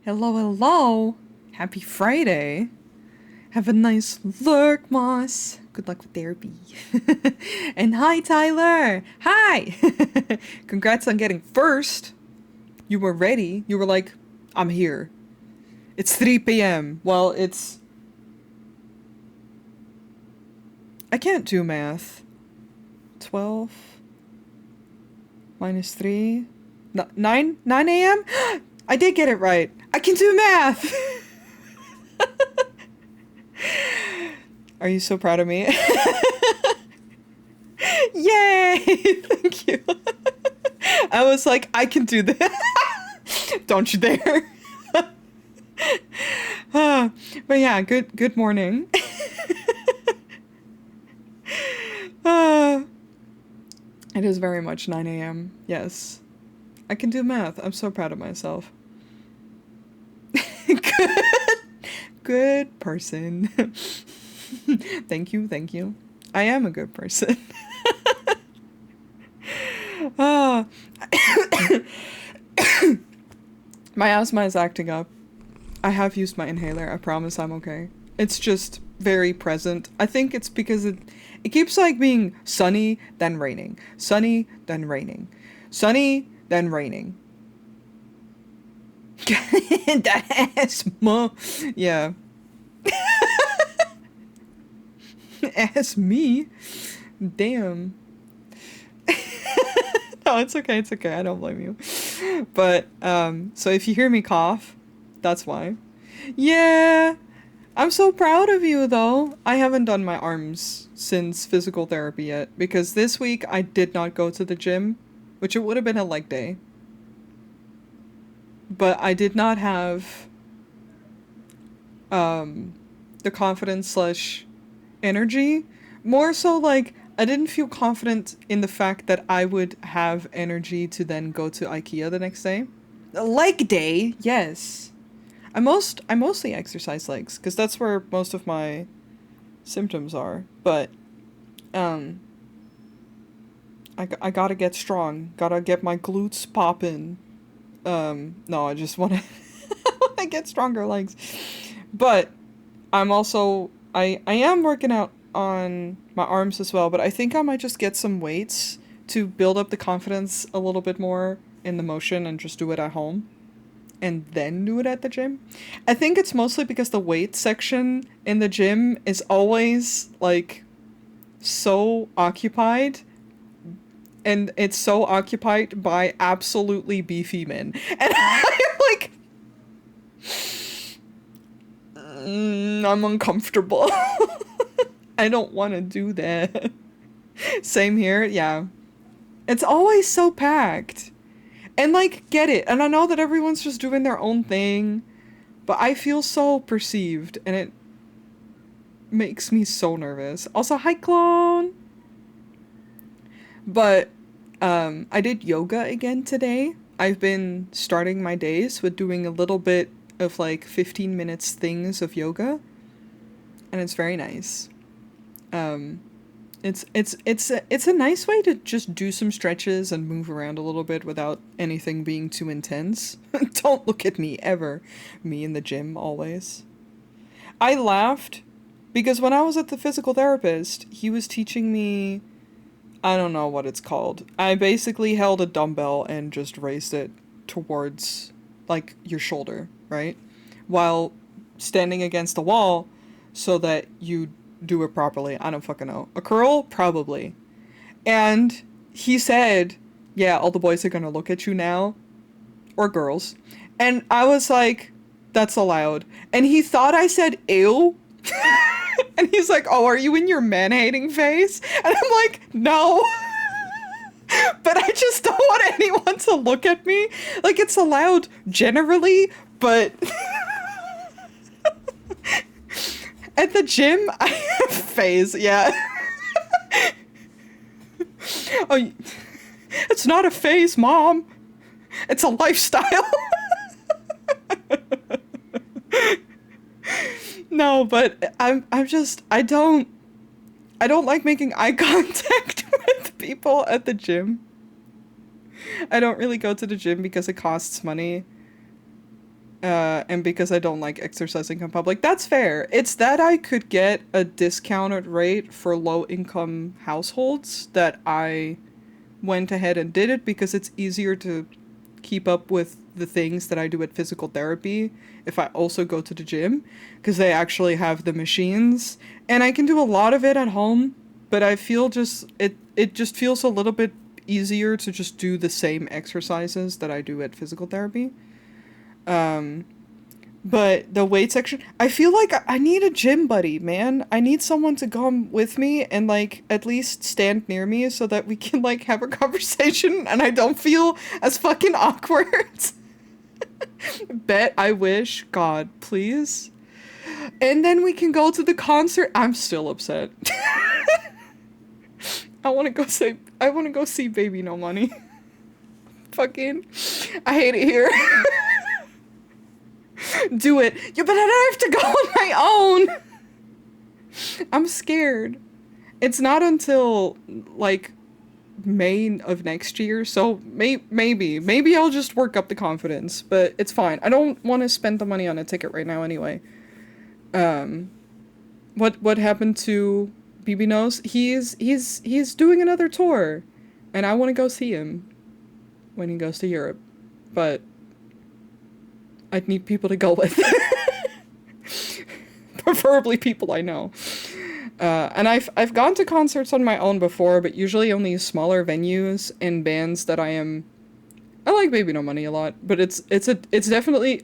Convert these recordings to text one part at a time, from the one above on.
Hello, hello. Happy Friday. Have a nice lurk, Moss. Good luck with therapy. And hi, Tyler. Hi. Congrats on getting first. You were ready. You were like, I'm here. It's 3 p.m. Well, I can't do math. 12 minus 3. 9 a.m.? I did get it right. I can do math. Are you so proud of me? Yay! Thank you. I was like, I can do this. Don't you dare. But yeah, good morning. uh, it is very much 9 a.m. Yes. I can do math. I'm so proud of myself. Good. Good person. Thank you, thank you. I am a good person. Ah. My asthma is acting up. I have used my inhaler. I promise I'm okay. It's just very present. I think it's because it keeps like being sunny, then raining. Sunny, then raining. Sunny, then raining. That asthma. Yeah. Ask me. Damn. No, it's okay, it's okay. I don't blame you. But so if you hear me cough, that's why. Yeah. I'm so proud of you though. I haven't done my arms since physical therapy yet because this week I did not go to the gym, which it would have been a leg day. But I did not have um the confidence slash energy. More so like I didn't feel confident in the fact that I would have energy to then go to IKEA the next day. Leg day, yes. I mostly exercise legs because that's where most of my symptoms are. But um, I gotta get strong. Gotta get my glutes popping. No, I just want to want to get stronger legs. But I'm also I am working out on my arms as well. But I think I might just get some weights to build up the confidence a little bit more in the motion and just do it at home and then do it at the gym. I think it's mostly because the weight section in the gym is always like so occupied, and it's so occupied by absolutely beefy men. And I'm like, I'm uncomfortable. I don't want to do that. Same here, yeah. It's always so packed. And like, get it. And I know that everyone's just doing their own thing, but I feel so perceived and it makes me so nervous. Also, hi clone. But I did yoga again today. I've been starting my days with doing a little bit of like 15 minutes things of yoga, and it's very nice. Um it's a nice way to just do some stretches and move around a little bit without anything being too intense. Don't look at me ever. Me in the gym always. I laughed because when I was at the physical therapist, he was teaching me, I don't know what it's called. I basically held a dumbbell and just raised it towards like your shoulder, right? While standing against the wall so that you do it properly. I don't fucking know. A curl? Probably. And he said, yeah, all the boys are gonna look at you now. Or girls. And I was like, that's allowed. And he thought I said ew. And he's like, oh, are you in your man-hating phase? And I'm like, no. But I just don't want anyone to look at me. Like, it's allowed generally, but at the gym, I have phase, yeah. Oh, it's not a phase, Mom. It's a lifestyle. No, but I'm just I don't like making eye contact with people at the gym. I don't really go to the gym because it costs money. And because I don't like exercising in public. That's fair. It's that I could get a discounted rate for low income households that I went ahead and did it because it's easier to keep up with the things that I do at physical therapy if I also go to the gym because they actually have the machines and I can do a lot of it at home, but I feel just it just feels a little bit easier to just do the same exercises that I do at physical therapy. Um but the weight section, I feel like I need a gym buddy, man. I need someone to come with me and like at least stand near me so that we can like have a conversation and I don't feel as fucking awkward. Bet I wish, God, please. And then we can go to the concert. I'm still upset. I want to go see Baby No Money. Fucking I hate it here. Do it. Yeah, but I don't have to go on my own. I'm scared. It's not until like May of next year, so maybe I'll just work up the confidence, but it's fine. I don't want to spend the money on a ticket right now anyway. Um, what happened to BB knows? He's doing another tour, and I want to go see him when he goes to Europe, but I'd need people to go with. Preferably people I know. And I've gone to concerts on my own before, but usually only smaller venues and bands that I like Baby No Money a lot, but it's definitely,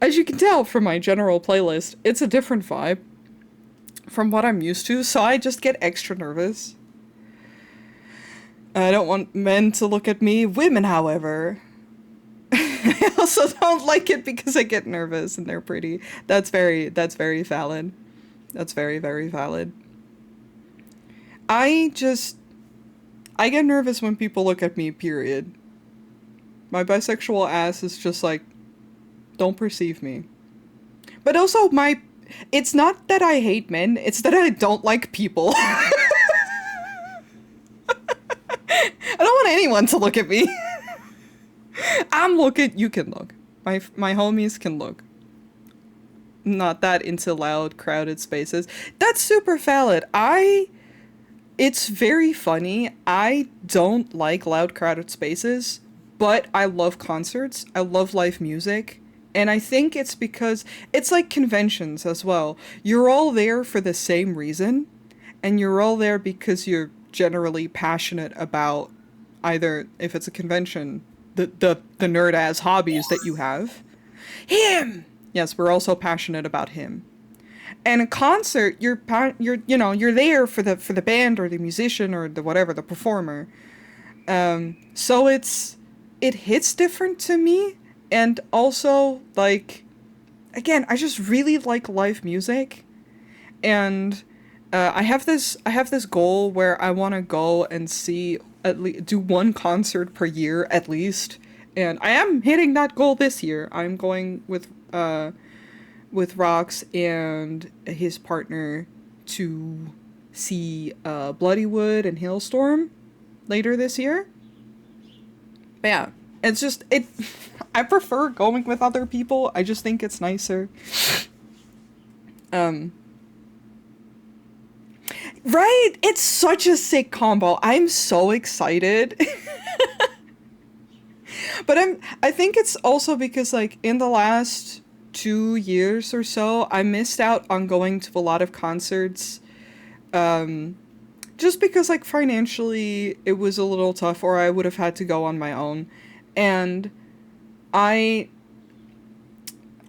as you can tell from my general playlist, it's a different vibe from what I'm used to, so I just get extra nervous. I don't want men to look at me. Women, however, I also don't like it because I get nervous and they're pretty. That's very valid. That's very, very valid. I get nervous when people look at me, period. My bisexual ass is just like, don't perceive me. But also it's not that I hate men, it's that I don't like people. I don't want anyone to look at me. You can look. My homies can look. Not that into loud, crowded spaces. That's super valid. It's very funny. I don't like loud, crowded spaces, but I love concerts. I love live music. And I think it's because it's like conventions as well. You're all there for the same reason, and you're all there because you're generally passionate about either, if it's a convention, the nerd ass hobbies that you have. Him. Yes, we're also passionate about him. And a concert, you're there for the band or the musician or the whatever, the performer. So it hits different to me, and also like, again, I just really like live music, and I have this goal where I want to go and see do one concert per year at least, and I am hitting that goal this year. I'm going with Rox and his partner to see Bloodywood and Hailstorm later this year. But yeah, it's just I prefer going with other people. I just think it's nicer. Right? It's such a sick combo. I'm so excited. But I think it's also because like in the last 2 years or so, I missed out on going to a lot of concerts. Just because like financially it was a little tough, or I would have had to go on my own. And I'm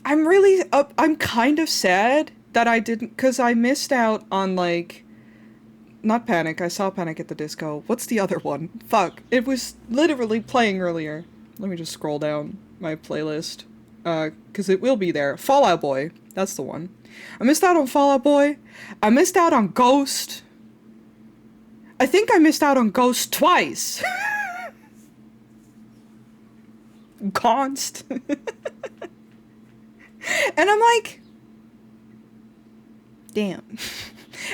really I'm kind of sad that I didn't, because I missed out on like, not Panic. I saw Panic at the Disco. What's the other one? Fuck. It was literally playing earlier. Let me just scroll down my playlist. Because it will be there. Fall Out Boy. That's the one. I missed out on Fall Out Boy. I missed out on Ghost. I think I missed out on Ghost twice. Const. And I'm like, damn.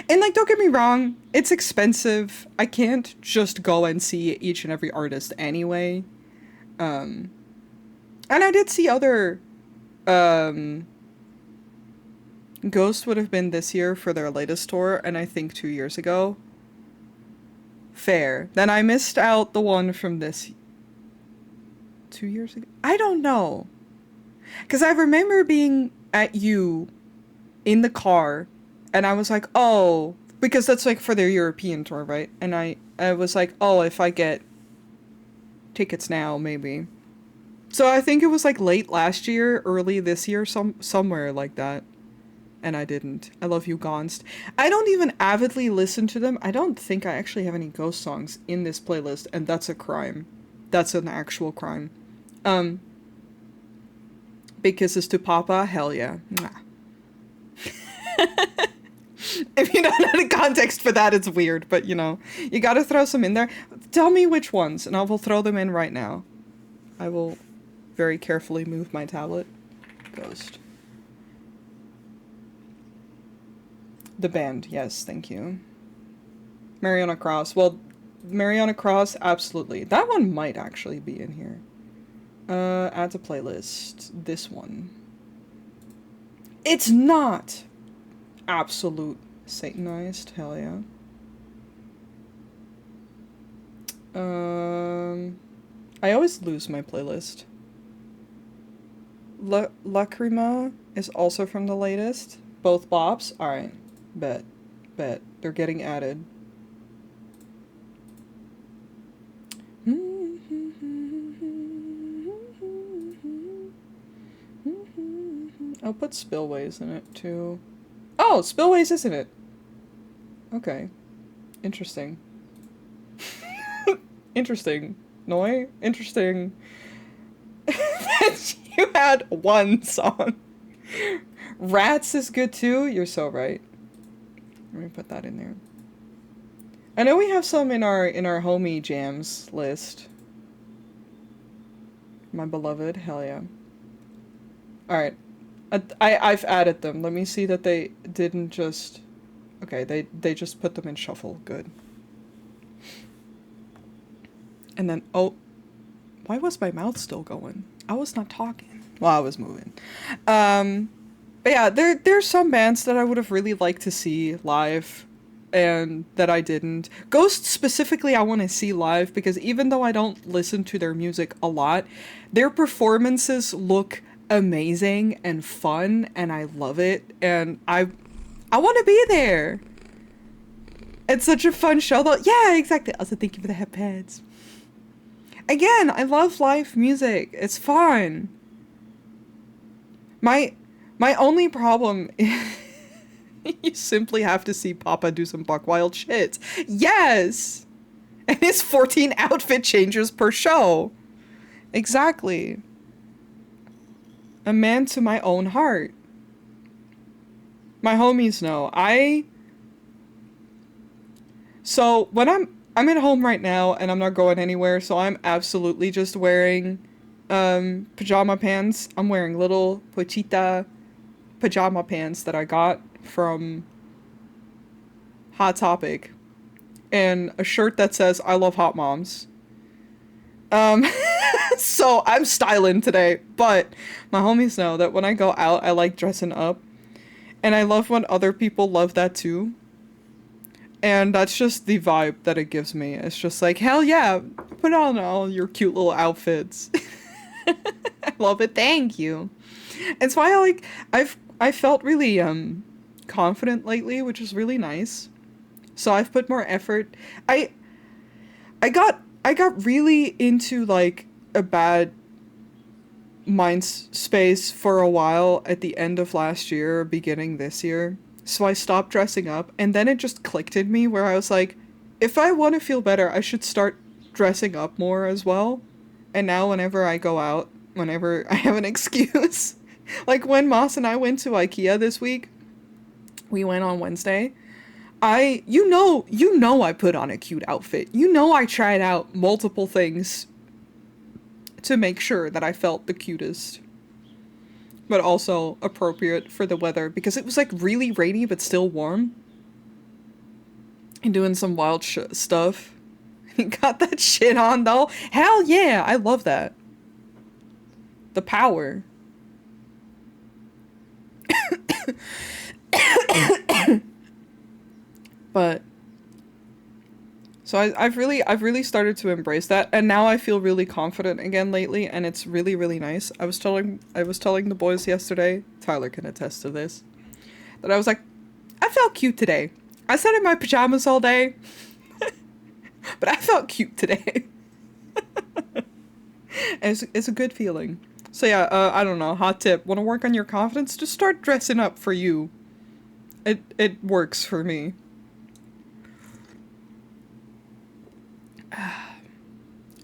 And like, don't get me wrong, it's expensive. I can't just go and see each and every artist anyway. And I did see other Um, Ghost would have been this year for their latest tour, and I think 2 years ago. Fair. Then I missed out the one from this 2 years ago. I don't know. Because I remember being at you in the car, and I was like, oh, because that's like for their European tour, right? And I was like, oh, if I get tickets now, maybe. So I think it was like late last year, early this year, somewhere like that. And I didn't. I love you, Gonst. I don't even avidly listen to them. I don't think I actually have any Ghost songs in this playlist, and that's a crime. That's an actual crime. Um, Big kisses to Papa, hell yeah. Mwah. If you don't know the context for that, it's weird, but you know, you gotta throw some in there. Tell me which ones, and I will throw them in right now. I will very carefully move my tablet. Ghost. The band, yes, thank you. Mariana Cross. Well, Mariana Cross, absolutely. That one might actually be in here. Add to playlist. This one. It's not! Absolute Satanized. Hell yeah. I always lose my playlist. Lacrima is also from the latest. Both bops? Alright. Bet. They're getting added. I'll put Spillways in it too. Oh, Spillways isn't it? Okay. Interesting. Interesting. Noi? Interesting. You had one song. Rats is good too? You're so right. Let me put that in there. I know we have some in our homie jams list. My beloved, hell yeah. Alright. I've added them. Let me see that they didn't just... Okay, they just put them in shuffle. Good. And then, oh, why was my mouth still going? I was not talking. Well, I was moving. But yeah, there's some bands that I would have really liked to see live, and that I didn't. Ghost specifically I want to see live, because even though I don't listen to their music a lot, their performances look amazing and fun, and I love it, and I want to be there. It's such a fun show though. Yeah, exactly. Also, thank you for the headpads. Again, I love live music. It's fun. My only problem is you simply have to see Papa do some buck wild shit. Yes! And it's 14 outfit changes per show. Exactly. A man to my own heart. My homies know. So when I'm at home right now and I'm not going anywhere, so I'm absolutely just wearing pajama pants. I'm wearing little Pochita pajama pants that I got from Hot Topic, and a shirt that says I love hot moms. So I'm styling today, but my homies know that when I go out, I like dressing up, and I love when other people love that too. And that's just the vibe that it gives me. It's just like, hell yeah, put on all your cute little outfits. I love it, thank you. It's why I felt really confident lately, which is really nice. So I've put more effort. I got really into like a bad mind space for a while at the end of last year, beginning this year. So I stopped dressing up, and then it just clicked in me where I was like, if I want to feel better, I should start dressing up more as well. And now whenever I go out, whenever I have an excuse, like when Moss and I went to IKEA this week, we went on Wednesday. You know I put on a cute outfit. You know I tried out multiple things to make sure that I felt the cutest, but also appropriate for the weather, because it was like really rainy but still warm. And doing some wild stuff. You got that shit on though. Hell yeah, I love that. The power. But so I've really started to embrace that, and now I feel really confident again lately, and it's really, really nice. I was telling the boys yesterday, Tyler can attest to this, that I was like, I felt cute today. I sat in my pajamas all day, but I felt cute today. And it's a good feeling. So yeah, I don't know, hot tip, want to work on your confidence? Just start dressing up for you. It works for me.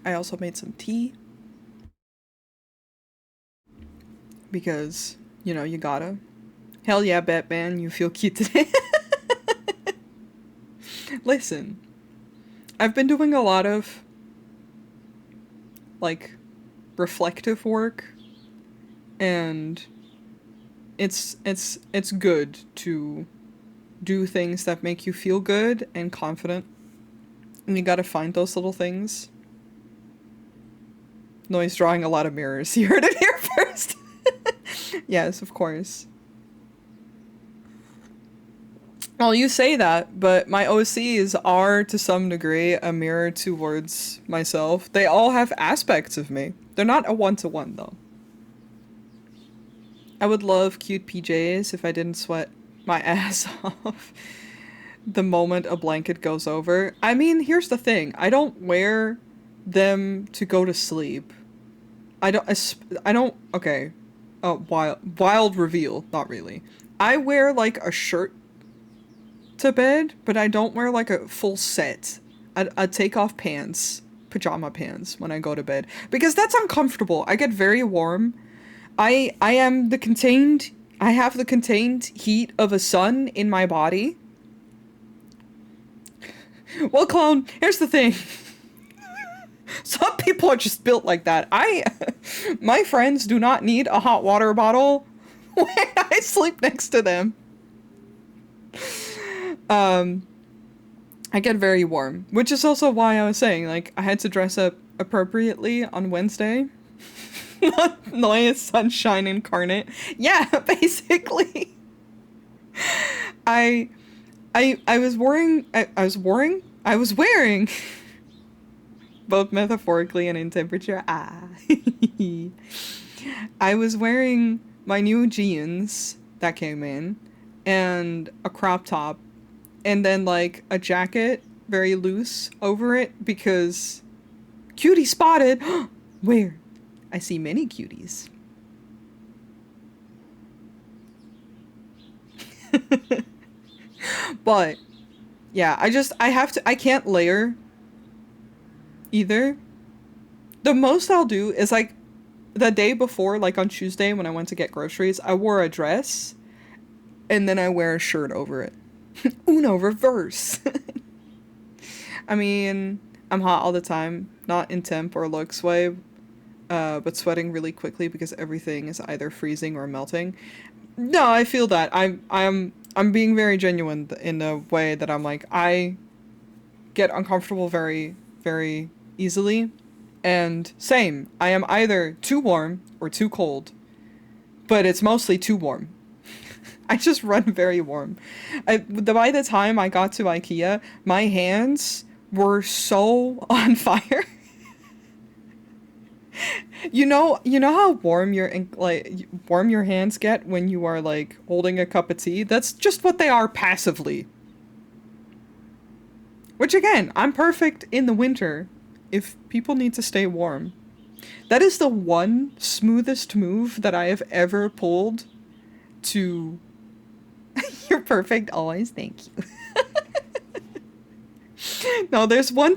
I also made some tea because, you gotta. Hell yeah, Batman, you feel cute today. Listen, I've been doing a lot of, like, reflective work, and it's good to do things that make you feel good and confident. And you gotta find those little things. Noi's drawing a lot of mirrors. You heard it here first. Yes, of course. Well, you say that, but my OCs are, to some degree, a mirror towards myself. They all have aspects of me. They're not a one-to-one, though. I would love cute PJs if I didn't sweat my ass off the moment a blanket goes over. I mean, here's the thing. I don't wear them to go to sleep. Okay. Oh, wild reveal. Not really. I wear, like, a shirt to bed, but I don't wear, like, a full set. I take off pants, pajama pants, when I go to bed. Because that's uncomfortable. I get very warm. I have the contained heat of a sun in my body. Well, clone, here's the thing. Some people are just built like that. My friends do not need a hot water bottle when I sleep next to them. I get very warm, which is also why I was saying, like, I had to dress up appropriately on Wednesday. Noia sunshine incarnate. Yeah, basically. I was wearing both metaphorically and in temperature. I was wearing my new jeans that came in and a crop top and then like a jacket very loose over it because cutie spotted. Where? I see many cuties. But yeah, I can't layer either. The most I'll do is like the day before, like on Tuesday when I went to get groceries, I wore a dress and then I wear a shirt over it. Uno reverse. I mean, I'm hot all the time, not in temp or looks way, but sweating really quickly because everything is either freezing or melting. No, I feel that. I'm being very genuine in the way that I'm like, I get uncomfortable very, very easily. And same, I am either too warm or too cold, but it's mostly too warm. I just run very warm. By the time I got to IKEA, my hands were so on fire. You know how warm your hands get when you are like holding a cup of tea? That's just what they are passively. Which again, I'm perfect in the winter if people need to stay warm. That is the one smoothest move that I have ever pulled to You're perfect always, thank you. No, there's one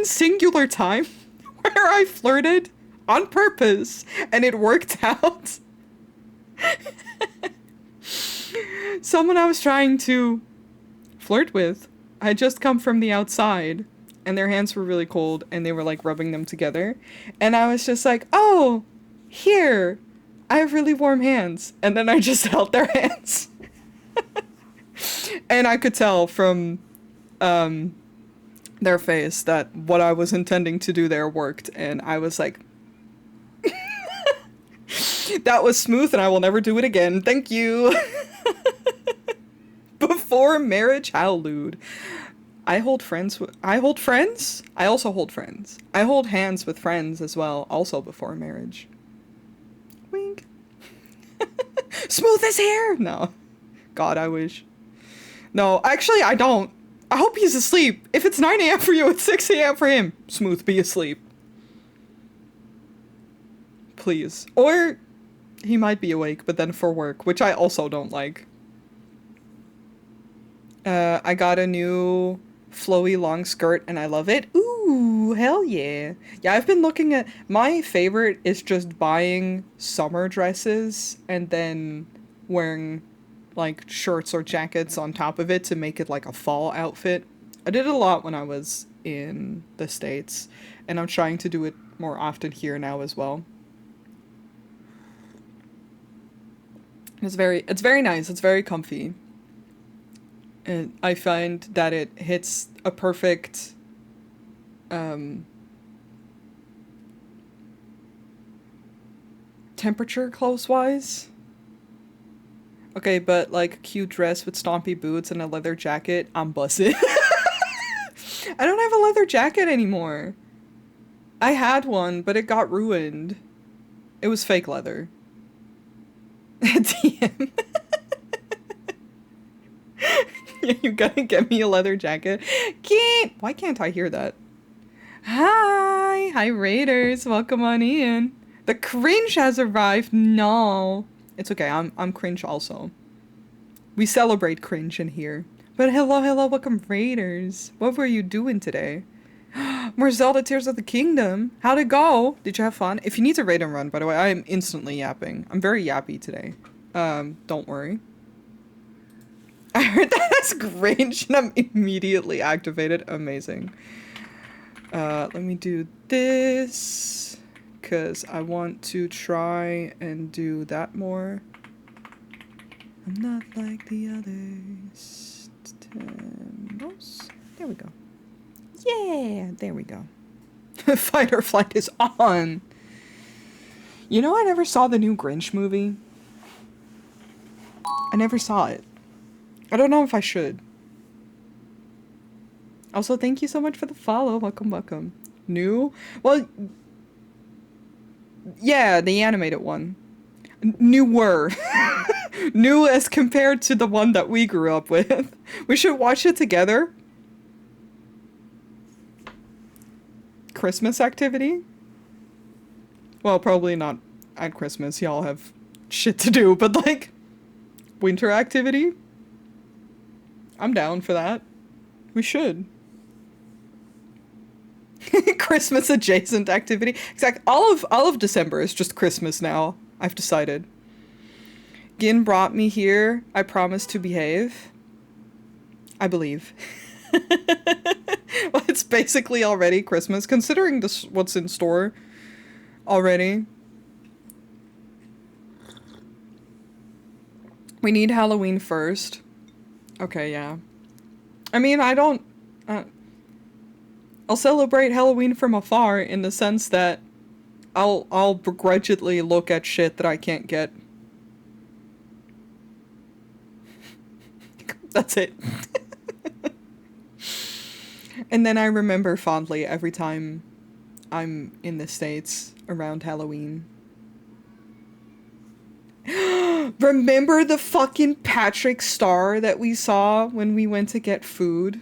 singular time where I flirted on purpose and it worked out. Someone I was trying to flirt with had just come from the outside and their hands were really cold and they were like rubbing them together. And I was just like, oh, here, I have really warm hands. And then I just held their hands. And I could tell from their face that what I was intending to do there worked. And I was like, That was smooth and I will never do it again. Thank you. Before marriage, how lewd. I hold friends. I hold friends? I also hold friends. I hold hands with friends as well, also before marriage. Wink. Smooth as hair! No. God, I wish. No, actually, I don't. I hope he's asleep. If it's 9 a.m. for you, it's 6 a.m. for him. Smooth, be asleep. Please. Or he might be awake, but then for work, which I also don't like. I got a new flowy long skirt and I love it. Ooh, hell yeah. Yeah, I've been looking at... My favorite is just buying summer dresses and then wearing like shirts or jackets on top of it to make it like a fall outfit. I did it a lot when I was in the States and I'm trying to do it more often here now as well. It's very nice. It's very comfy. And I find that it hits a perfect temperature clothes-wise. Okay, but like a cute dress with stompy boots and a leather jacket, I'm busted. I don't have a leather jacket anymore. I had one, but it got ruined. It was fake leather. DM. You gotta get me a leather jacket. Why can't I hear that? Hi Raiders, welcome on in. The cringe has arrived. No, it's okay. I'm cringe also. We celebrate cringe in here. But hello, welcome Raiders. What were you doing today? More Zelda Tears of the Kingdom. How'd it go? Did you have fun? If you need to raid and run, by the way, I am instantly yapping. I'm very yappy today. Don't worry. I heard that as cringe and I'm immediately activated. Amazing. Let me do this because I want to try and do that more. I'm not like the others. There we go. Yeah, there we go. Fight or Flight is on. You know, I never saw the new Grinch movie. I never saw it. I don't know if I should. Also, thank you so much for the follow. Welcome. New? Well, yeah, the animated one. Newer. New as compared to the one that we grew up with. We should watch it together. Christmas activity? Well, probably not at Christmas. Y'all have shit to do, but like, winter activity? I'm down for that. We should. Christmas adjacent activity. Exactly. All of December is just Christmas now. I've decided. Gin brought me here. I promise to behave. I believe. Well, it's basically already Christmas, considering this what's in store already. We need Halloween first. Okay, yeah. I mean, I don't... I'll celebrate Halloween from afar in the sense that I'll begrudgingly look at shit that I can't get. That's it. And then I remember fondly every time I'm in the States around Halloween. Remember the fucking Patrick Star that we saw when we went to get food?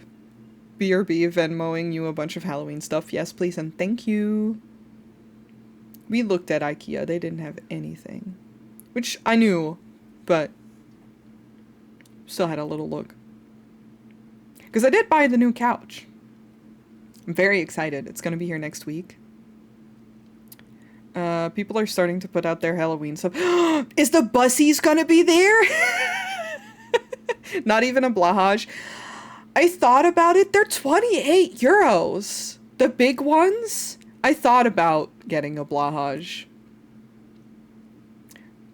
BRB Venmoing you a bunch of Halloween stuff. Yes, please, and thank you. We looked at IKEA. They didn't have anything. Which I knew, but still had a little look. Because I did buy the new couch. I'm very excited. It's going to be here next week. People are starting to put out their Halloween stuff. Is the Bussies gonna be there? Not even a blahage. I thought about it. They're 28 euros. The big ones? I thought about getting a blahage.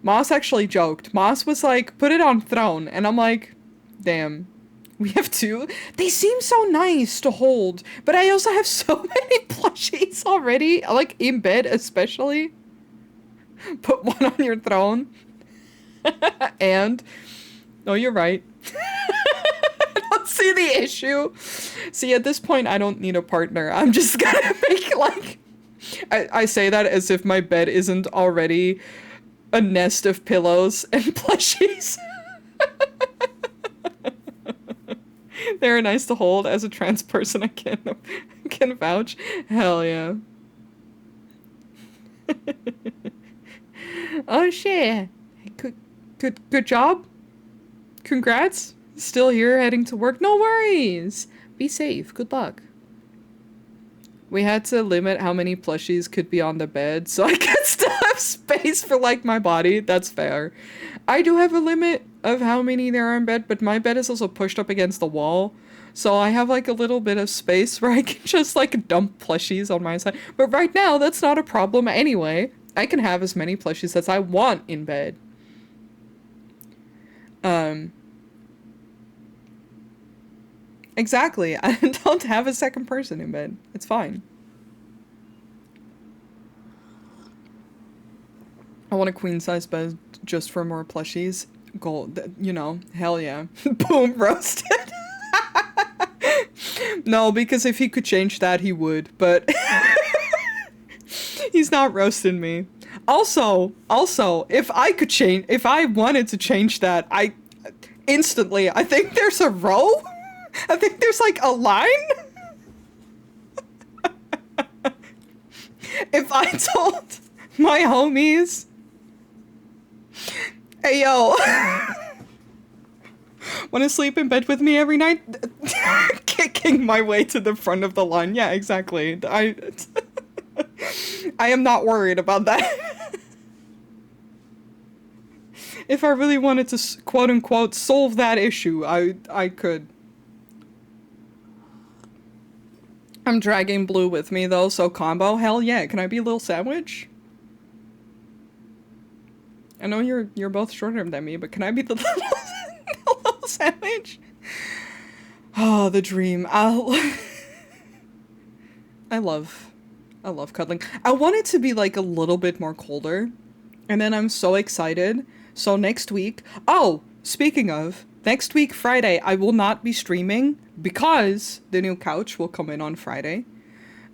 Moss actually joked. Moss was like, put it on throne. And I'm like, damn. We have two? They seem so nice to hold. But I also have so many plushies already. Like, in bed especially. Put one on your throne. And, no, you're right. I don't see the issue. See, at this point, I don't need a partner. I'm just gonna make, like... I say that as if my bed isn't already a nest of pillows and plushies. They're nice to hold. As a trans person, I can vouch. Hell yeah. Oh shit. Good job. Congrats. Still here heading to work. No worries. Be safe. Good luck. We had to limit how many plushies could be on the bed so I could still have space for, like, my body. That's fair. I do have a limit of how many there are in bed, but my bed is also pushed up against the wall. So I have, like, a little bit of space where I can just, like, dump plushies on my side. But right now, that's not a problem anyway. I can have as many plushies as I want in bed. Exactly. I don't have a second person in bed. It's fine. I want a queen size bed just for more plushies. Gold, you know, hell yeah. Boom, roasted. No, because if he could change that, he would, but he's not roasting me. Also, if I wanted to change that, instantly, I think there's a row. I think there's, like, a line. If I told my homies, hey, yo, want to sleep in bed with me every night? Kicking my way to the front of the line. Yeah, exactly. I am not worried about that. If I really wanted to, quote-unquote, solve that issue, I could. I'm dragging Blue with me, though, so combo, hell yeah. Can I be a little sandwich? I know you're both shorter than me, but can I be the little sandwich? Oh, the dream. I love cuddling. I want it to be, like, a little bit more colder, and then I'm so excited. So next week, oh, speaking of, next week, Friday, I will not be streaming because the new couch will come in on Friday.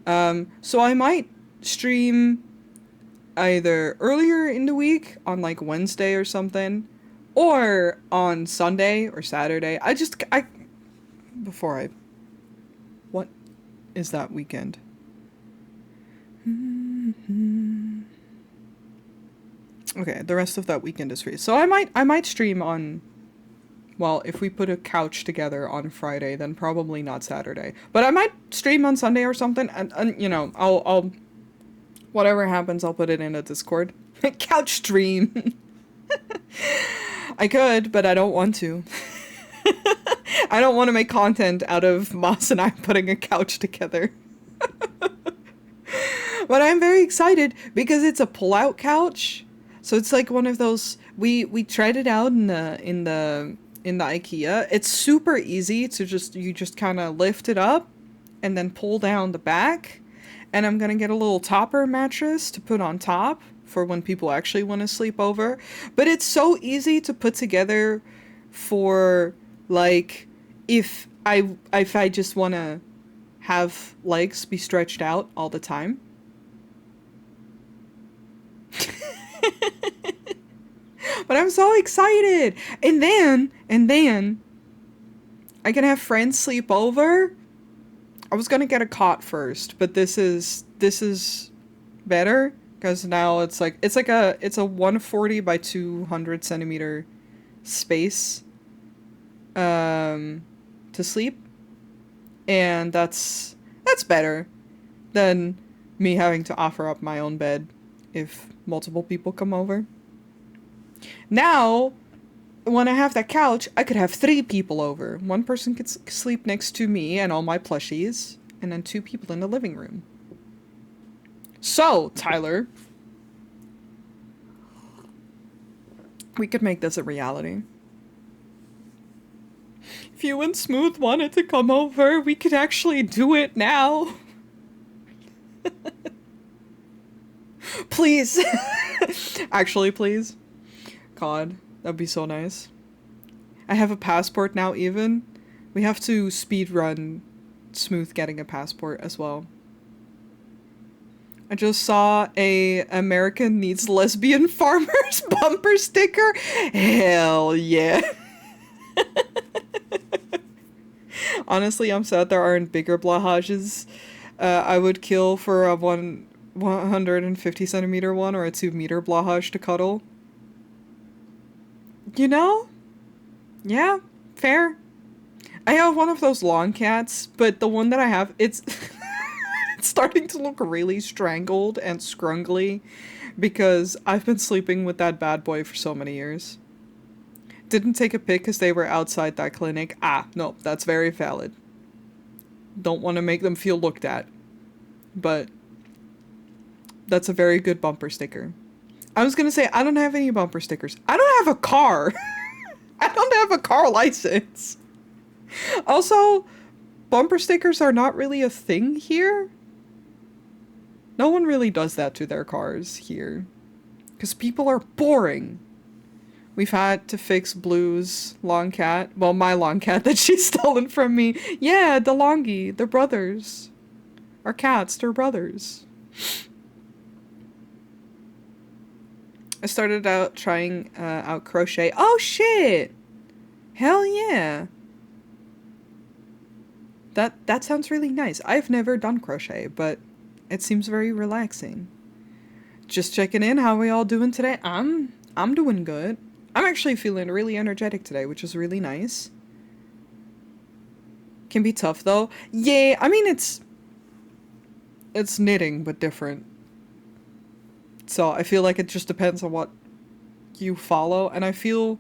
So I might stream either earlier in the week on, like, Wednesday or something, or on Sunday or Saturday. What is that weekend? Okay, the rest of that weekend is free. So I might stream on, well, if we put a couch together on Friday, then probably not Saturday. But I might stream on Sunday or something, and you know, I'll whatever happens, I'll put it in a Discord. Couch stream. I could, but I don't want to. I don't want to make content out of Moss and I putting a couch together. But I'm very excited because it's a pull-out couch. So it's like one of those, we tried it out in the IKEA. It's super easy to you just kind of lift it up and then pull down the back. And I'm gonna get a little topper mattress to put on top for when people actually want to sleep over. But it's so easy to put together for, like, if I just want to have legs be stretched out all the time. But I'm so excited. And then I can have friends sleep over. I was gonna get a cot first, but this is better because now it's a 140 by 200 centimeter space to sleep, and that's better than me having to offer up my own bed if multiple people come over. Now, when I have that couch, I could have 3 people over. One person could sleep next to me and all my plushies, and then 2 people in the living room. So, Tyler, we could make this a reality. If you and Smooth wanted to come over, we could actually do it now. Please. Actually, please. God, that'd be so nice. I have a passport now, even. We have to speed run smooth getting a passport as well. I just saw a American Needs Lesbian Farmers bumper sticker. Hell yeah. Honestly, I'm sad there aren't bigger blahages. I would kill for a 150 centimeter one or a 2 meter blahage to cuddle. You know? Yeah, fair. I have one of those lawn cats, but the one that I have, it's it's starting to look really strangled and scrungly because I've been sleeping with that bad boy for so many years. Didn't take a pic because they were outside that clinic. Ah, no, that's very valid. Don't want to make them feel looked at. But that's a very good bumper sticker. I was going to say, I don't have any bumper stickers. I don't have a car. I don't have a car license. Also, bumper stickers are not really a thing here. No one really does that to their cars here. Because people are boring. We've had to fix Blue's long cat. Well, my long cat that she's stolen from me. Yeah, DeLonghi. They're brothers. Our cats, they're brothers. I started out trying out crochet. Oh, shit! Hell yeah! That sounds really nice. I've never done crochet, but it seems very relaxing. Just checking in. How are we all doing today? I'm doing good. I'm actually feeling really energetic today, which is really nice. Can be tough though. Yeah, I mean it's knitting but different. So I feel like it just depends on what you follow, and I feel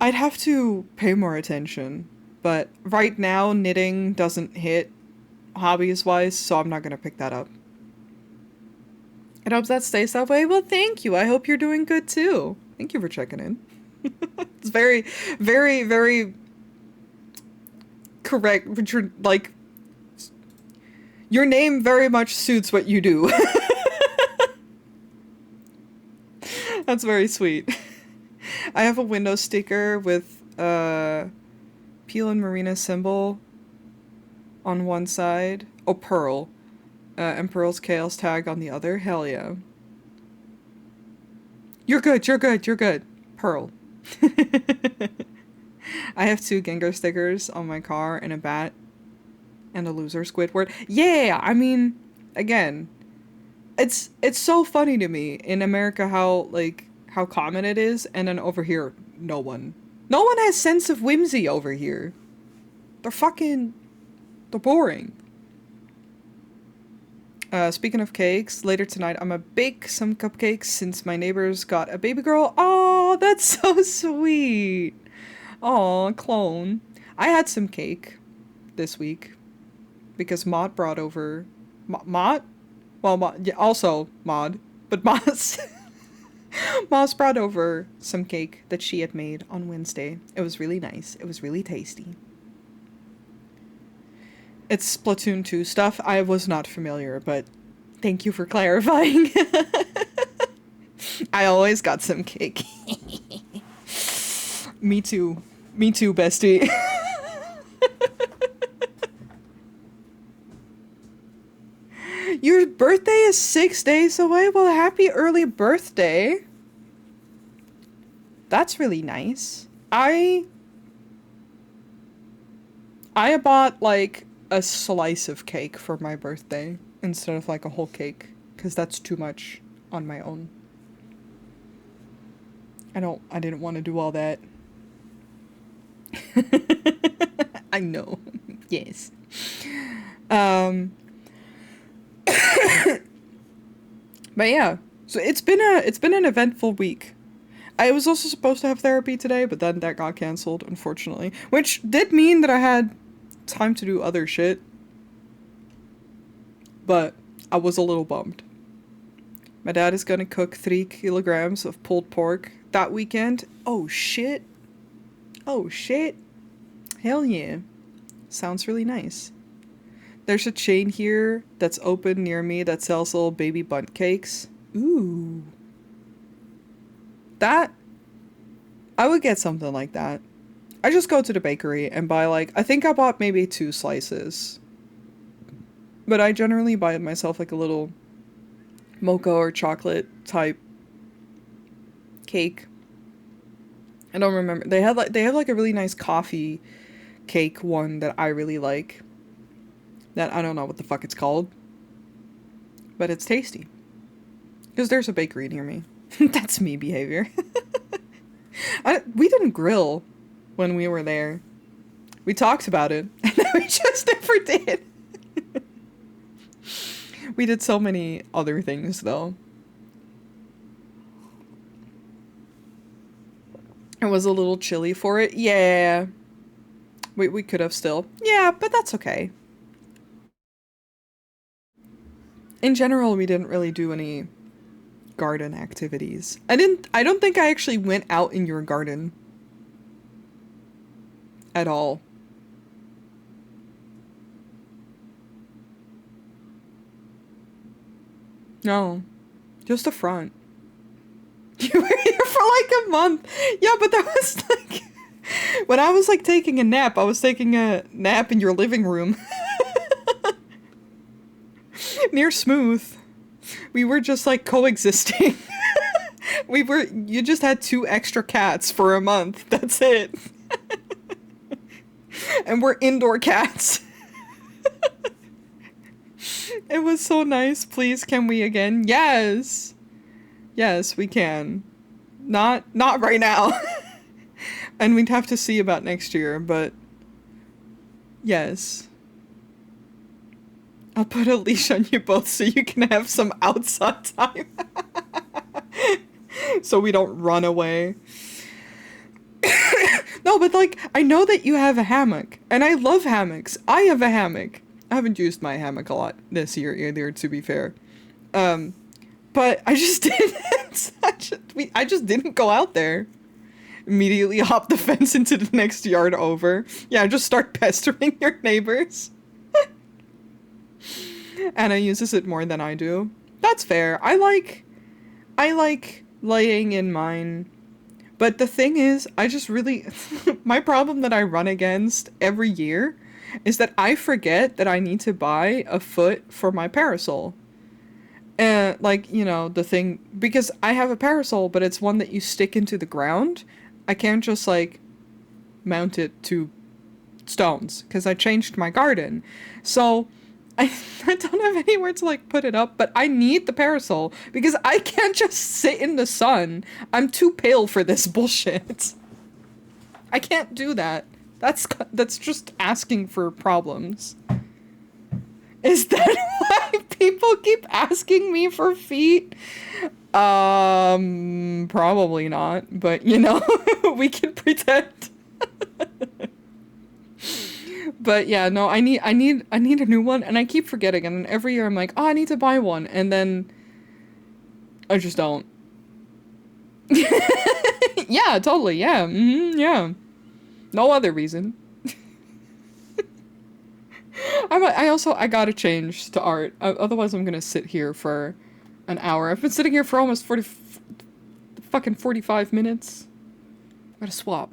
I'd have to pay more attention. But right now knitting doesn't hit hobbies wise, so I'm not gonna pick that up. I hope that stays that way. Well, thank you. I hope you're doing good too. Thank you for checking in. It's very, very, very correct. Like, your name very much suits what you do. That's very sweet. I have a window sticker with Peel and Marina symbol on one side. Oh, Pearl. And Pearl's Chaos tag on the other. Hell yeah. You're good, you're good, you're good. Pearl. I have 2 Gengar stickers on my car and a bat and a loser Squidward. Yeah, I mean, again, it's so funny to me in America how common it is, and then over here, no one has sense of whimsy over here. They're boring. Speaking of cakes, later tonight I'm gonna bake some cupcakes since my neighbor's got a baby girl. Oh, that's so sweet. Oh, clone. I had some cake this week because Maud brought over... Maud? Well, Maud, yeah, also Maud, but Moss. Moss brought over some cake that she had made on Wednesday. It was really nice. It was really tasty. It's Splatoon 2 stuff. I was not familiar, but thank you for clarifying. I always got some cake. Me too. Me too, bestie. Your birthday is 6 days away? Well, happy early birthday. That's really nice. I bought, like, a slice of cake for my birthday instead of, like, a whole cake, because that's too much on my own. I didn't want to do all that. I know. Yes. But yeah, so it's been an eventful week. I was also supposed to have therapy today, but then that got canceled, unfortunately, which did mean that I had time to do other shit. But I was a little bummed. My dad is gonna cook 3 kilograms of pulled pork that weekend. Oh shit. Oh shit. Hell yeah. Sounds really nice. There's a chain here that's open near me that sells little baby bundt cakes. Ooh. That, I would get something like that. I just go to the bakery and buy like, I think I bought maybe 2 slices. But I generally buy myself like a little mocha or chocolate type cake. I don't remember. They have like a really nice coffee cake one that I really like. That I don't know what the fuck it's called. But it's tasty. Because there's a bakery near me. That's me behavior. We didn't grill when we were there. We talked about it, and then we just never did. We did so many other things, though. It was a little chilly for it. Yeah. We could have still. Yeah, but that's okay. In general, we didn't really do any garden activities. I don't think I actually went out in your garden at all. No, just the front. You were here for like a month. Yeah, but that was like when I was like taking a nap. I was taking a nap in your living room near Smooth. We were just like coexisting. You just had 2 extra cats for a month. That's it. And we're indoor cats. It was so nice. Please, can we again? Yes. Yes, we can. Not right now. And we'd have to see about next year, but yes. I'll put a leash on you both so you can have some outside time. So we don't run away. No, but like, I know that you have a hammock, and I love hammocks. I have a hammock. I haven't used my hammock a lot this year either, to be fair. But I just didn't. I just didn't go out there. Immediately hop the fence into the next yard over. Yeah, just start pestering your neighbors. Anna uses it more than I do. That's fair. I like laying in mine. But the thing is, I just really my problem that I run against every year is that I forget that I need to buy a foot for my parasol. And like, you know, the thing, because I have a parasol, but it's one that you stick into the ground. I can't just like mount it to stones because I changed my garden. So I don't have anywhere to like put it up, but I need the parasol because I can't just sit in the sun. I'm too pale for this bullshit. I can't do that. That's just asking for problems. Is that why people keep asking me for feet? Probably not, but you know, we can pretend. But yeah, no, I need a new one, and I keep forgetting, and every year I'm like, oh, I need to buy one, and then I just don't. Yeah, totally, yeah, yeah. No other reason. I gotta change to art, otherwise I'm gonna sit here for an hour. I've been sitting here for almost 45 minutes. I gotta swap.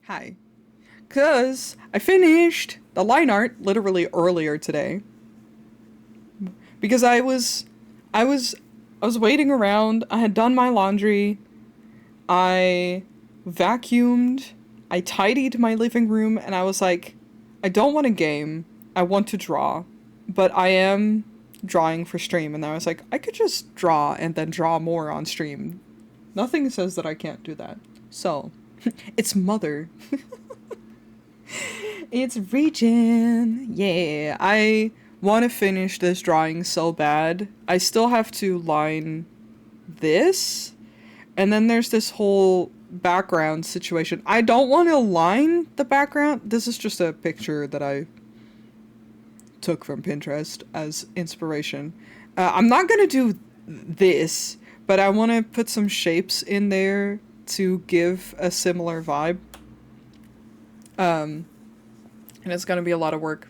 Hi. 'Cause I finished the line art literally earlier today. Because I was waiting around, I had done my laundry, I vacuumed, I tidied my living room, and I was like, I don't want to game, I want to draw, but I am drawing for stream, and I was like, I could just draw and then draw more on stream. Nothing says that I can't do that. So, it's Mother. It's Regen. Yeah, I want to finish this drawing so bad. I still have to line this, and then there's this whole background situation. I don't want to line the background. This is just a picture that I took from Pinterest as inspiration. I'm not gonna do this, but I want to put some shapes in there to give a similar vibe. And it's gonna be a lot of work.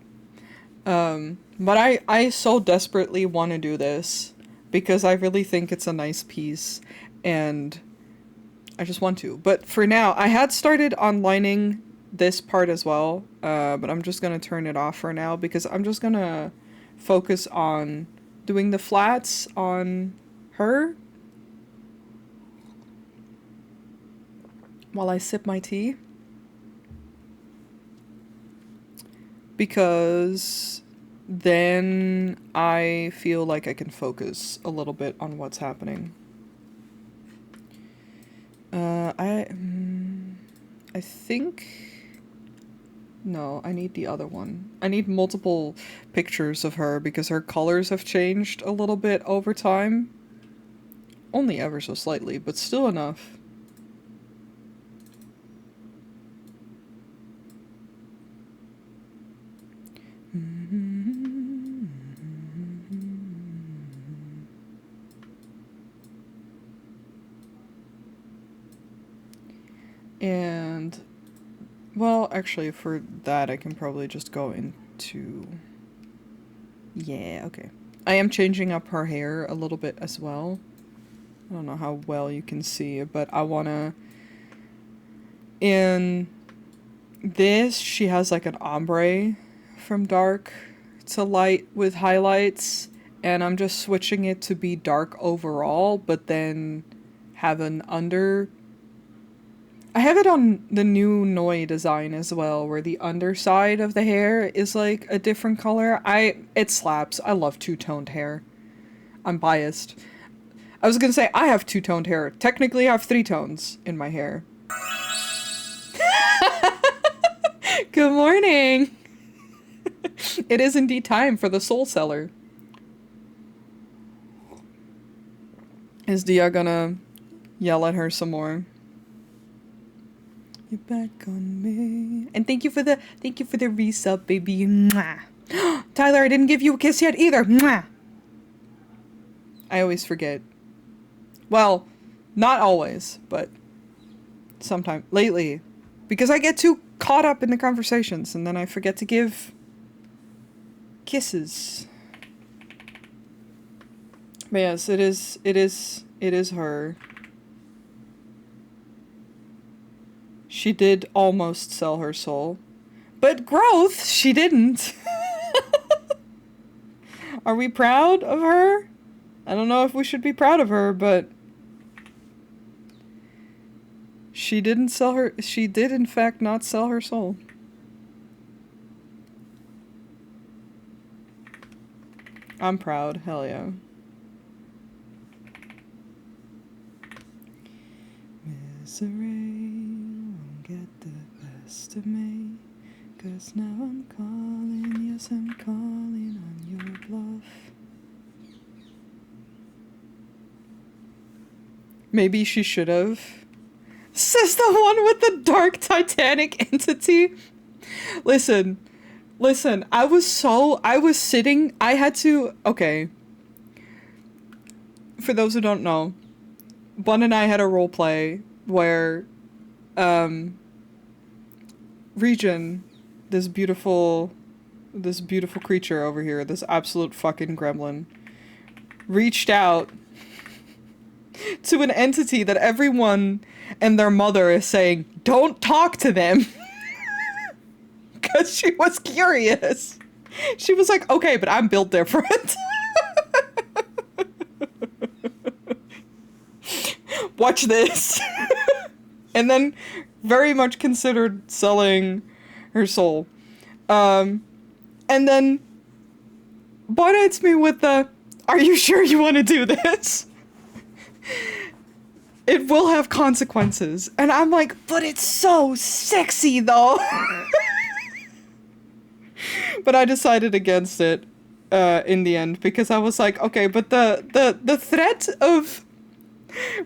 But I so desperately want to do this because I really think it's a nice piece and I just want to. But for now, I had started on lining this part as well, but I'm just going to turn it off for now because I'm just going to focus on doing the flats on her while I sip my tea. Because then I feel like I can focus a little bit on what's happening. I think... No, I need the other one. I need multiple pictures of her because her colors have changed a little bit over time. Only ever so slightly, but still enough. And, well, actually for that I can probably just go into, yeah, okay. I am changing up her hair a little bit as well. I don't know how well you can see, but I wanna, in this, she has like an ombre from dark to light with highlights, and I'm just switching it to be dark overall, but then have an under. I have it on the new Noi design as well, where the underside of the hair is like a different color. It slaps. I love two-toned hair. I'm biased. I was gonna say, I have two-toned hair. Technically, I have three tones in my hair. Good morning! It is indeed time for the soul seller. Is Dia gonna yell at her some more? You're back on me. And thank you for the resub, baby. Mwah. Tyler, I didn't give you a kiss yet either. Mwah. I always forget. Well, not always, but sometime lately. Because I get too caught up in the conversations and then I forget to give kisses. But yes, it is her. She did almost sell her soul. But growth, she didn't. Are we proud of her? I don't know if we should be proud of her, but she didn't sell her. She did, in fact, not sell her soul. I'm proud. Hell yeah. Misery won't get the best of me, 'cause now I'm calling, yes I'm calling on your bluff. Maybe she should have. Says the one with the dark Titanic entity. Listen, I was sitting, I had to, okay. For those who don't know, Bun and I had a role play where, Region, this beautiful creature over here, this absolute fucking gremlin, reached out to an entity that everyone and their mother is saying, don't talk to them. Because she was curious. She was like, okay, but I'm built different. Watch this. And then very much considered selling her soul. And then Bon hits me with the, are you sure you want to do this? It will have consequences. And I'm like, but it's so sexy though. But I decided against it in the end because I was like, okay, but the threat of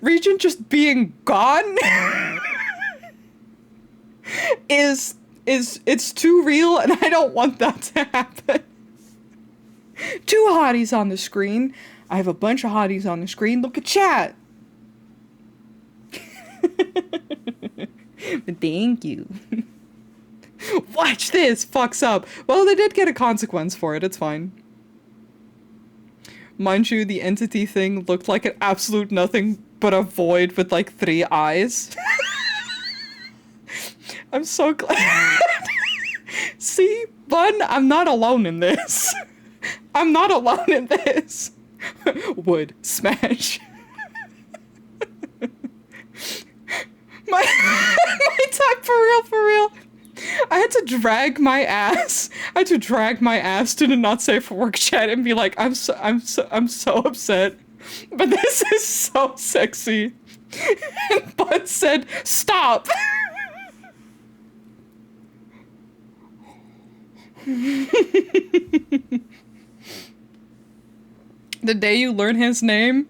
Regent just being gone is it's too real and I don't want that to happen. Two hotties on the screen. I have a bunch of hotties on the screen. Look at chat. Thank you. Watch this. Fucks up. Well, they did get a consequence for it. It's fine. Mind you, the entity thing looked like an absolute nothing but a void with like 3 eyes. I'm so glad. See, Bun, I'm not alone in this. I'm not alone in this. Wood smash. My time, for real. I had to drag my ass. I had to drag my ass to the not safe for work chat and be like, I'm so upset, but this is so sexy. And Bud said, stop. The day you learn his name,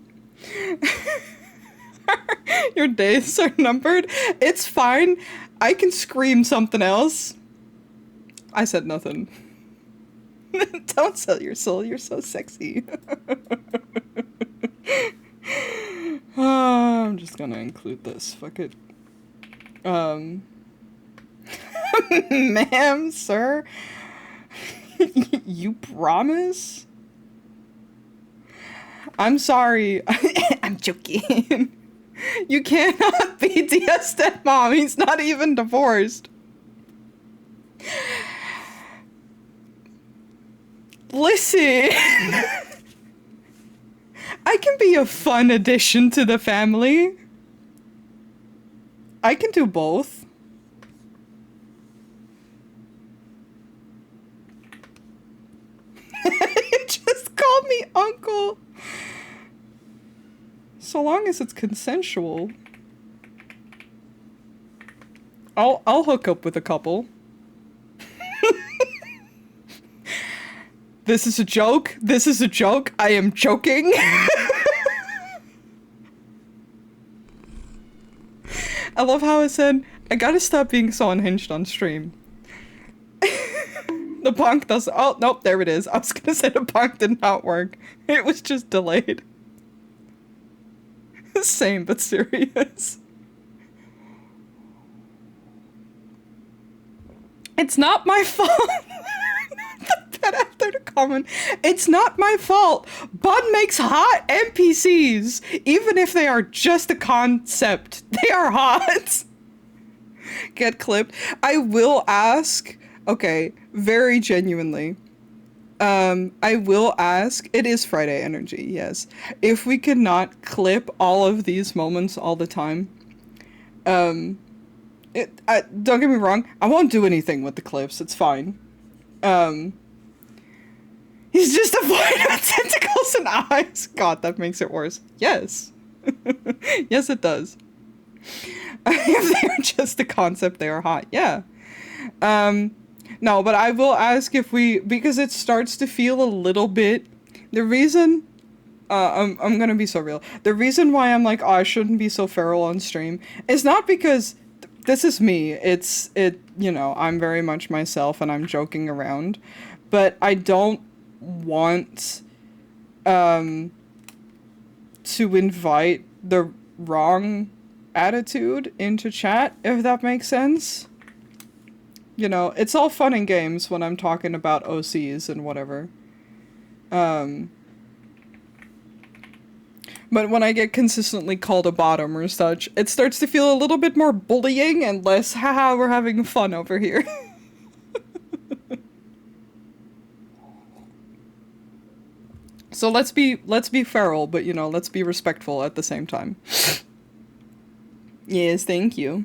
your days are numbered. It's fine. I can scream something else. I said nothing. Don't sell your soul. You're so sexy. I'm just gonna include this. Fuck it. Ma'am, sir? You promise? I'm sorry. I'm joking. You cannot be Dia's stepmom. He's not even divorced. Listen. I can be a fun addition to the family. I can do both. You just called me uncle. So long as it's consensual. I'll hook up with a couple. This is a joke. This is a joke. I am joking. I love how I said, I gotta stop being so unhinged on stream. The bonk does. Oh, nope, there it is. I was gonna say the bonk did not work. It was just delayed. Same, but serious. It's not my fault. The pet after the comment. It's not my fault. Bud makes hot NPCs. Even if they are just a concept. They are hot. Get clipped. I will ask. Okay, very genuinely. I will ask, it is Friday energy, yes. If we could not clip all of these moments all the time. Don't get me wrong, I won't do anything with the clips, it's fine. He's just a void of tentacles and eyes. God, that makes it worse. Yes. Yes, it does. If they're just a concept, they are hot, yeah. No, but I will ask if we, because it starts to feel a little bit, the reason, I'm gonna be so real, the reason why I'm like, oh, I shouldn't be so feral on stream, is not because, this is me, you know, I'm very much myself and I'm joking around, but I don't want, to invite the wrong attitude into chat, if that makes sense. You know, it's all fun and games when I'm talking about OCs and whatever. But when I get consistently called a bottom or such, it starts to feel a little bit more bullying and less, haha, we're having fun over here. So let's be feral, but you know, let's be respectful at the same time. Yes, thank you.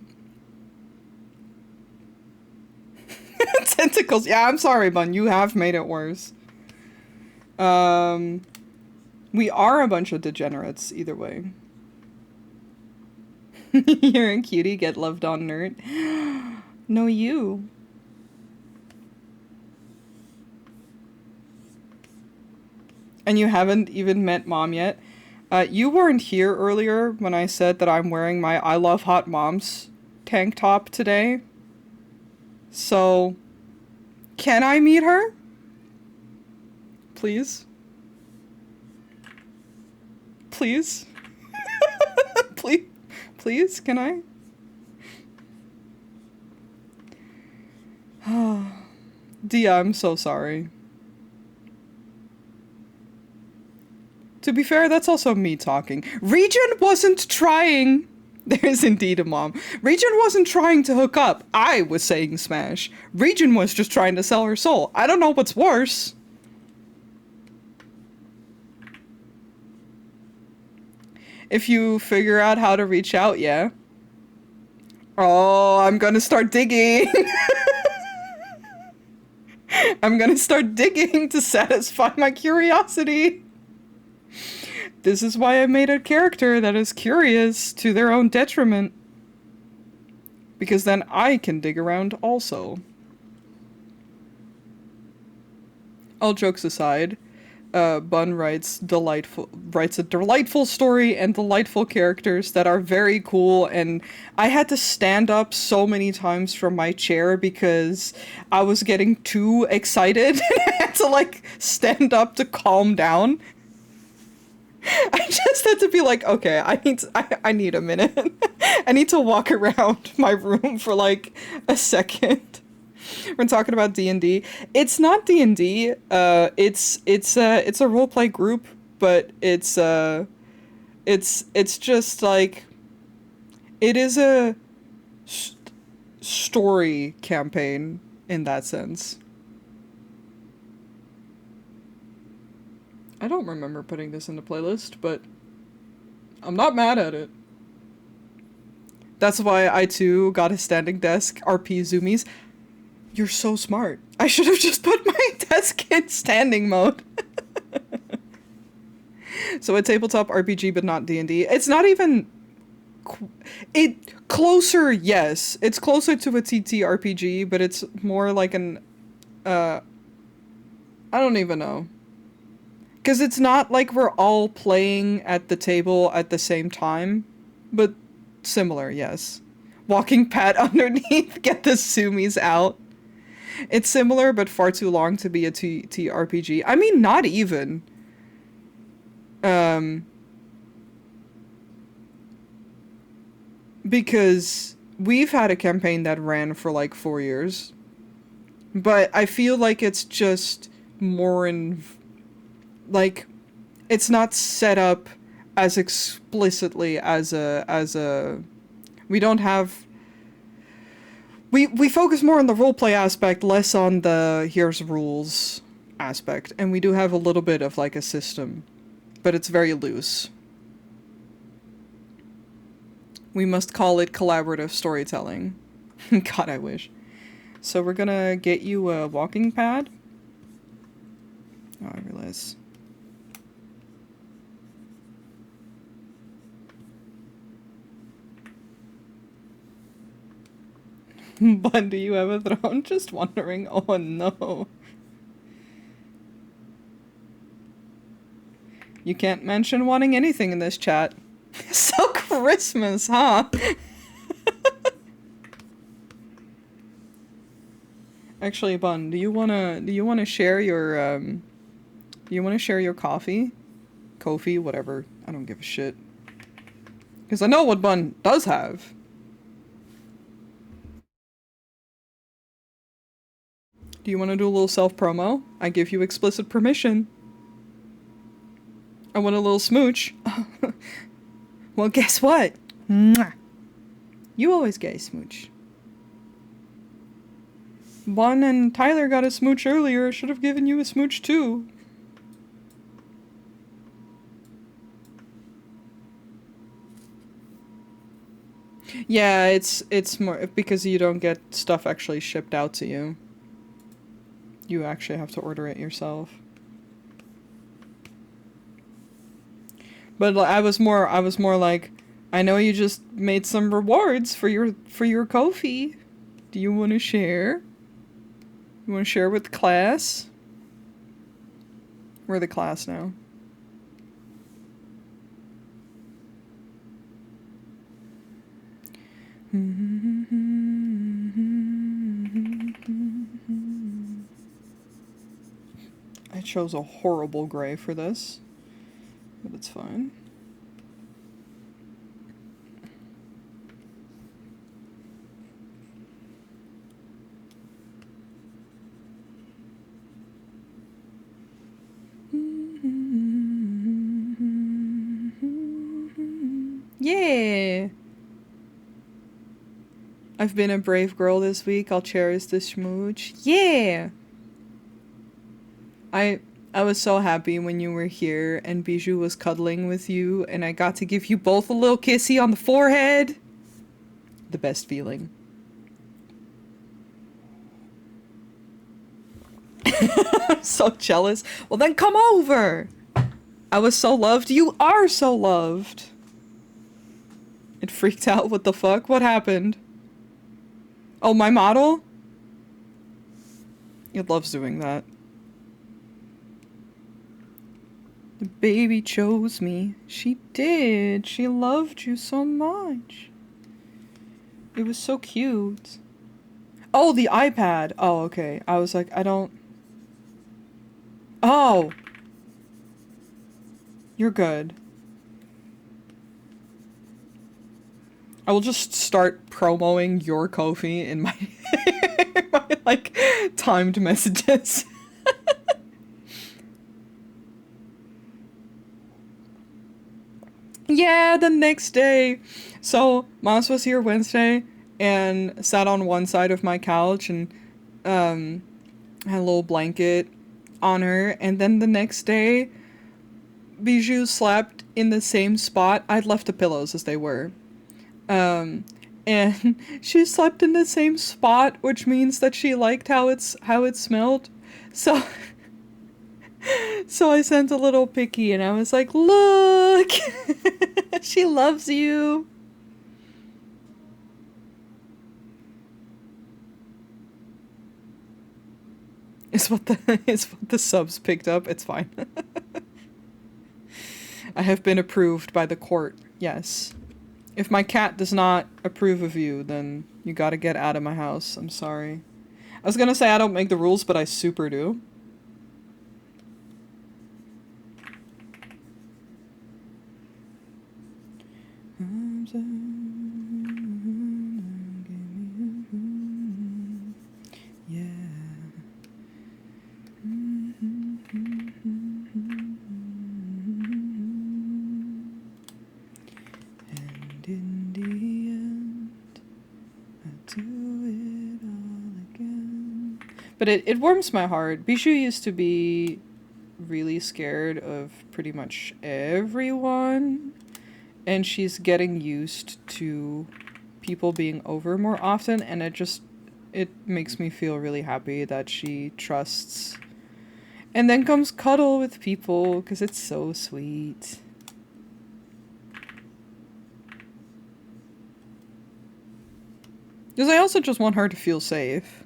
Tentacles. Yeah, I'm sorry, Bun. You have made it worse. We are a bunch of degenerates, either way. You're a cutie, get loved on, nerd. No, you. And you haven't even met Mom yet. You weren't here earlier when I said that I'm wearing my I Love Hot Moms tank top today. So, can I meet her? Please? Please? Please, can I? Dia, I'm so sorry. To be fair, that's also me talking. Region wasn't trying. There's indeed a mom. Region wasn't trying to hook up. I was saying smash. Region was just trying to sell her soul. I don't know what's worse. If you figure out how to reach out, yeah. Oh, I'm gonna start digging. I'm gonna start digging to satisfy my curiosity. This is why I made a character that is curious to their own detriment. Because then I can dig around also. All jokes aside, Bun writes a delightful story and delightful characters that are very cool, and I had to stand up so many times from my chair because I was getting too excited. I had to like stand up to calm down. I just had to be like, okay, I need a minute. I need to walk around my room for like a second. We're talking about D&D. It's not D&D. It's a roleplay group, but it's just like it is a story campaign in that sense. I don't remember putting this in the playlist, but I'm not mad at it. That's why I too got a standing desk, RP zoomies. You're so smart. I should have just put my desk in standing mode. So a tabletop RPG, but not D&D. It's not even... Closer, yes. It's closer to a TTRPG, but it's more like an... I don't even know. Because it's not like we're all playing at the table at the same time, but similar, yes. Walking Pat underneath, get the zoomies out. It's similar, but far too long to be a TTRPG. I mean, not even. Because we've had a campaign that ran for like 4 years, but I feel like it's just more in... Like, it's not set up as explicitly as a we don't have... We focus more on the roleplay aspect, less on the here's rules aspect, and we do have a little bit of like a system, but it's very loose. We must call it collaborative storytelling. God, I wish. So we're gonna get you a walking pad. Oh, I realize. Bun, do you have a throne? Just wondering. Oh no. You can't mention wanting anything in this chat. So Christmas, huh? Actually, Bun, do you wanna share your do you wanna share your coffee? Kofi, whatever. I don't give a shit. Because I know what Bun does have. Do you want to do a little self-promo? I give you explicit permission. I want a little smooch. Well, guess what? Mwah. You always get a smooch. Bun and Tyler got a smooch earlier. I should have given you a smooch too. Yeah, it's more because you don't get stuff actually shipped out to you. You actually have to order it yourself. But I was more like, I know you just made some rewards for your Ko-fi. Do you want to share? You want to share with the class? We're the class now. I chose a horrible gray for this, but it's fine. Yeah. I've been a brave girl this week. I'll cherish this schmooch. Yeah. I I was so happy when you were here and Bijou was cuddling with you and I got to give you both a little kissy on the forehead. The best feeling. I'm so jealous. Well then come over. I was so loved. You are so loved. It freaked out. What the fuck? What happened? Oh, my model? It loves doing that. The baby chose me. She did. She loved you so much. It was so cute. Oh, the iPad. Oh, okay. I was like, I don't... Oh! You're good. I will just start promoting your Ko-fi in my, my like, timed messages. Yeah, the next day. So, Moss was here Wednesday and sat on one side of my couch and had a little blanket on her. And then the next day, Bijou slept in the same spot. I'd left the pillows as they were. And she slept in the same spot, which means that she liked how it smelled. So so I sent a little picky and I was like, "Look. She loves you." Is what the subs picked up. It's fine. I have been approved by the court. Yes. If my cat does not approve of you, then you gotta get out of my house. I'm sorry. I was gonna say I don't make the rules, but I super do. Yeah. And in the end, I do it all again. But it warms my heart. Bijou used to be really scared of pretty much everyone. And she's getting used to people being over more often. And it makes me feel really happy that she trusts. And then comes cuddle with people because it's so sweet. Because I also just want her to feel safe.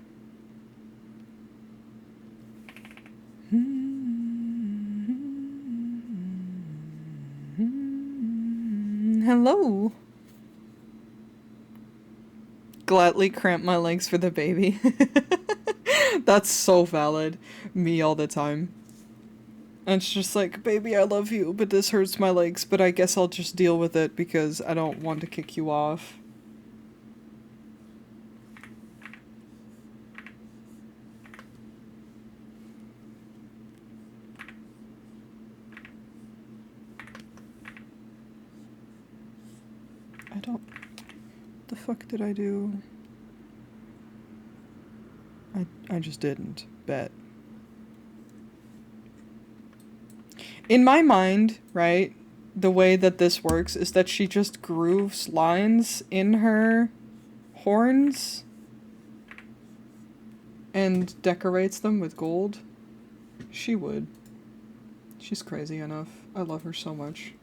Hello. Gladly cramp my legs for the baby. That's so valid. Me all the time. And it's just like, baby, I love you, but this hurts my legs, but I guess I'll just deal with it because I don't want to kick you off. I don't... What the fuck did I do? I just didn't. Bet. In my mind, right, the way that this works is that she just grooves lines in her horns and decorates them with gold. She would. She's crazy enough. I love her so much.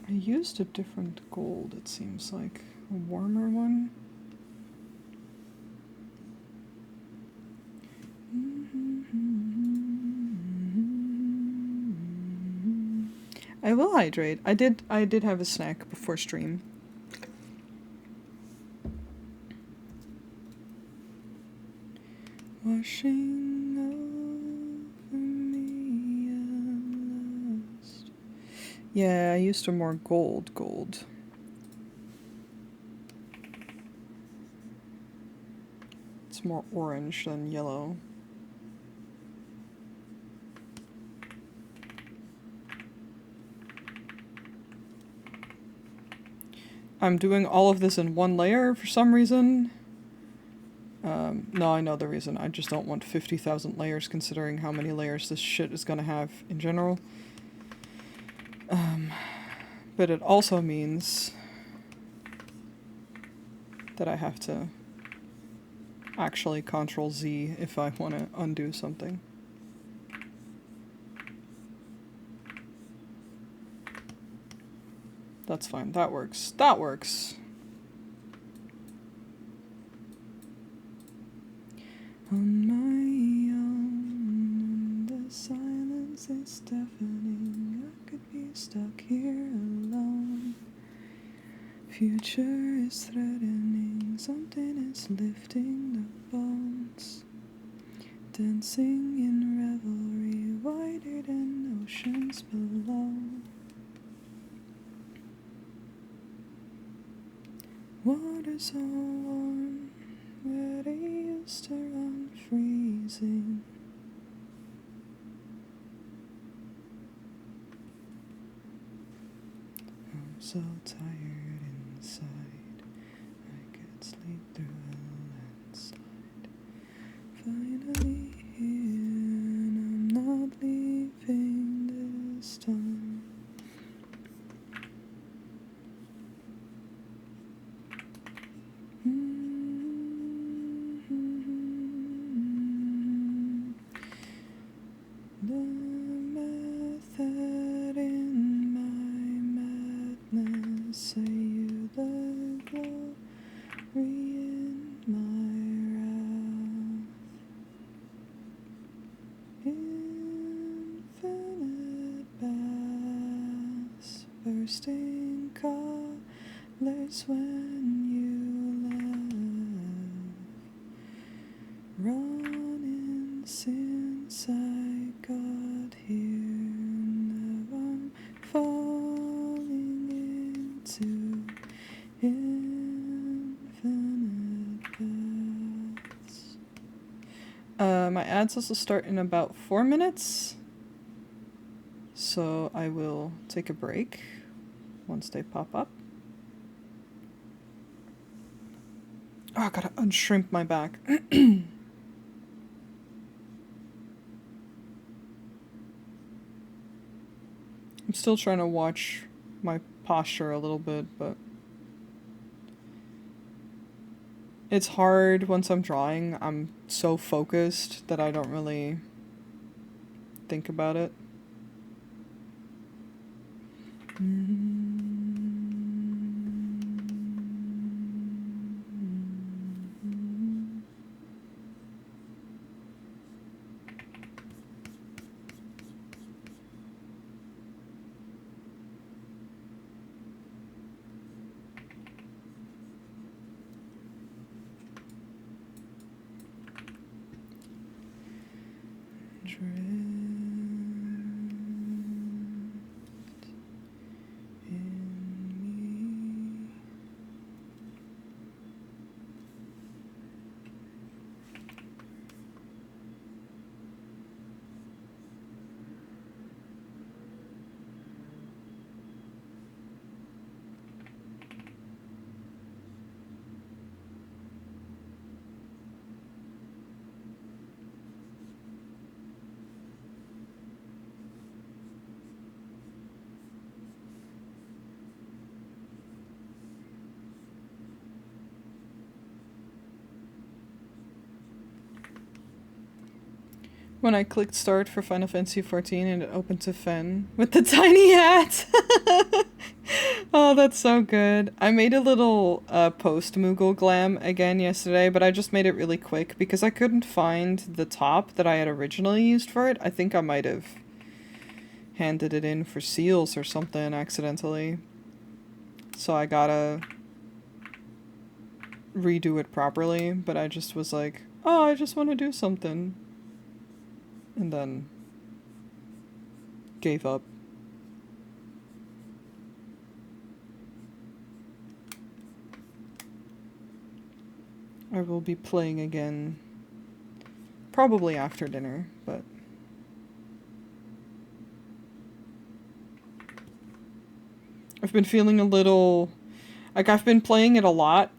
I used a different gold, it seems like. A warmer one. I will hydrate. I did have a snack before stream. Washing over me at last. Yeah, I used a more gold. It's more orange than yellow. I'm doing all of this in one layer for some reason. No, I know the reason. I just don't want 50,000 layers considering how many layers this shit is gonna have in general. But it also means that I have to actually Control Z if I want to undo something. That's fine. That works. That works. On my own, the silence is deafening. I could be stuck here alone. Future is threatening. Something is lifting the bones. Dancing in revelry, wider than oceans below. Water so warm, where they used to run freezing. I'm so tired inside, I could sleep through a landslide. Finally here, and I'm not leaving this time. The method in my madness, say you the glory in my wrath. Infinite baths, bursting colors when you laugh. Running since I got here, now I'm falling into infinite paths. My ads also start in about 4 minutes, so I will take a break once they pop up. Oh, I gotta unshrimp my back. I'm still trying to watch my posture a little bit, but it's hard once I'm drawing. I'm so focused that I don't really think about it. When I clicked start for Final Fantasy XIV and it opened to Fen with the tiny hat. Oh, that's so good. I made a little post-Moogle glam again yesterday, but I just made it really quick because I couldn't find the top that I had originally used for it. I think I might have handed it in for seals or something accidentally. So I gotta redo it properly, but I just was like, oh, I just want to do something. And then gave up. I will be playing again probably after dinner, but I've been feeling a little... Like, I've been playing it a lot,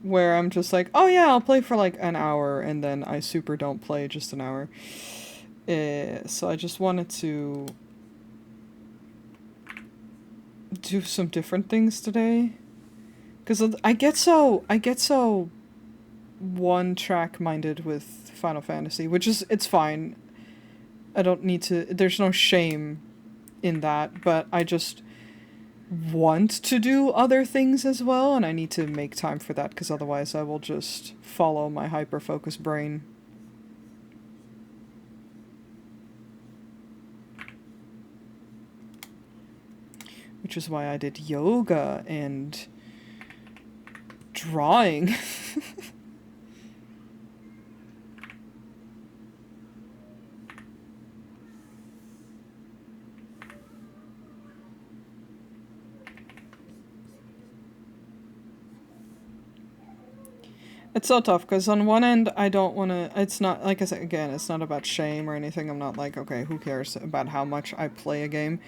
where I'm just like, oh yeah, I'll play for like an hour, and then I super don't play just an hour. So I just wanted to do some different things today. Because I get so one track minded with Final Fantasy, which is, it's fine. I don't need to, there's no shame in that, but I just want to do other things as well, and I need to make time for that because otherwise I will just follow my hyper focused brain. Which is why I did yoga and drawing. It's so tough because on one end I don't want to, it's not, like I said again, it's not about shame or anything. I'm not like, okay, who cares about how much I play a game.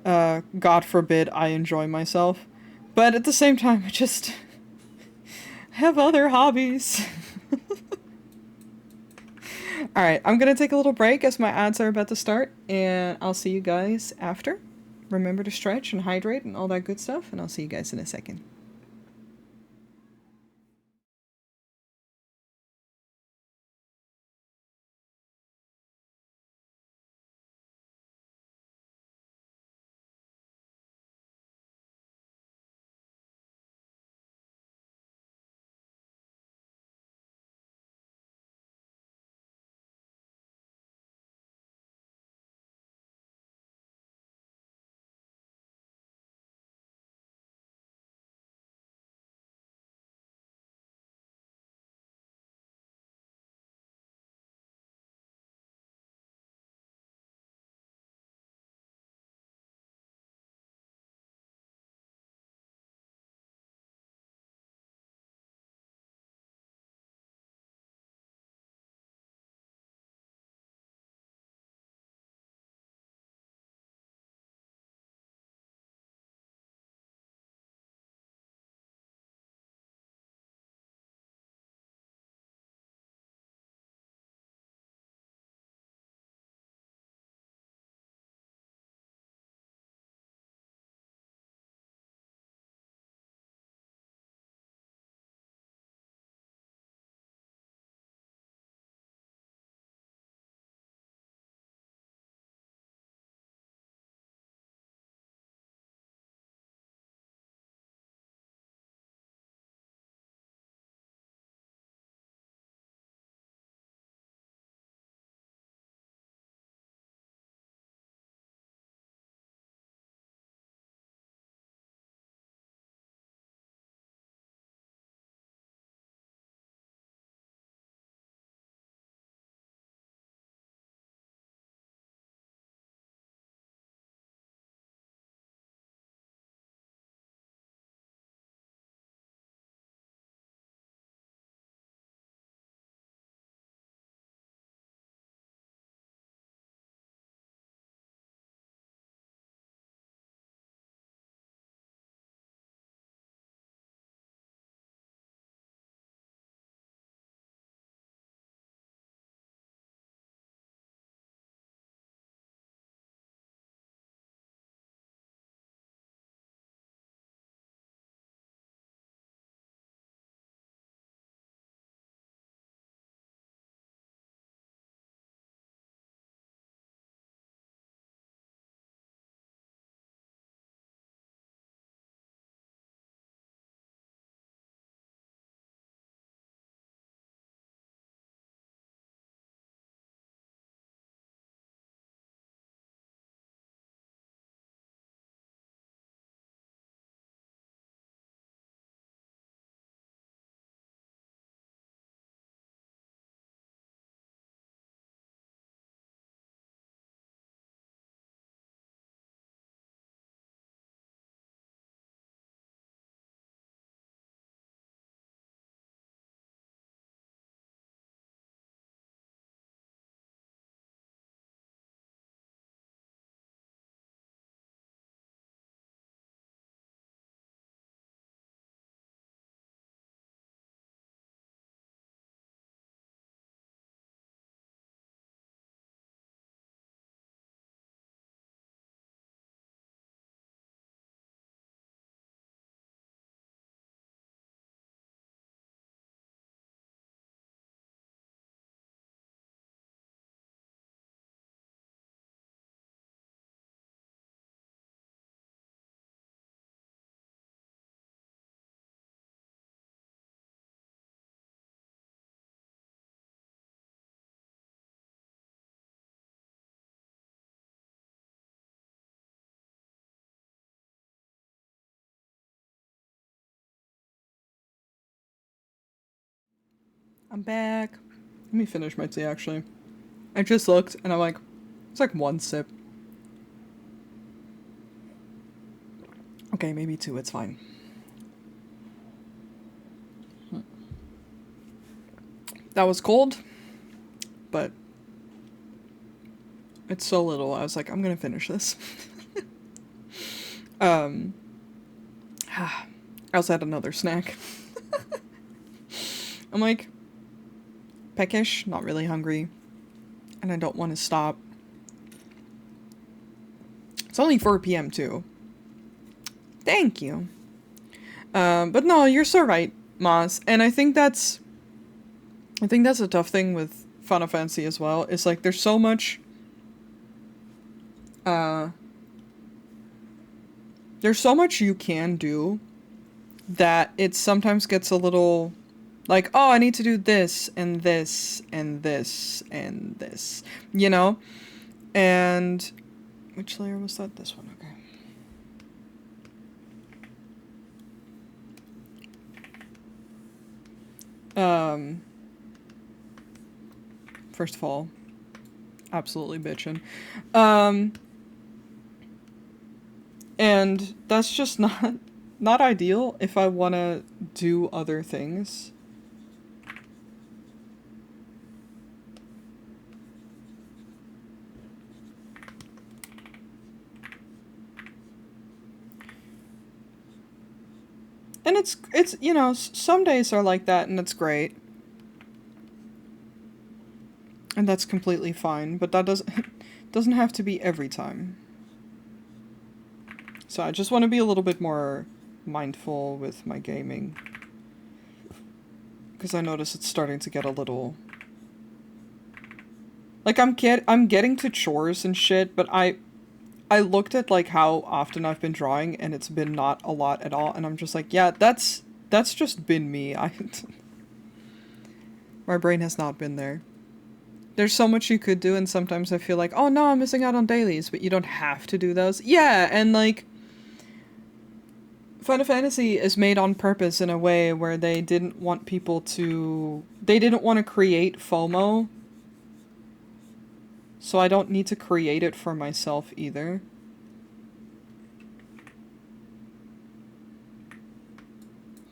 God forbid I enjoy myself. But at the same time, I just have other hobbies. Alright, I'm gonna take a little break as my ads are about to start, and I'll see you guys after. Remember to stretch and hydrate and all that good stuff, and I'll see you guys in a second. I'm back. Let me finish my tea, actually. I just looked, and I'm like, it's like one sip. Okay, maybe two, it's fine. That was cold, but it's so little. I was like, I'm gonna finish this. I also had another snack. I'm like, peckish, not really hungry, and I don't want to stop. It's only 4 p.m. too. Thank you. But no, you're so right, Moss. And I think that's a tough thing with Final Fantasy as well. It's like there's so much you can do that it sometimes gets a little like, oh, I need to do this and this and this and this, you know? And which layer was that? This one, okay. First of all, absolutely bitchin'. And that's just not ideal if I want to do other things. And it's you know, some days are like that and it's great. And that's completely fine, but that doesn't have to be every time. So I just want to be a little bit more mindful with my gaming. Because I notice it's starting to get a little... Like, I'm getting to chores and shit, but I looked at, like, how often I've been drawing, and it's been not a lot at all, and I'm just like, yeah, that's just been me. My brain has not been there. There's so much you could do, and sometimes I feel like, oh no, I'm missing out on dailies, but you don't have to do those. Yeah, and, like... Final Fantasy is made on purpose in a way where they didn't want people to... They didn't want to create FOMO. So I don't need to create it for myself either.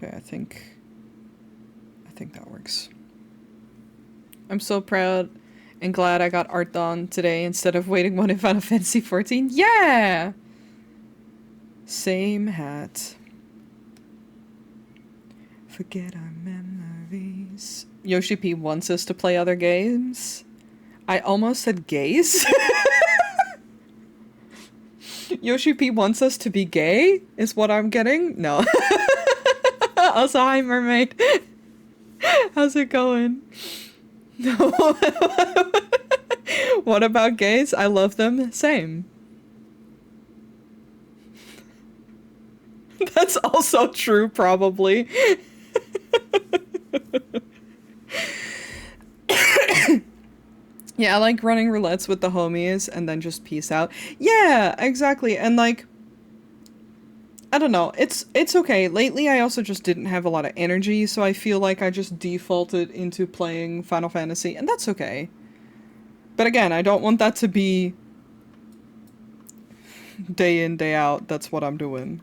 Okay, I think that works. I'm so proud and glad I got art done today instead of waiting one in Final Fantasy XIV. Yeah! Same hat. Forget our memories. Yoshi P wants us to play other games. I almost said gays. Yoshi P wants us to be gay, is what I'm getting? No. Also, hi, mermaid. How's it going? No. What about gays? I love them. Same. That's also true, probably. Yeah, I like running roulettes with the homies and then just peace out. Yeah, exactly. And like, I don't know. It's okay. Lately, I also just didn't have a lot of energy, so I feel like I just defaulted into playing Final Fantasy, and that's okay. But again, I don't want that to be day in, day out. That's what I'm doing.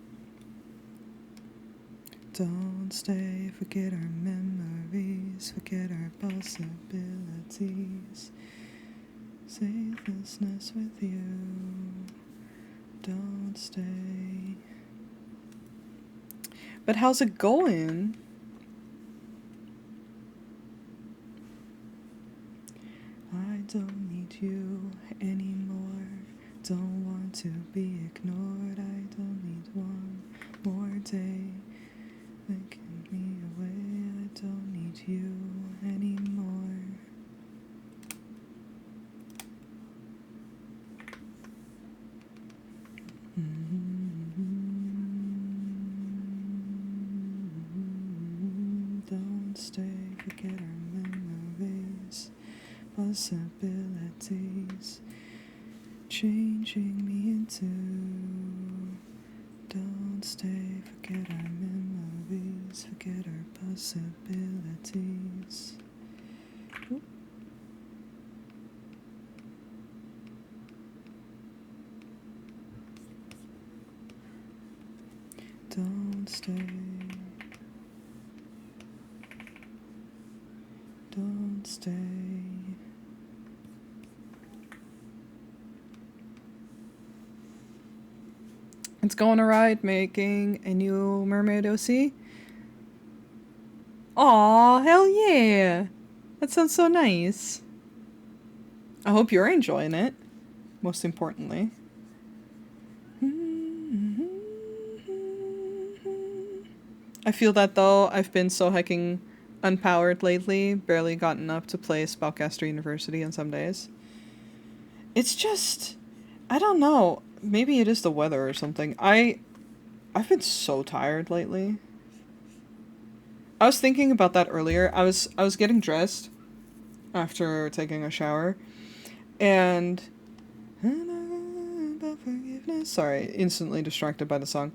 Don't stay, forget our memories, forget our possibilities. Safeness with you. Don't stay. But how's it going? I don't need you anymore. Don't want to be ignored. I don't need one more day. Making me away. I don't need you anymore. Don't stay, forget our memories, possibilities, changing me into. Don't stay, forget our memories, forget our possibilities. stay. Don't stay. Let's go on a ride making a new mermaid OC. Aw, hell yeah! That sounds so nice. I hope you're enjoying it, most importantly. I feel that though, I've been so hecking unpowered lately, barely gotten up to play Spellcaster University on some days. It's just, I don't know, maybe it is the weather or something. I've been so tired lately. I was thinking about that earlier. I was getting dressed after taking a shower, and about forgiveness. Sorry, instantly distracted by the song.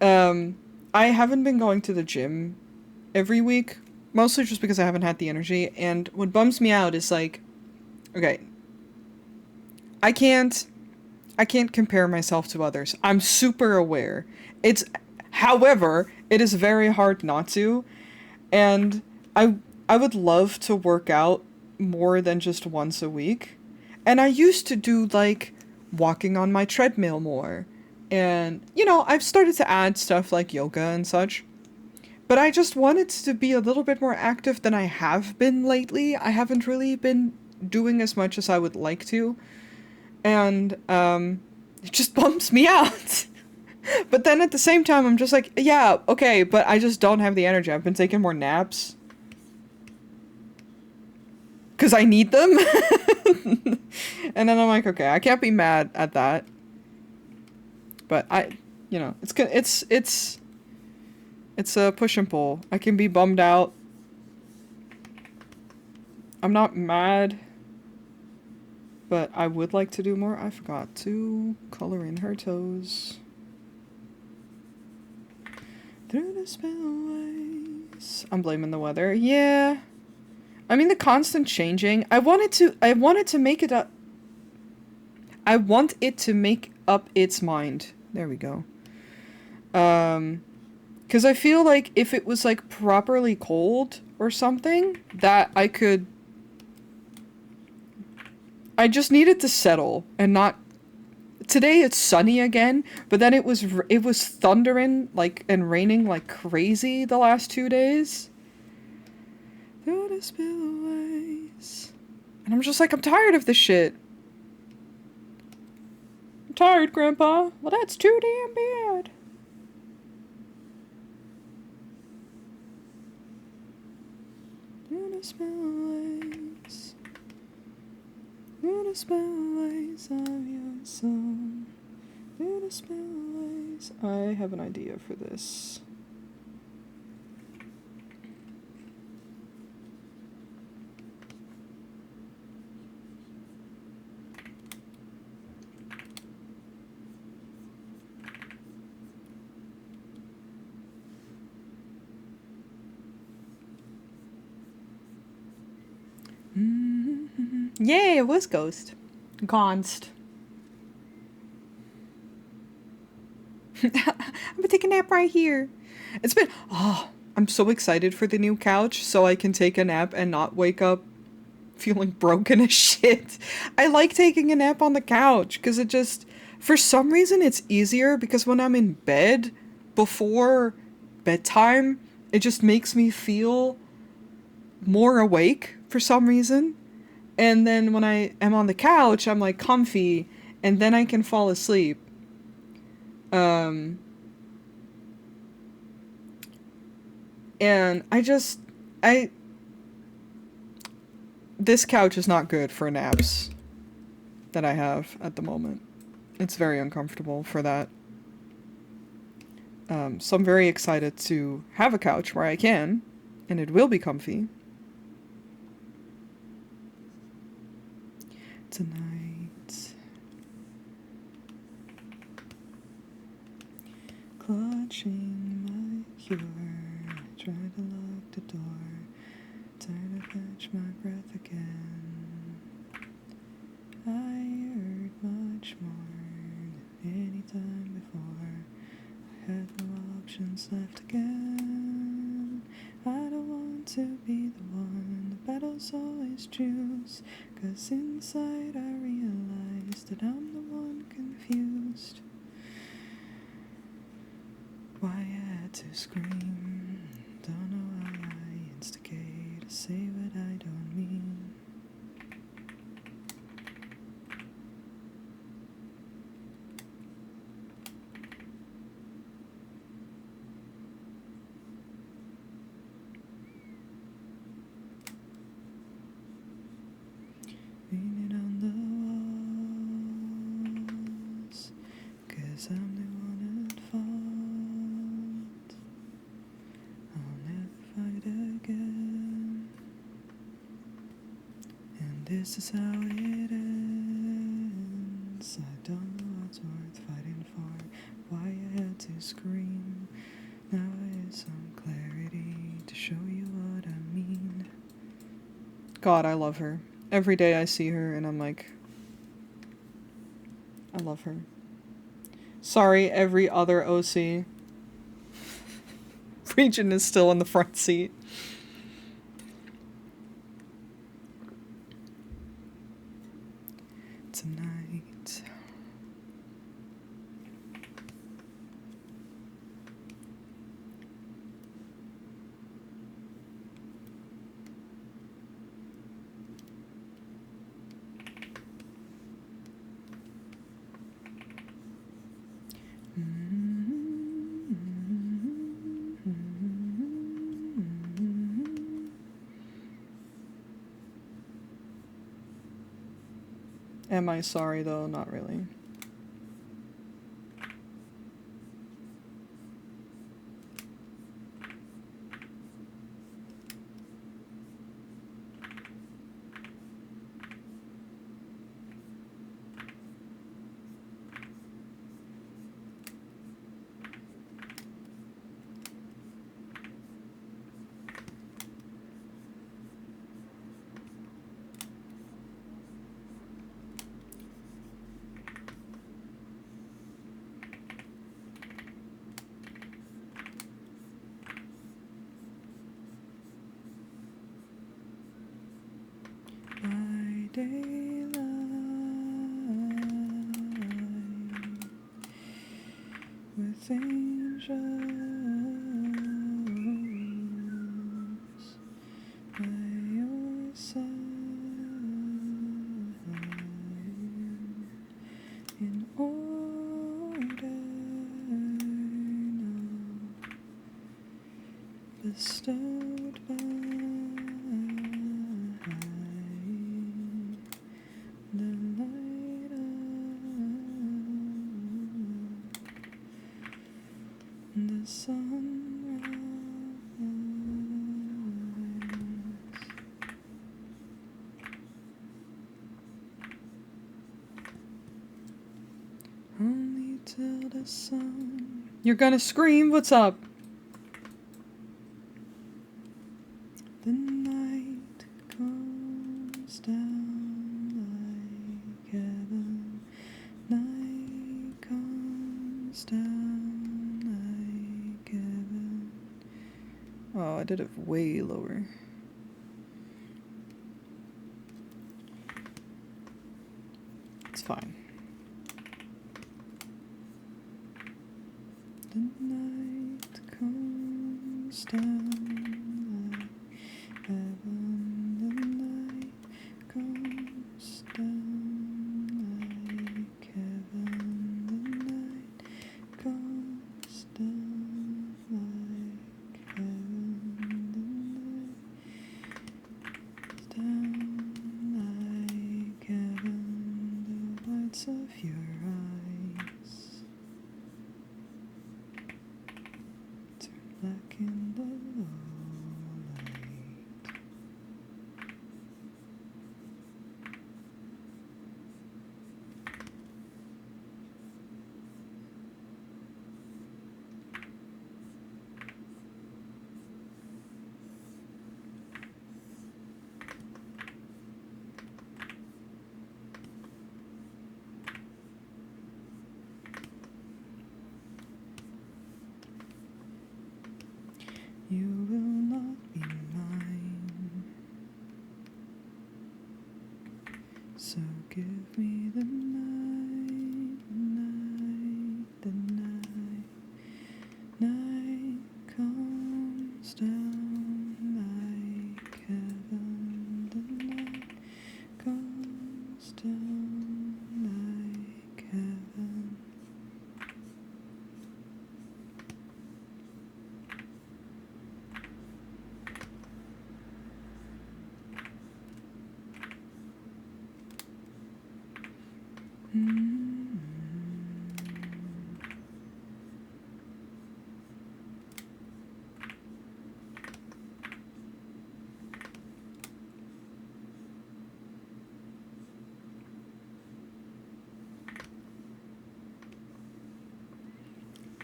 I haven't been going to the gym every week, mostly just because I haven't had the energy. And what bums me out is like, okay, I can't compare myself to others. I'm super aware. However, it is very hard not to. And I would love to work out more than just once a week. And I used to do like walking on my treadmill more. And, you know, I've started to add stuff like yoga and such. But I just wanted to be a little bit more active than I have been lately. I haven't really been doing as much as I would like to. And it just bumps me out. But then at the same time, I'm just like, yeah, okay, but I just don't have the energy. I've been taking more naps. Because I need them. And then I'm like, okay, I can't be mad at that. But you know, it's a push and pull. I can be bummed out. I'm not mad. But I would like to do more. I forgot to color in her toes. Through the spillways. I'm blaming the weather. Yeah. I mean the constant changing. I want it to make it up. I want it to make up its mind. There we go. 'Cause I feel like if it was like properly cold or something, that I just needed to settle and not. Today it's sunny again, but then it was thundering like and raining like crazy the last 2 days. Through the spillways. And I'm just like, I'm tired of this shit. I'm tired, Grandpa. Well, that's too damn bad. Through the spillways. Through the spillways of your soul. Through the spillways. I have an idea for this. Yay, it was Ghost. Gonst. I'm gonna take a nap right here. It's been... Oh, I'm so excited for the new couch so I can take a nap and not wake up feeling broken as shit. I like taking a nap on the couch because it just... For some reason, it's easier because when I'm in bed before bedtime, it just makes me feel more awake for some reason. And then when I am on the couch, I'm like comfy, and then I can fall asleep. And this couch is not good for naps that I have at the moment. It's very uncomfortable for that. So I'm very excited to have a couch where I can, and it will be comfy. Tonight, clutching my cure, try to lock the door, try to catch my breath again. I heard much more than any time before. I had no options left again. I don't want to be the one the battles always choose, 'cause inside I realize that I'm the one confused. Why I had to scream, don't know why I instigate to say what I don't mean. Read it on the walls, 'cause I'm the one at fault. I'll never fight again, and this is how it ends. I don't know what's worth fighting for, why I had to scream. Now is some clarity to show you what I mean. God, I love her. Every day I see her and I'm like, I love her. Sorry, every other OC. Regent is still in the front seat. Tonight. Am I sorry though? Not really. By daylight, with angels by your side, in order now bestowed by the light of the sunrise. Only till the sun. You're gonna scream? What's up? The night comes down like heaven. Night comes down like heaven. Oh, I did it way lower. It's fine. The night comes down like heaven. The night comes down like heaven. The night comes down like heaven. The night like heaven. The whites of your eyes turn black in the low light. So give me the night, the night, the night. Night comes down like heaven. The night comes down like heaven.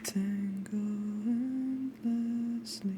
Tango endlessly.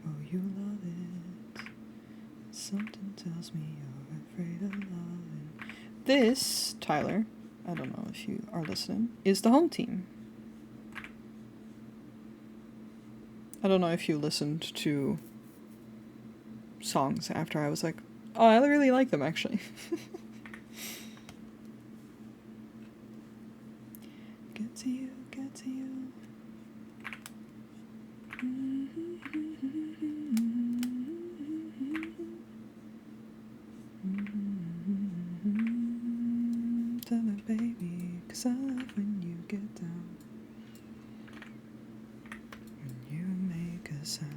Oh, you love it. Something tells me you're afraid of loving. This, Tyler, I don't know if you are listening, is the home team. I don't know if you listened to songs after I was like, oh, I really like them actually. Get to you, get to you. Tell her, baby, 'cause I love when you get down. When you make a sound.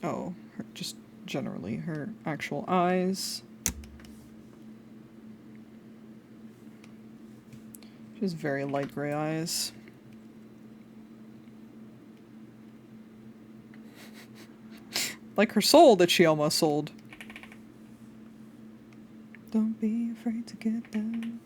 Oh, just generally her actual eyes. She has very light gray eyes. Like her soul that she almost sold. Don't be afraid to get down.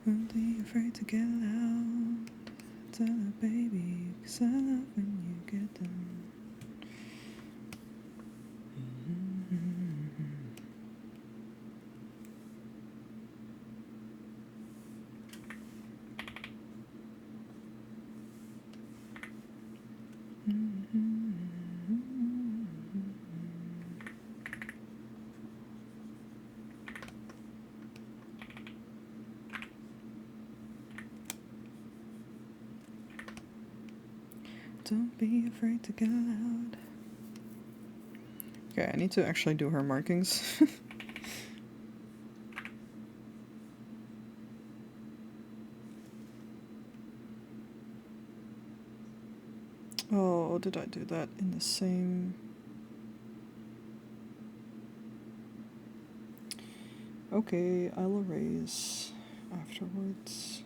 Don't be afraid to get loud. Tell her, baby, 'cause I love when you get down. Don't be afraid to get loud. Okay, I need to actually do her markings. Oh, did I do that in the same? Okay, I'll erase afterwards.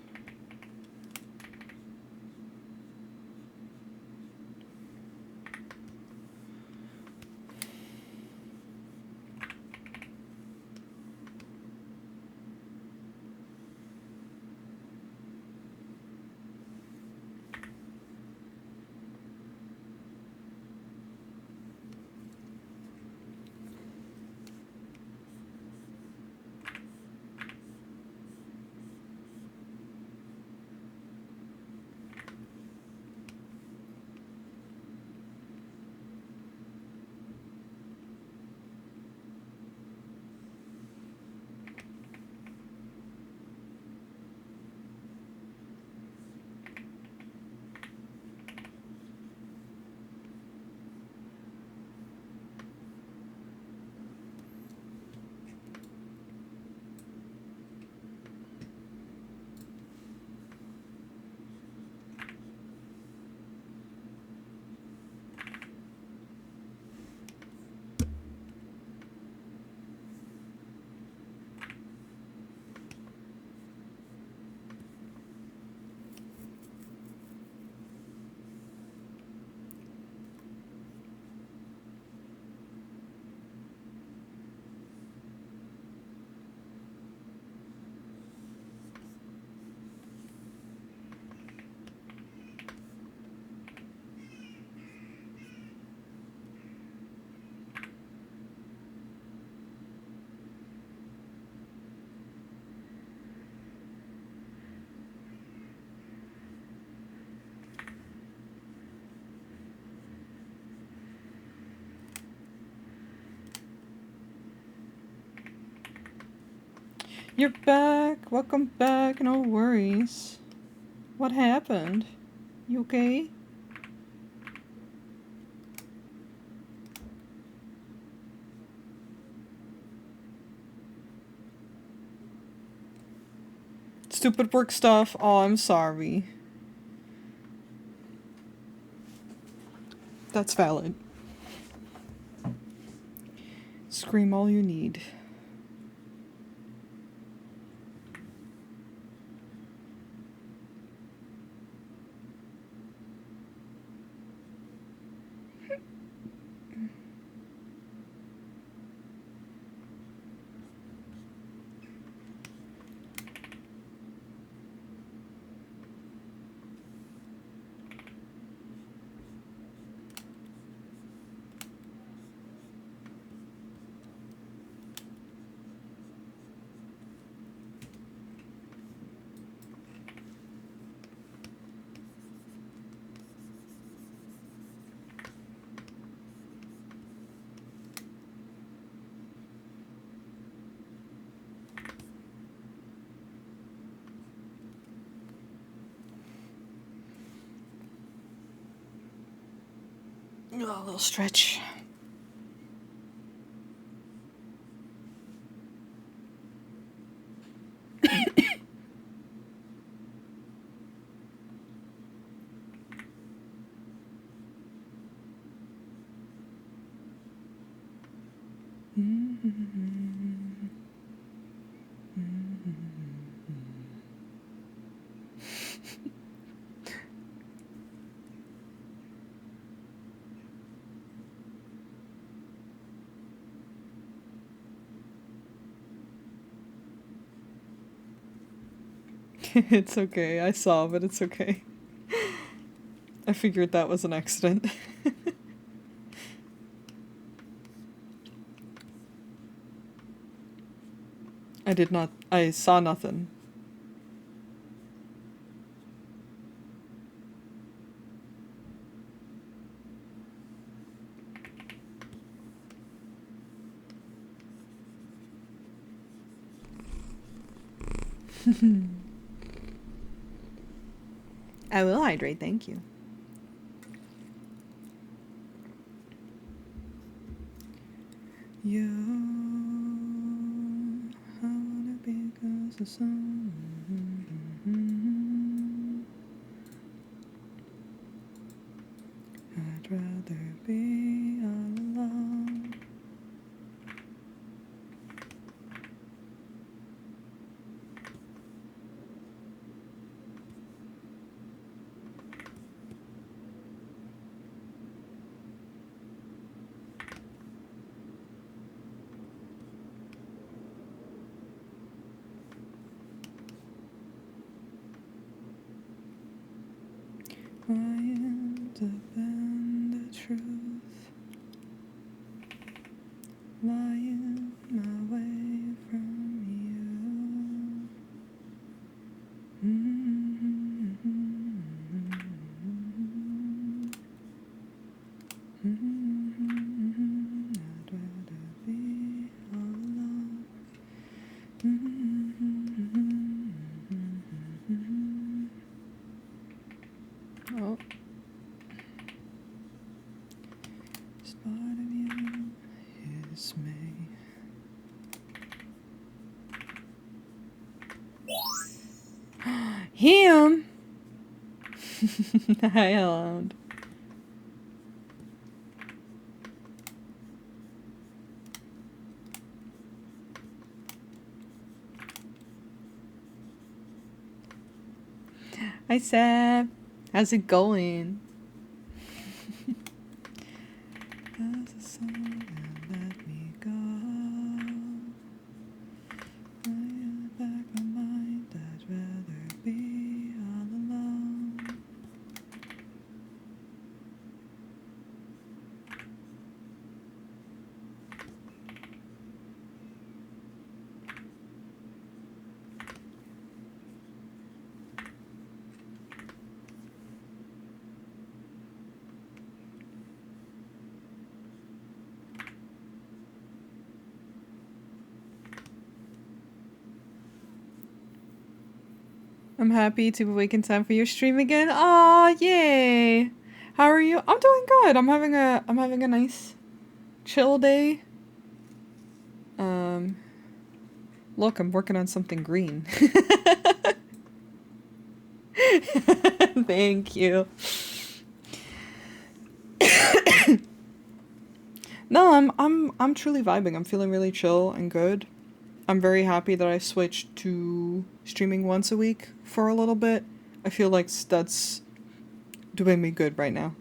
You're back. Welcome back. No worries. What happened? You okay? Stupid work stuff. Oh, I'm sorry. That's valid. Scream all you need. Oh, a little stretch. It's okay. I saw, but it's okay. I figured that was an accident. I did not. I saw nothing. I will hydrate, thank you. You, I wanna be close to sun. I'd rather be all alone. I end up in the truth, lying my way from you. I'd rather be all alone. Oh. This part of you is me. Him! Hi, Alone. Hi, Seb. How's it going? As the sun let me go, I back my mind. I'd rather be all alone. I'm happy to be awake in time for your stream again. Aw, yay! How are you? I'm doing good. I'm having a nice chill day. Um, Look, I'm working on something green. Thank you. No, I'm truly vibing. I'm feeling really chill and good. I'm very happy that I switched to streaming once a week for a little bit. I feel like that's doing me good right now.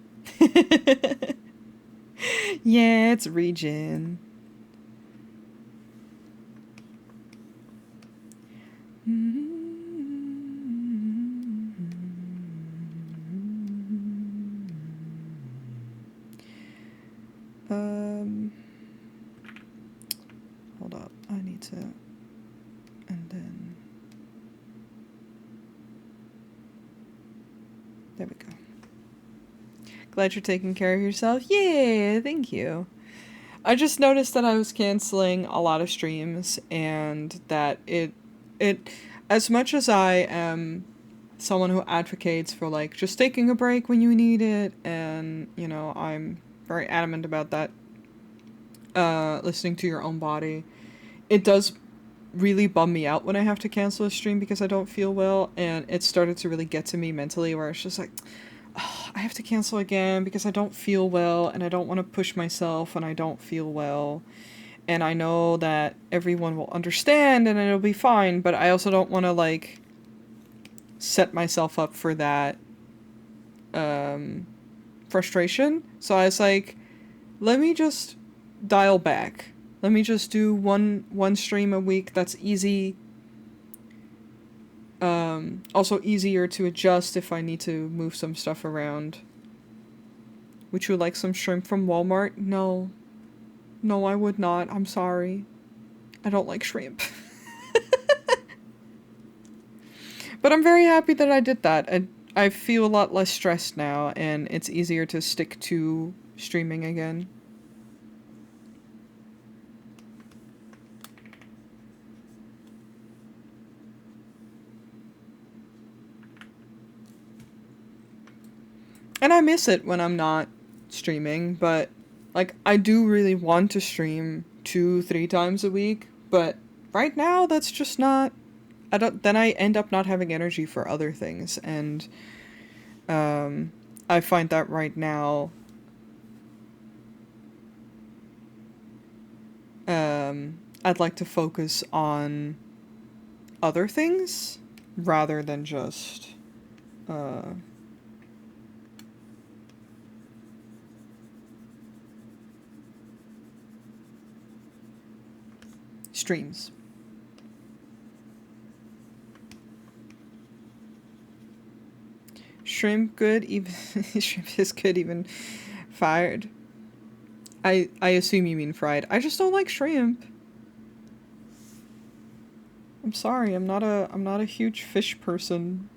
Yeah, it's region. Um, Hold up. I need to, and then there we go. Glad you're taking care of yourself. Yeah, thank you. I just noticed that I was canceling a lot of streams and that it as much as I am someone who advocates for like just taking a break when you need it, and you know, I'm very adamant about that, listening to your own body. It does really bum me out when I have to cancel a stream because I don't feel well, and it started to really get to me mentally where it's just like, oh, I have to cancel again because I don't feel well and I don't want to push myself when I don't feel well. And I know that everyone will understand and it'll be fine, but I also don't want to like set myself up for that frustration. So I was like, let me just dial back. Let me just do one stream a week that's easy. Also easier to adjust if I need to move some stuff around. Would you like some shrimp from Walmart? No. No, I would not. I'm sorry. I don't like shrimp. But I'm very happy that I did that. I feel a lot less stressed now, and it's easier to stick to streaming again. And I miss it when I'm not streaming, but like I do really want to stream 2-3 times a week, but right now that's just not, then I end up not having energy for other things, and I find that right now I'd like to focus on other things rather than just streams. Shrimp good, even shrimp is good even fired. I assume you mean fried. I just don't like shrimp. I'm sorry, I'm not a huge fish person.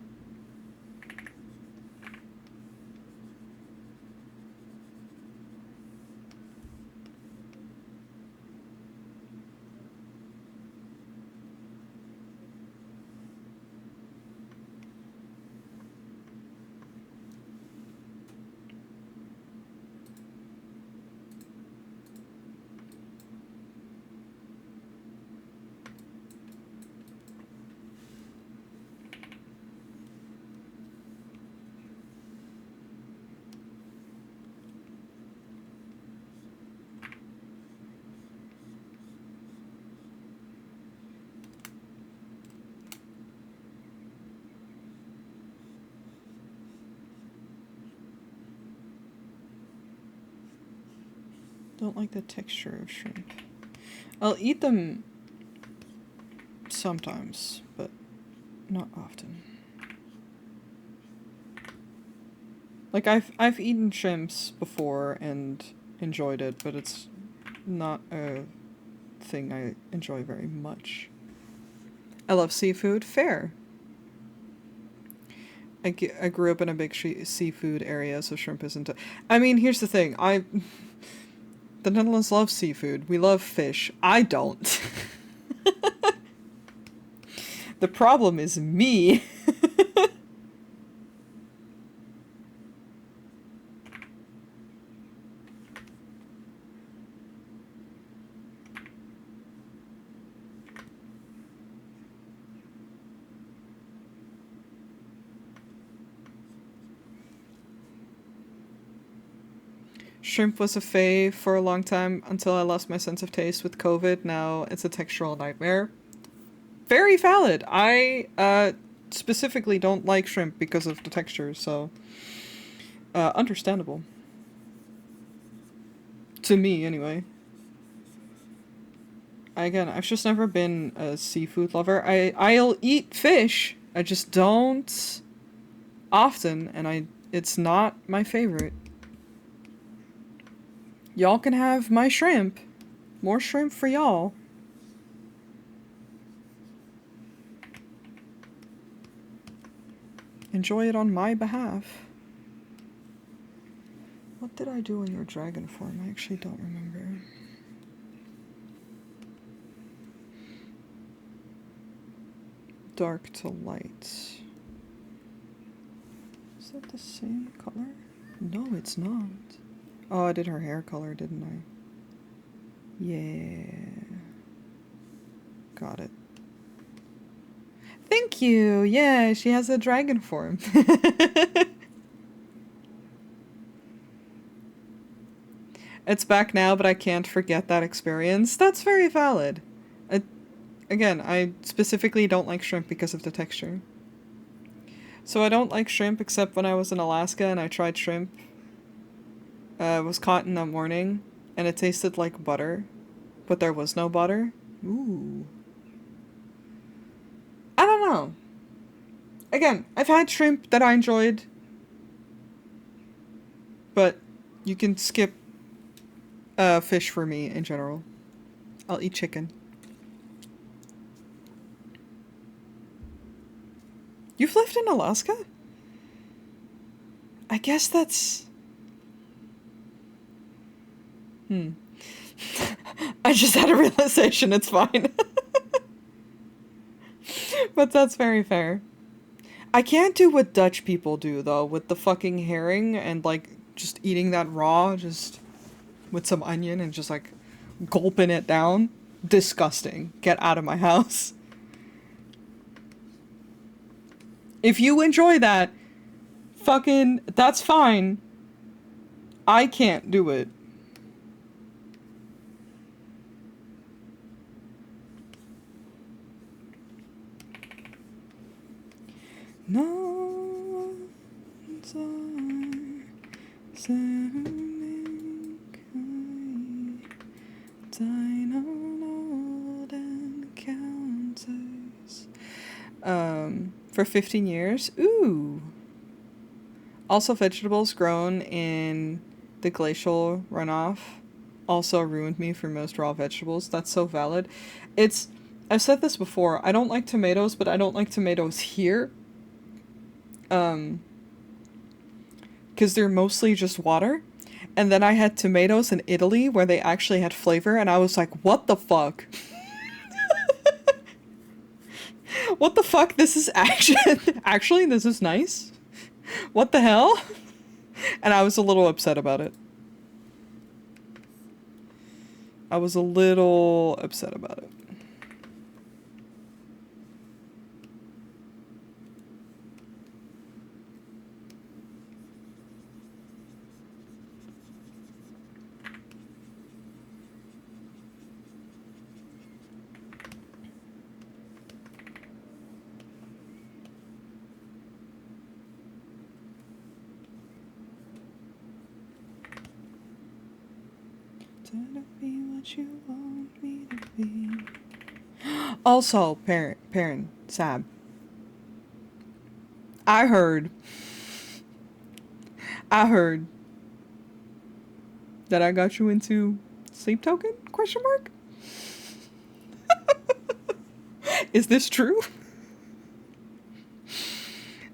Don't like the texture of shrimp. I'll eat them sometimes, but not often. Like I've eaten shrimps before and enjoyed it, but it's not a thing I enjoy very much. I love seafood. Fair. I grew up in a big seafood area, so shrimp isn't. I mean, here's the thing. The Netherlands loves seafood. We love fish. I don't. The problem is me. Shrimp was a fave for a long time until I lost my sense of taste with COVID. Now it's a textural nightmare. Very valid. I specifically don't like shrimp because of the texture, so understandable. To me, anyway. Again, I've just never been a seafood lover. I'll eat fish. I just don't often, and it's not my favorite. Y'all can have my shrimp. More shrimp for y'all. Enjoy it on my behalf. What did I do in your dragon form? I actually don't remember. Dark to light. Is that the same color? No, it's not. Oh, I did her hair color, didn't I? Yeah. Got it. Thank you! Yeah, she has a dragon form. It's back now, but I can't forget that experience. That's very valid. Again, I specifically don't like shrimp because of the texture. So I don't like shrimp except when I was in Alaska and I tried shrimp. It was caught in the morning, and it tasted like butter, but there was no butter. Ooh. I don't know. Again, I've had shrimp that I enjoyed, but you can skip fish for me in general. I'll eat chicken. You've lived in Alaska? I guess that's... I just had a realization, it's fine. But that's very fair. I can't do what Dutch people do, though, with the fucking herring and, like, just eating that raw, just with some onion and just, like, gulping it down. Disgusting. Get out of my house. If you enjoy that, fucking, that's fine. I can't do it. No for 15 years. Ooh. Also, vegetables grown in the glacial runoff also ruined me for most raw vegetables. That's so valid. I've said this before. I don't like tomatoes, but I don't like tomatoes here. Because they're mostly just water. And then I had tomatoes in Italy where they actually had flavor, and I was like, what the fuck? What the fuck? This is actually, this is nice? What the hell? And I was a little upset about it. I was a little upset about it. Be what you want me to be. Also, parent, Sab. I heard that I got you into Sleep Token? Question mark? Is this true?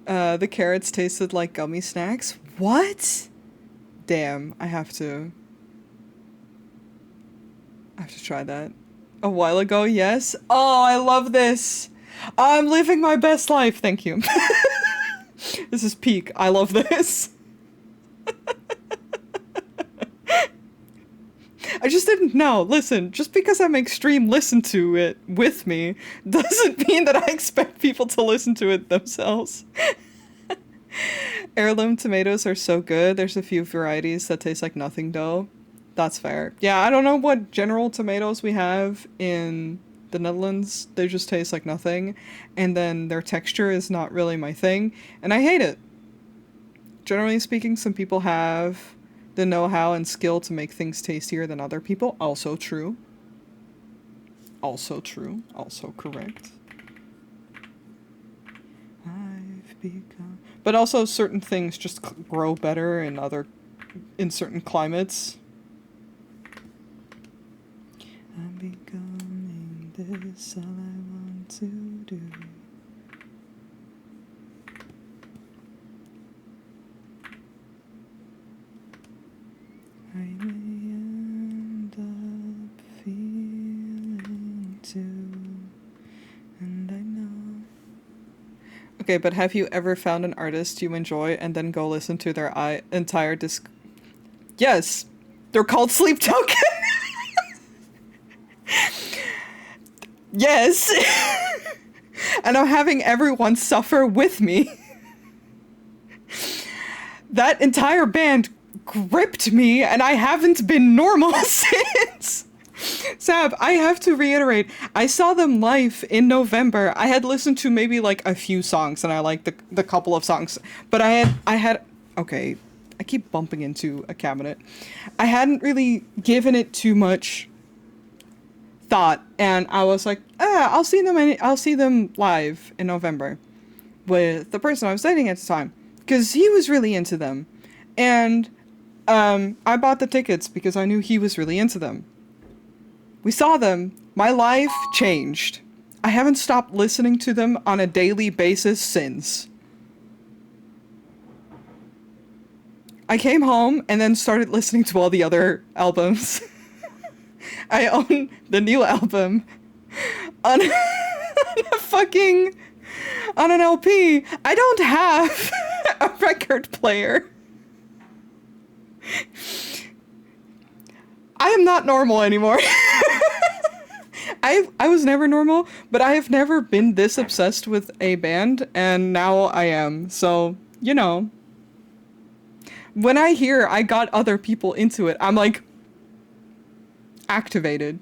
The carrots tasted like gummy snacks. What? Damn, I have to try that. A while ago, yes. Oh, I love this. I'm living my best life. Thank you. This is peak. I love this. I just didn't know. Listen, just because I make stream listen to it with me doesn't mean that I expect people to listen to it themselves. Heirloom tomatoes are so good. There's a few varieties that taste like nothing though. That's fair. Yeah, I don't know what general tomatoes we have in the Netherlands. They just taste like nothing. And then their texture is not really my thing. And I hate it. Generally speaking, some people have the know-how and skill to make things tastier than other people. Also true. Also true. Also correct. I've become... But also certain things just grow better in certain climates. I'm becoming this, all I want to do. I may end up feeling too, and I know. Okay, but have you ever found an artist you enjoy and then go listen to their entire disc? Yes, they're called Sleep Token. Yes. And I'm having everyone suffer with me. That entire band gripped me, and I haven't been normal since. Sab, I have to reiterate, I saw them live in November. I had listened to maybe like a few songs, and I liked the couple of songs. But okay, I keep bumping into a cabinet. I hadn't really given it too much thought, and I was like, I'll see them live in November with the person I was dating at the time, because he was really into them, and I bought the tickets because I knew he was really into them. We saw them. My life changed. I haven't stopped listening to them on a daily basis since. I came home and then started listening to all the other albums. I own the new album on an LP. I don't have a record player. I am not normal anymore. I was never normal, but I have never been this obsessed with a band, and now I am. So, you know. When I hear I got other people into it, I'm like activated.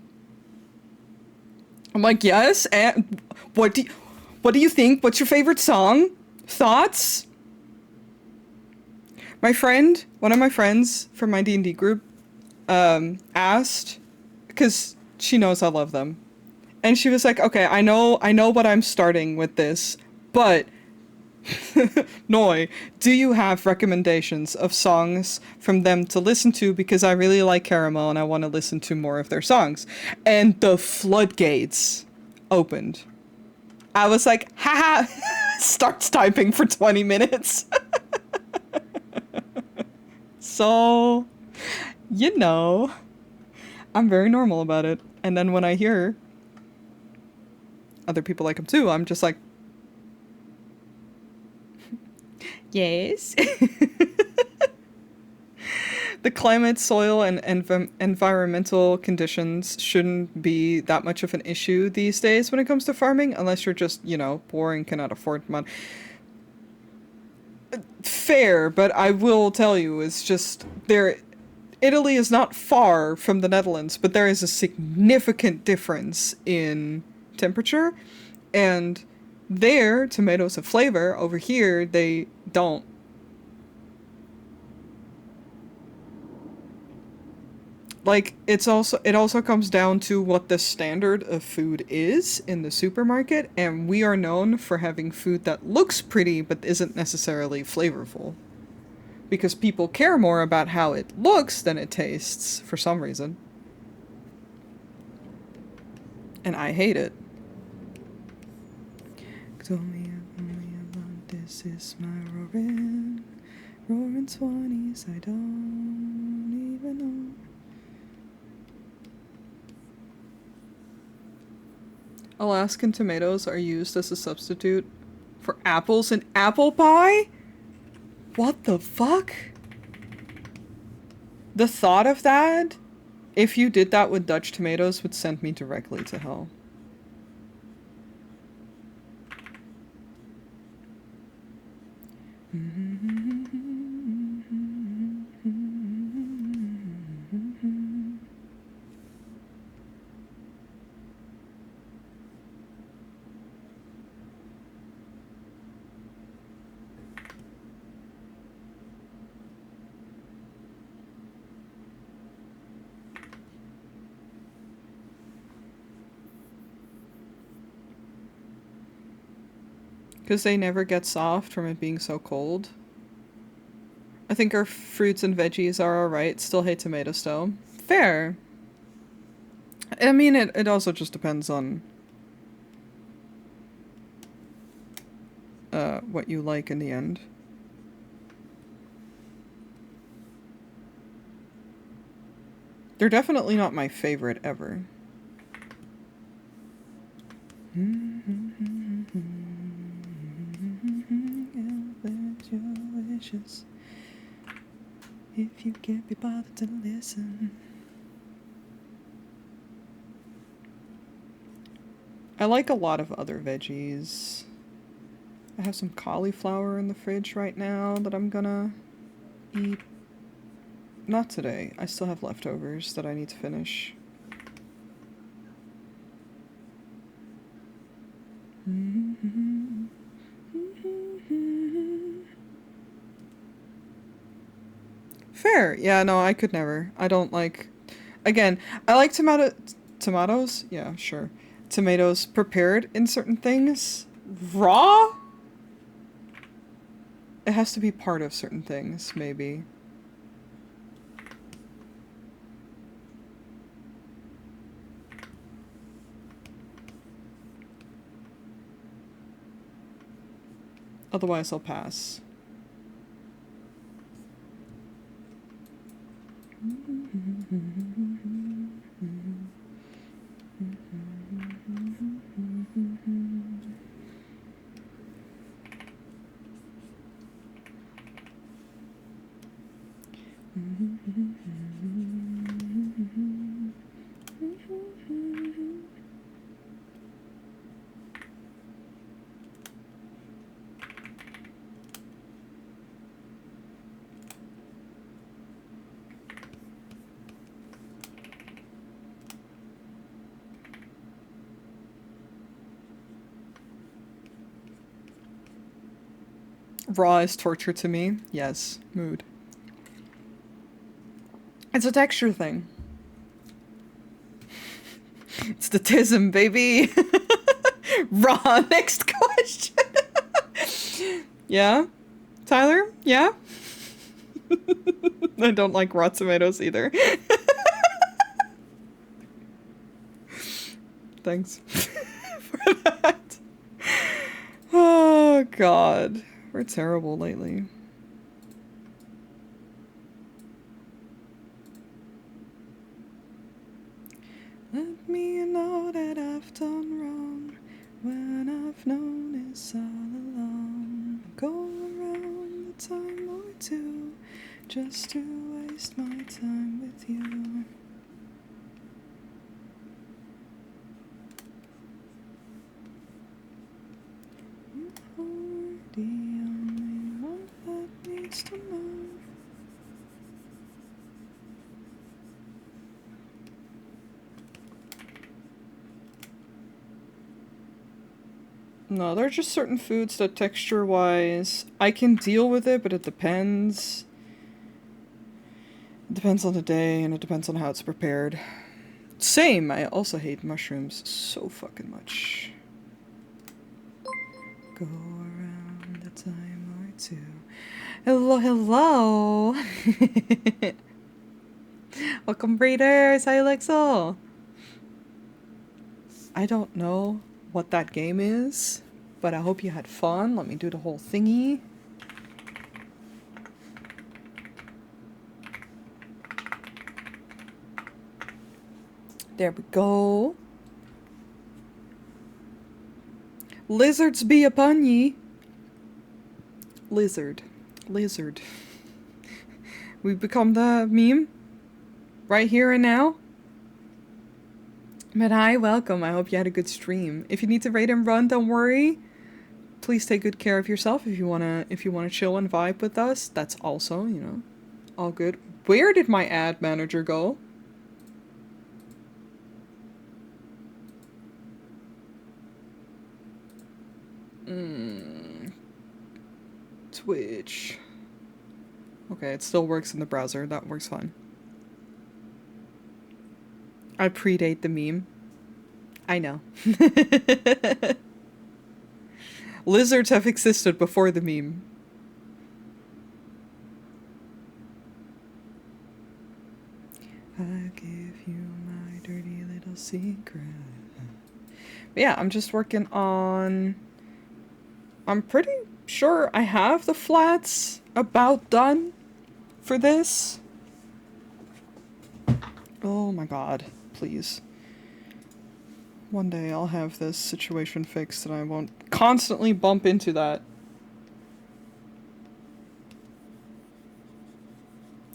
I'm like, yes, and what do you think? What's your favorite song? Thoughts? One of my friends from my D&D group, asked, because she knows I love them, and she was like, okay, I know what I'm starting with this, but Noi, do you have recommendations of songs from them to listen to, because I really like Caramel and I want to listen to more of their songs? And the floodgates opened. I was like, haha, starts typing for 20 minutes. So, you know, I'm very normal about it. And then when I hear other people like them too, I'm just like, yes. The climate, soil, and environmental conditions shouldn't be that much of an issue these days when it comes to farming, unless you're just, you know, poor and cannot afford money. Fair, but I will tell you, it's just Italy is not far from the Netherlands, but there is a significant difference in temperature, and there, tomatoes have flavor. Over here, they don't. Like, it also comes down to what the standard of food is in the supermarket, and we are known for having food that looks pretty but isn't necessarily flavorful. Because people care more about how it looks than it tastes, for some reason. And I hate it. Told me about this is my roaring 20s, I don't even know. Alaskan tomatoes are used as a substitute for apples in apple pie? What the fuck? The thought of that, if you did that with Dutch tomatoes, would send me directly to hell. Because they never get soft from it being so cold. I think our fruits and veggies are alright. Still hate tomatoes though. Fair. I mean, it also just depends on what you like in the end. They're definitely not my favorite ever. If you can't be bothered to listen. I like a lot of other veggies. I have some cauliflower in the fridge right now that I'm gonna eat. Not today. I still have leftovers that I need to finish. Fair. Yeah, no, I could never. I don't like... Again, I like tomatoes? Yeah, sure. Tomatoes prepared in certain things. Raw? It has to be part of certain things, maybe. Otherwise, I'll pass. Raw is torture to me. Yes, mood. It's a texture thing. It's the tism, baby. Raw, next question. Yeah? Tyler? Yeah? I don't like raw tomatoes either. Thanks for that. Oh, God. We're terrible lately. Let me know that I've done wrong when I've known it's all along. Go around the time or two just to waste my time with you. You're the only one that needs to know. No, there are just certain foods that texture-wise, I can deal with it, but it depends. It depends on the day, and it depends on how it's prepared. Same, I also hate mushrooms so fucking much. Go around a time or two. Hello, hello! Welcome, breeders! Hi, Alexo! I don't know what that game is, but I hope you had fun. Let me do the whole thingy. There we go. Lizards be upon ye. Lizard. Lizard. We've become the meme. Right here and now. But hi, welcome. I hope you had a good stream. If you need to raid and run, don't worry. please take good care of yourself. If you wanna chill and vibe with us, that's also, you know, all good. Where did my ad manager go? Twitch. Okay, it still works in the browser. That works fine. I predate the meme. I know. Lizards have existed before the meme. I give you my dirty little secret. But yeah, I'm just working on... I'm pretty sure I have the flats about done for this. Oh my god, please. One day I'll have this situation fixed and I won't constantly bump into that.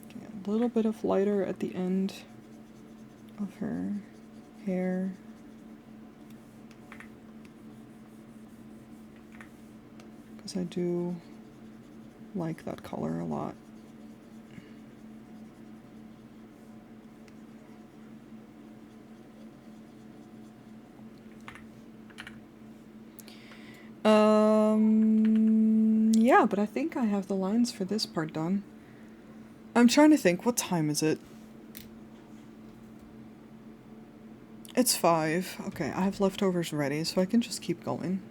Okay, a little bit of lighter at the end of her hair. Because I do like that color a lot. Yeah, but I think I have the lines for this part done. I'm trying to think, what time is it? It's 5. Okay, I have leftovers ready, so I can just keep going.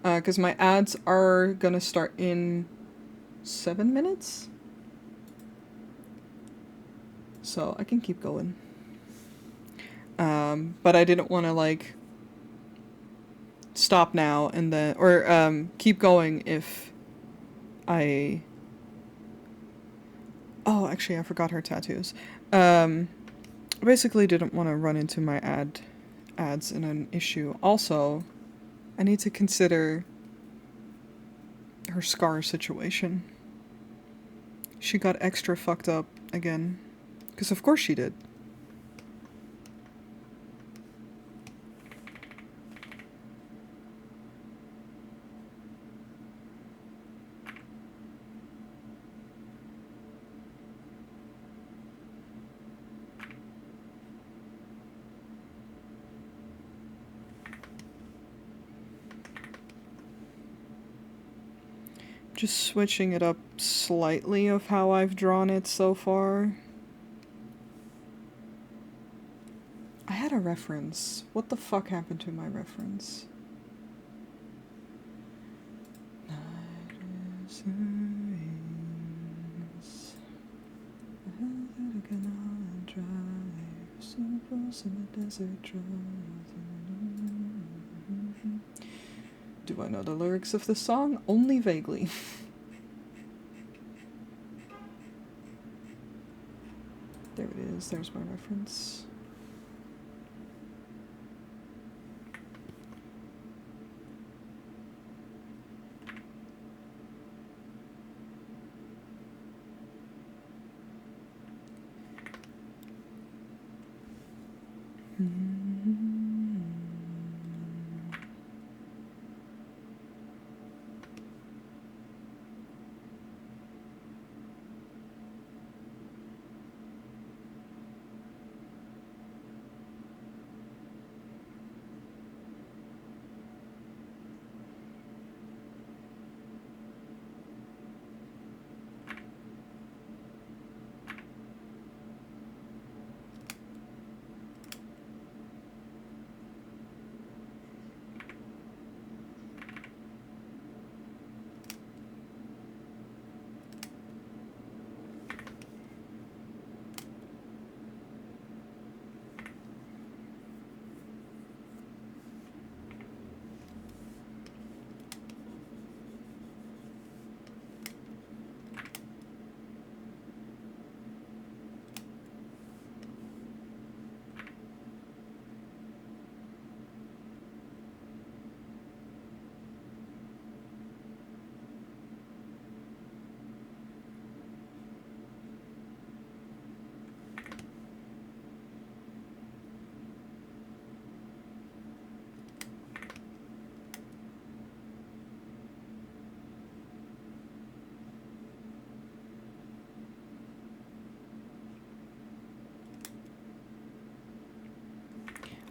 Because my ads are gonna start in 7 minutes? So I can keep going. But I didn't want to, like, stop now and then, or keep going if I... Oh, actually, I forgot her tattoos. I basically didn't want to run into my ads in an issue. Also, I need to consider her scar situation. She got extra fucked up again. Because of course she did. Just switching it up slightly of how I've drawn it so far. I had a reference. What the fuck happened to my reference? Do I know the lyrics of the song? Only vaguely. There it is, there's my reference.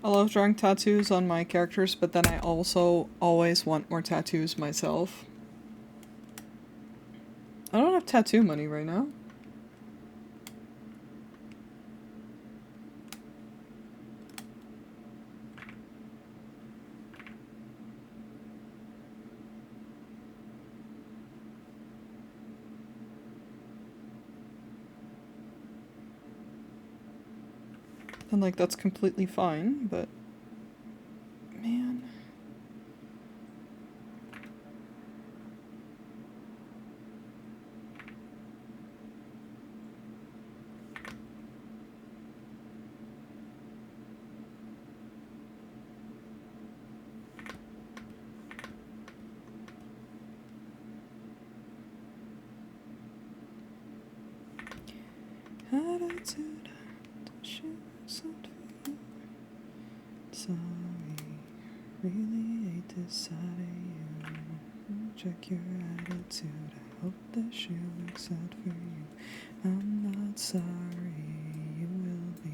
I love drawing tattoos on my characters, but then I also always want more tattoos myself. I don't have tattoo money right now. And like that's completely fine, but man. Attitude, sorry, really hate this side of you. Check your attitude. I hope the shoe works out for you. I'm not sorry, you will be.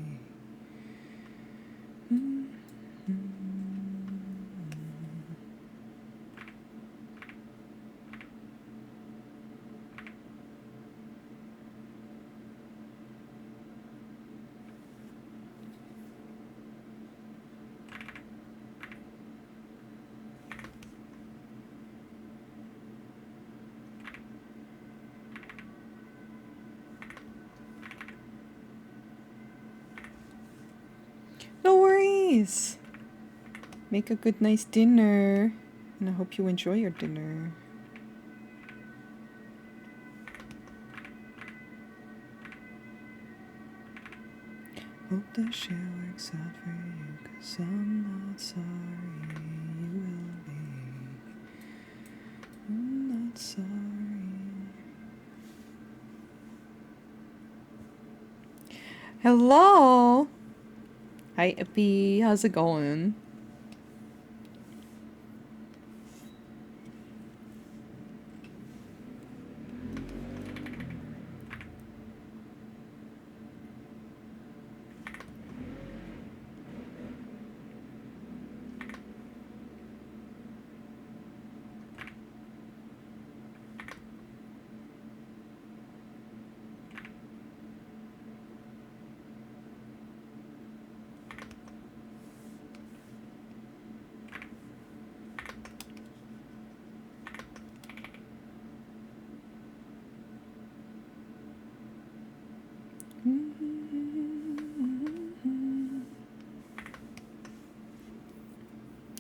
No worries. Make a good, nice dinner. And I hope you enjoy your dinner. Hope the shit works out for you, 'cause I'm not sorry, you will be. I'm not sorry. Hello! Hi, Epi. How's it going?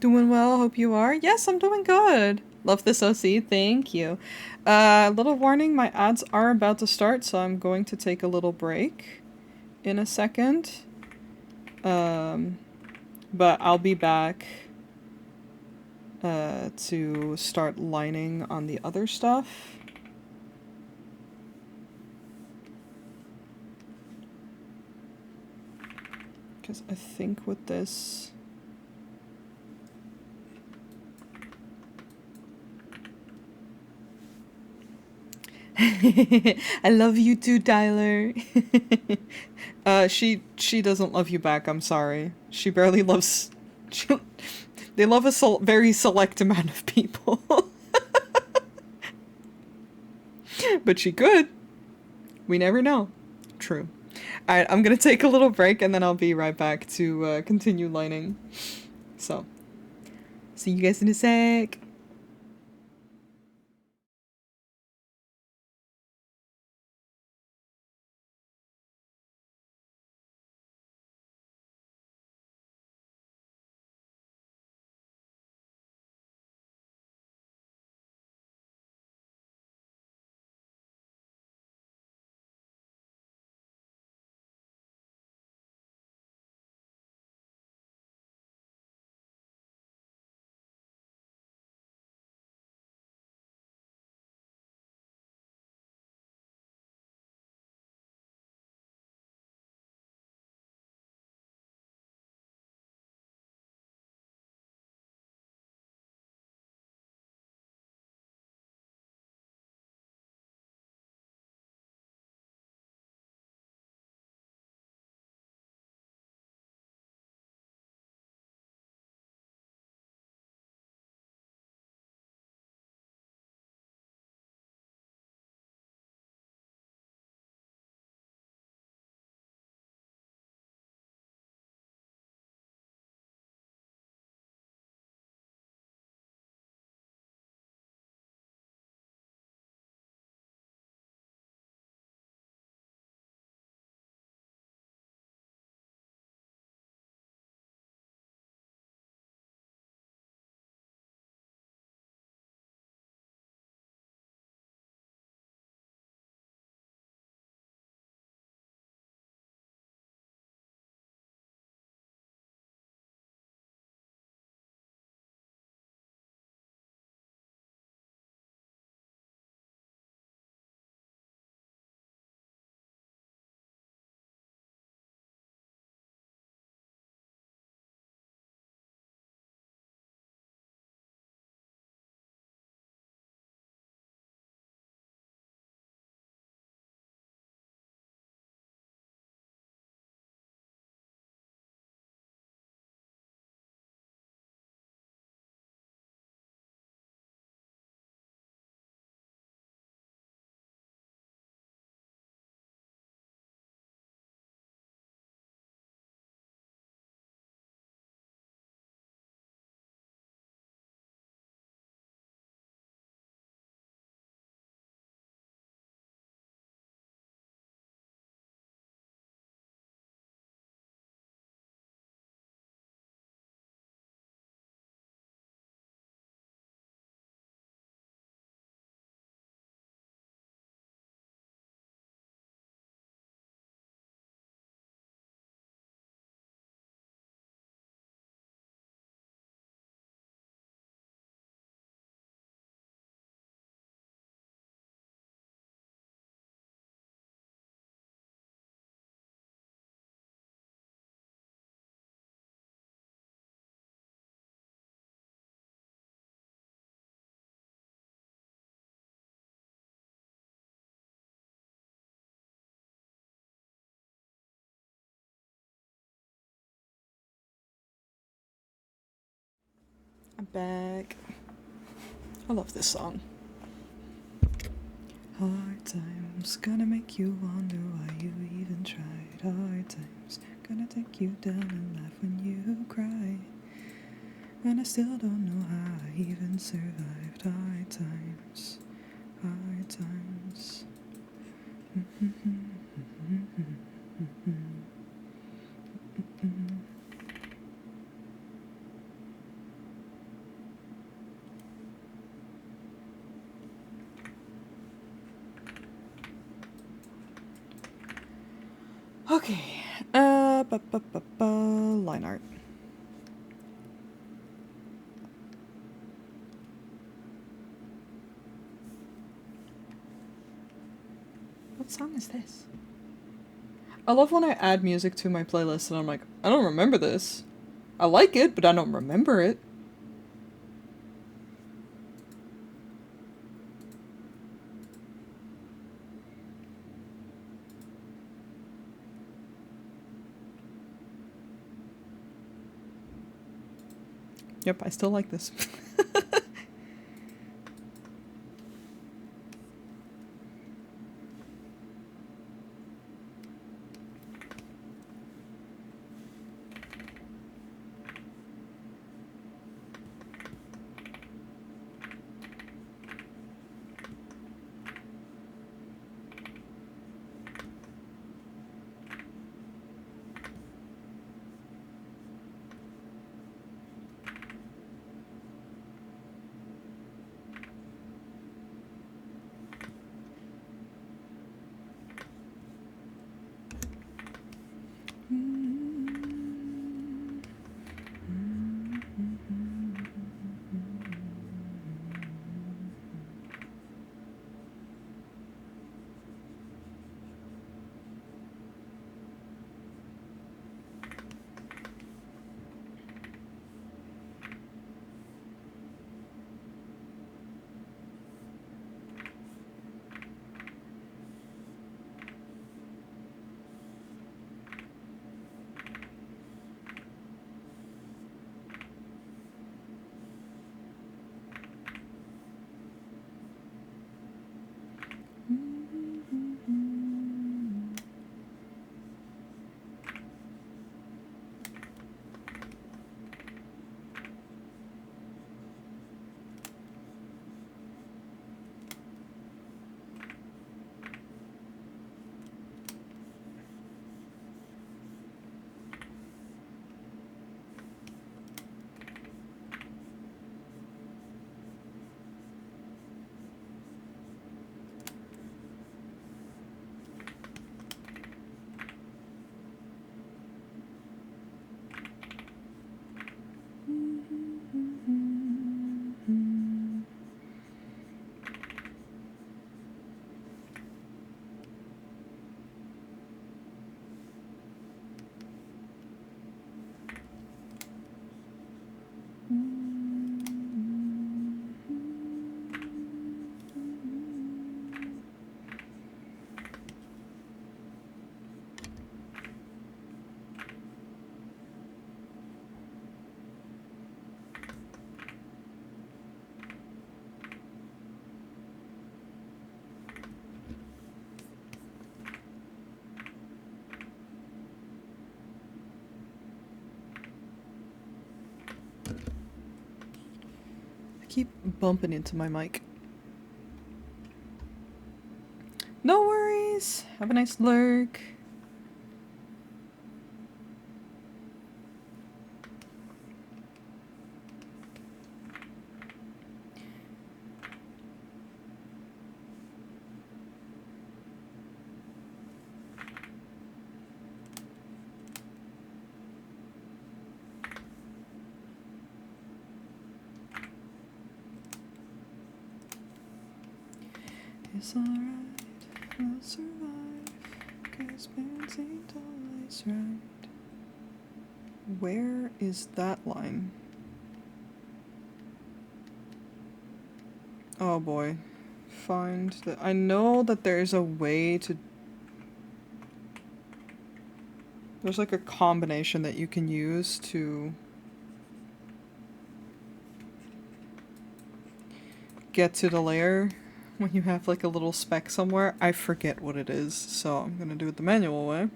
Doing well, hope you are. Yes, I'm doing good. Love this OC, thank you. Little warning, my ads are about to start, so I'm going to take a little break in a second. But I'll be back to start lining on the other stuff. Because I think with this... I love you too, Tyler. She doesn't love you back, I'm sorry. She barely loves... They love a very select amount of people. But she could. We never know. True. Alright, I'm gonna take a little break and then I'll be right back to continue lining. So, see you guys in a sec. I'm back. I love this song. Hard times gonna make you wonder why you even tried. Hard times gonna take you down and laugh when you cry. And I still don't know how I even survived. Hard times, hard times. Okay, line art. What song is this? I love when I add music to my playlist and I'm like, I don't remember this. I like it, but I don't remember it. Yep, I still like this. Keep bumping into my mic. No worries. Have a nice lurk. It's alright, we'll survive, 'cause parents ain't always right. Where is that line? Oh boy. Find the... I know that there's a way to... There's like a combination that you can use to... get to the layer when you have like a little speck somewhere. I forget what it is, so I'm gonna do it the manual way.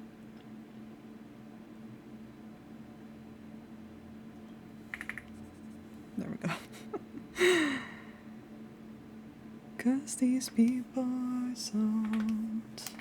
There we go. 'Cause these people are soft.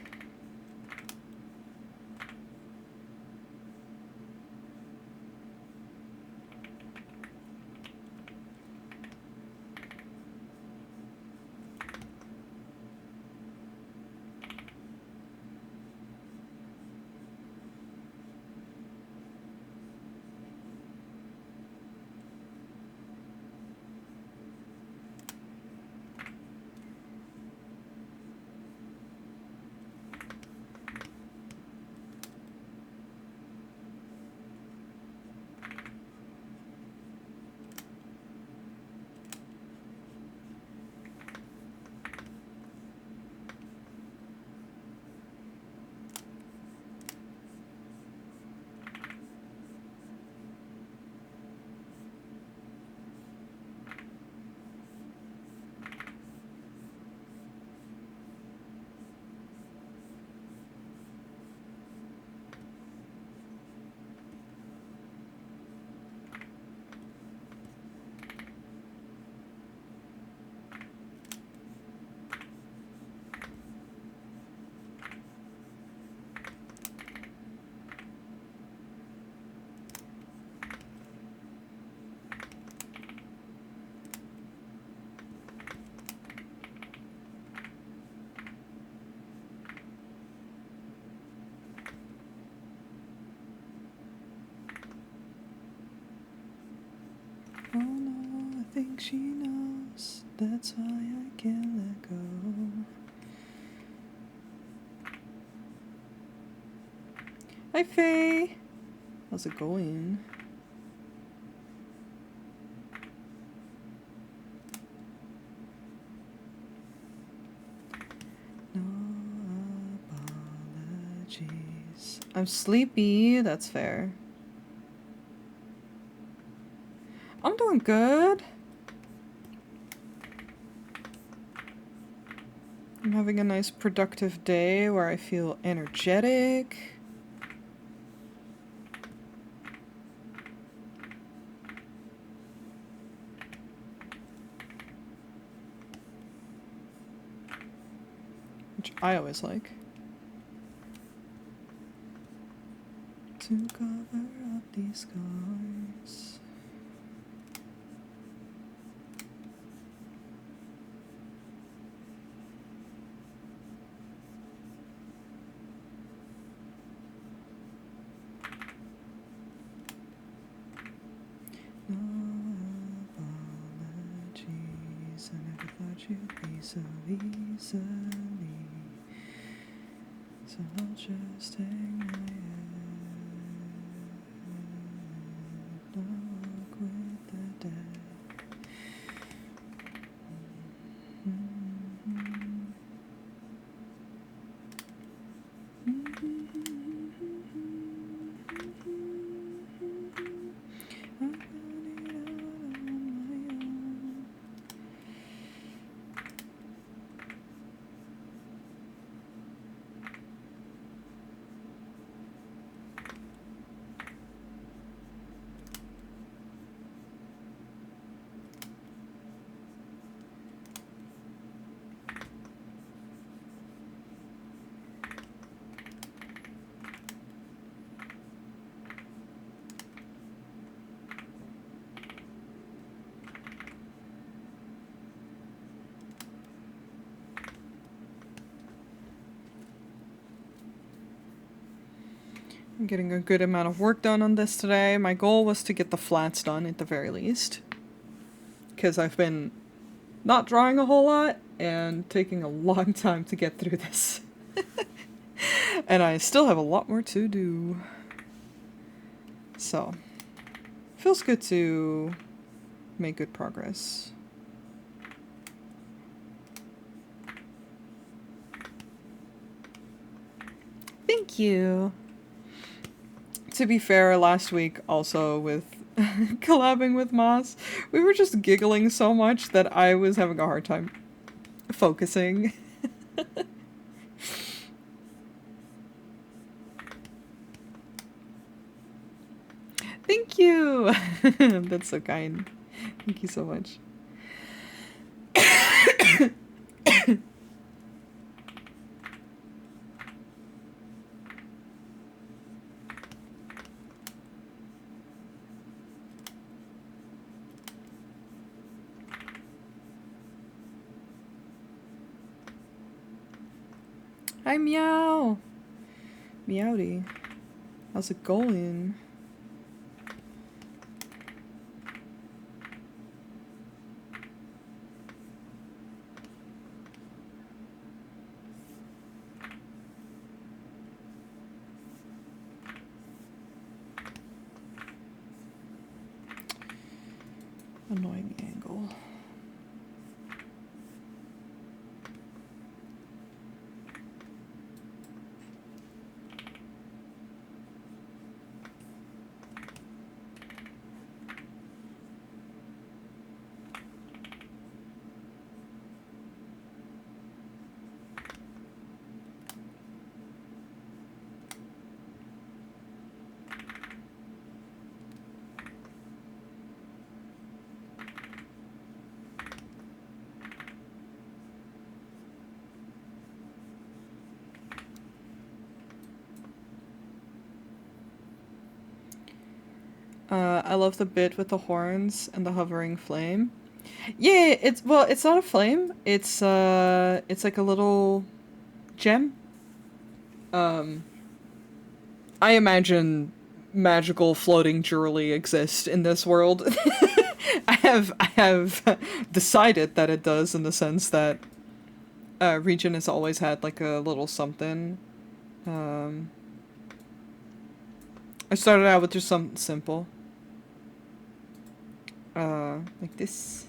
Oh no, I think she knows. That's why I can't let go. Hi Faye! How's it going? No apologies. I'm sleepy, that's fair. I'm doing good. I'm having a nice productive day where I feel energetic. Which I always like. To cover up these scars. No apologies, I never thought you'd be so easily. So I'll just hang my head, I'll walk with the dead. I'm getting a good amount of work done on this today. My goal was to get the flats done at the very least. Because I've been not drawing a whole lot and taking a long time to get through this. And I still have a lot more to do. So, feels good to make good progress. Thank you. To be fair, last week also with collabing with Moss. We were just giggling so much that I was having a hard time focusing. Thank you! That's so kind. Thank you so much. Hi, Meow! Meowdy. How's it going? Annoying angle. I love the bit with the horns and the hovering flame. Yeah, it's not a flame. It's like a little gem. Um, I imagine magical floating jewelry exist in this world. I have decided that it does in the sense that Region has always had like a little something. Um, I started out with just something simple. Like this.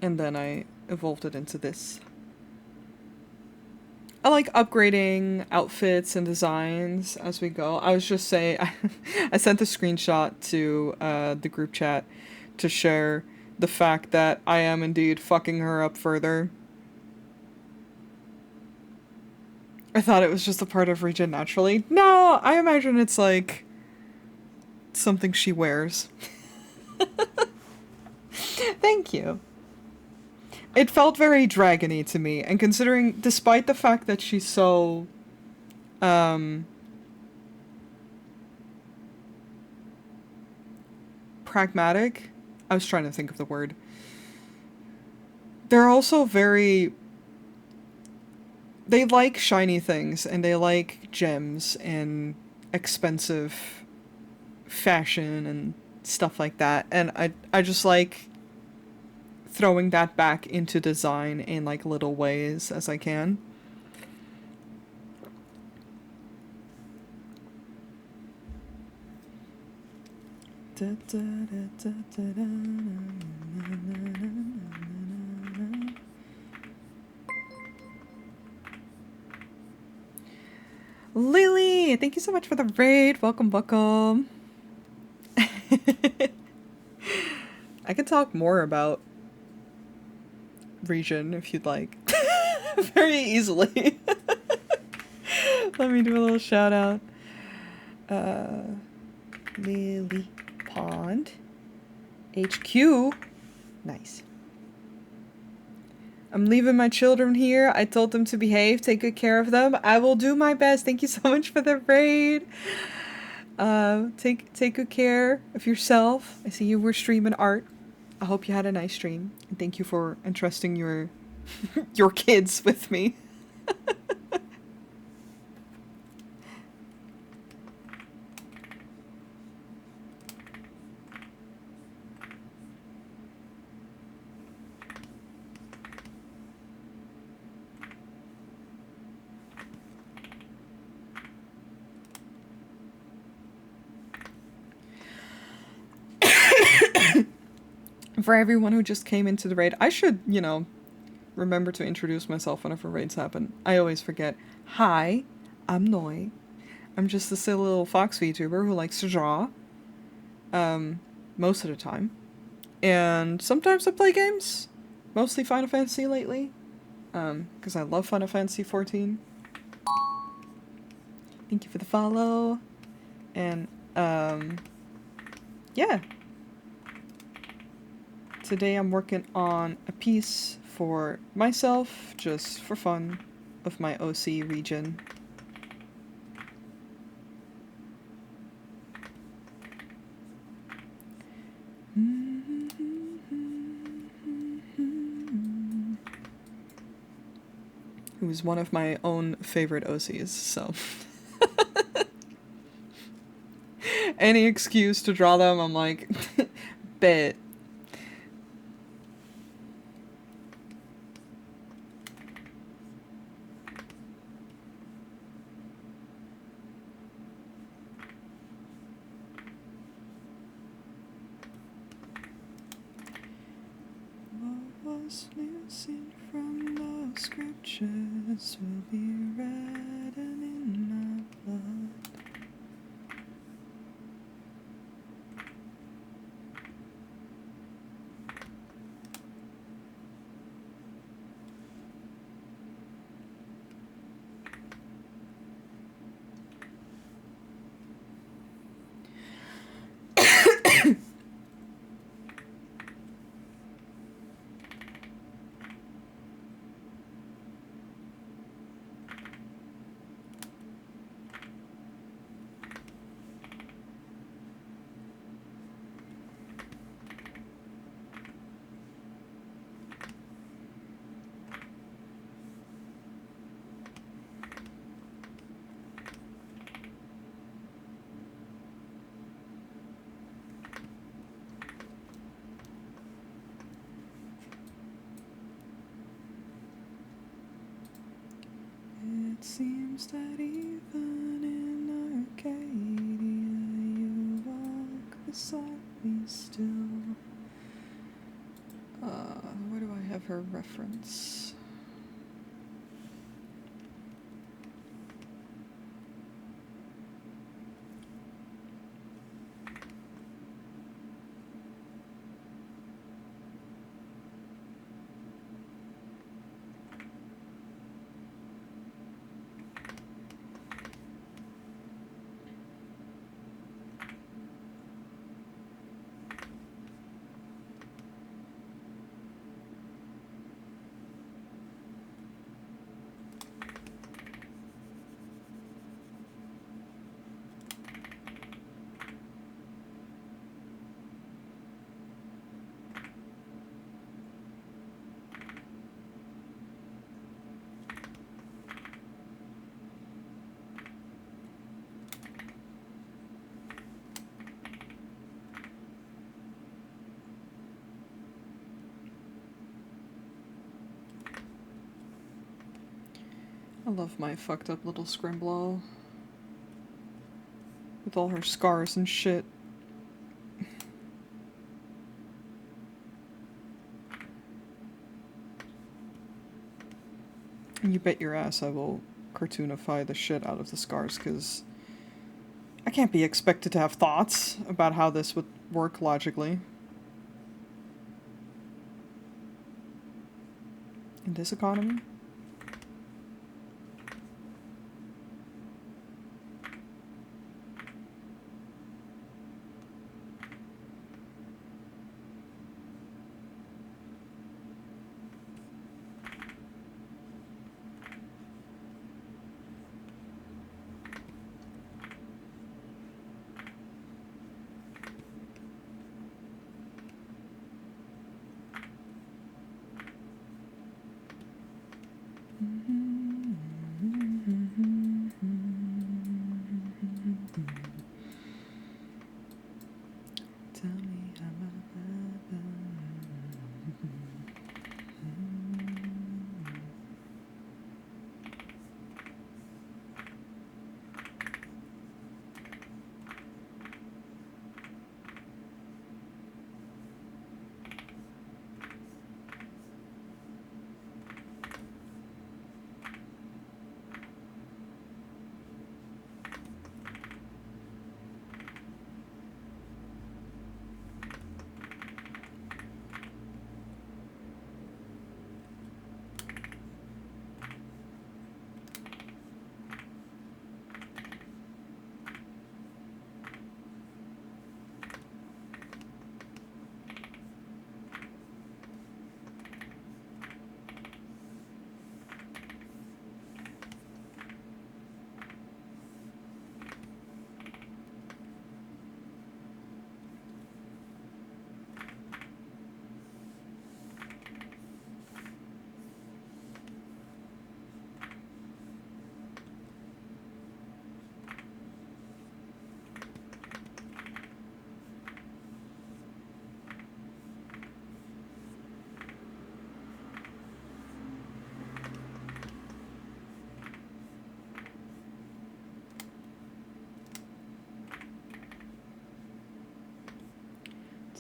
And then I evolved it into this. I like upgrading outfits and designs as we go. I was just saying, I sent a screenshot to the group chat to share the fact that I am indeed fucking her up further. I thought it was just a part of Region naturally. No, I imagine it's like something she wears. Thank you. It felt very dragony to me, and considering, despite the fact that she's so, pragmatic, I was trying to think of the word. They're also very, they like shiny things, and they like gems, and expensive fashion, and stuff like that, and I just like throwing that back into design in like little ways as I can. Lily, thank you so much for the raid. Welcome, welcome. I can talk more about Region if you'd like. Very easily. Let me do a little shout out. Lily Pond HQ. Nice. I'm leaving my children here. I told them to behave, take good care of them. I will do my best. Thank you so much for the raid. Take good care of yourself. I see you were streaming art. I hope you had a nice stream. And thank you for entrusting your your kids with me. For everyone who just came into the raid, I should, remember to introduce myself whenever raids happen. I always forget. Hi, I'm Noi. I'm just a silly little fox VTuber who likes to draw. Most of the time. And sometimes I play games. Mostly Final Fantasy lately. Because I love Final Fantasy 14. Thank you for the follow. And, yeah. Today I'm working on a piece for myself, just for fun, of my OC region. Who's one of my own favorite OCs, so. Any excuse to draw them, I'm like, bet. What was missing from the scriptures will be written in my blood. It seems that even in Arcadia you walk beside me still. Where do I have her reference? I love my fucked up little Scrimblow. With all her scars and shit. And you bet your ass I will cartoonify the shit out of the scars, because I can't be expected to have thoughts about how this would work logically. In this economy?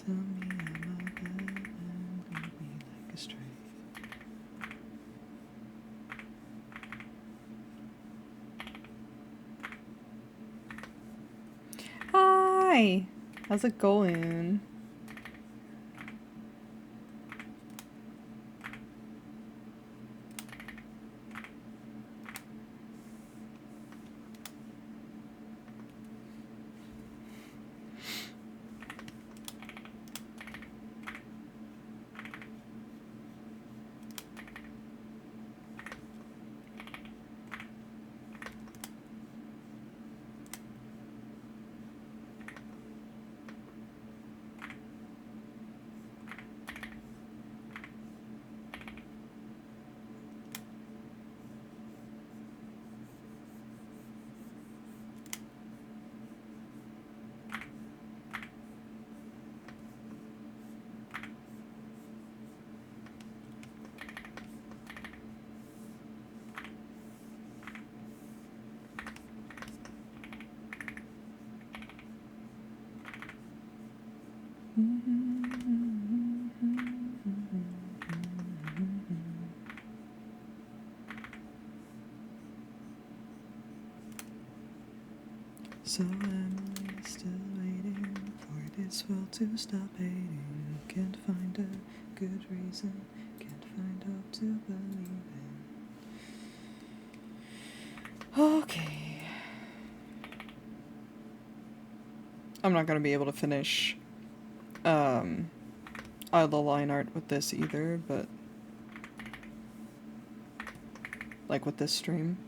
Tell me I'm a bad man, lead me like a stray. Hi! How's it going? So am I still waiting for this world to stop hating? Can't find a good reason, can't find hope to believe in. Okay. I'm not gonna be able to finish all the line art with this either, but like with this stream.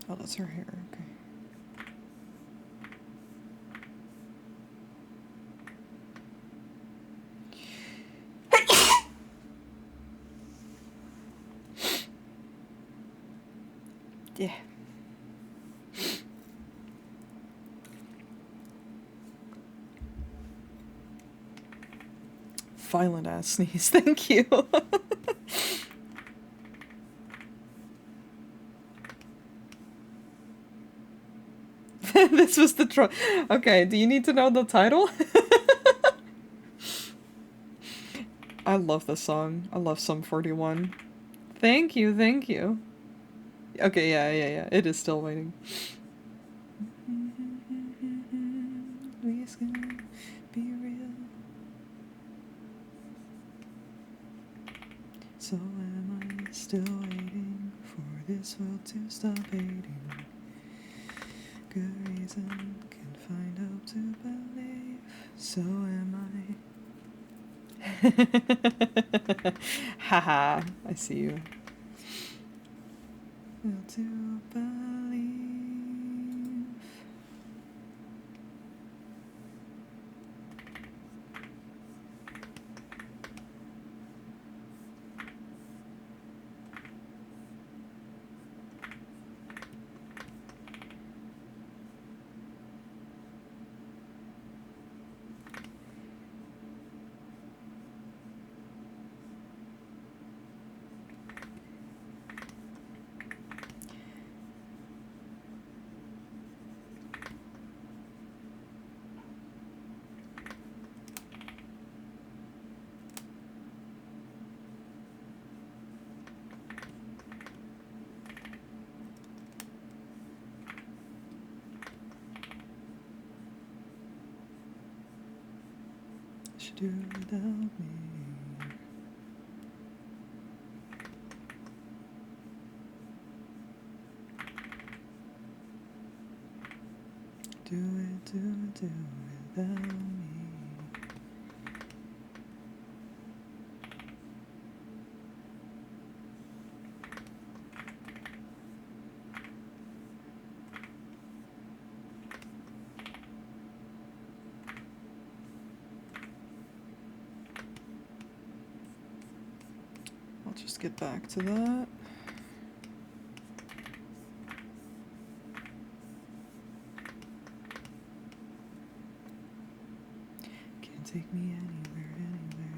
Oh, that's her hair, okay. Yeah. Violent ass sneeze, thank you. This was the Okay, do you need to know the title? I love this song. I love Sum 41. Thank you, thank you. Okay, yeah. It is still waiting. Please gonna be real. So am I still waiting for this world to stop hating? Good reason, can find hope to believe. So am I. Haha, I see you. Will to believe. Should do without me. Do it without me. I'll just get back to that. Can't take me anywhere, anywhere.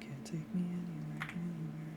Can't take me anywhere, anywhere.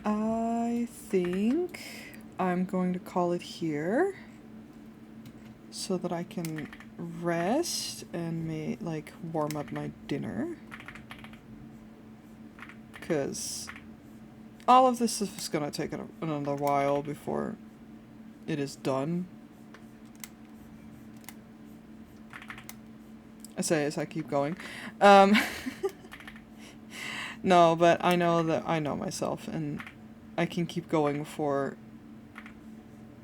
I think I'm going to call it here so that I can rest and like warm up my dinner. Because all of this is going to take another while before it is done. I say as I keep going. No, but I know that I know myself and I can keep going for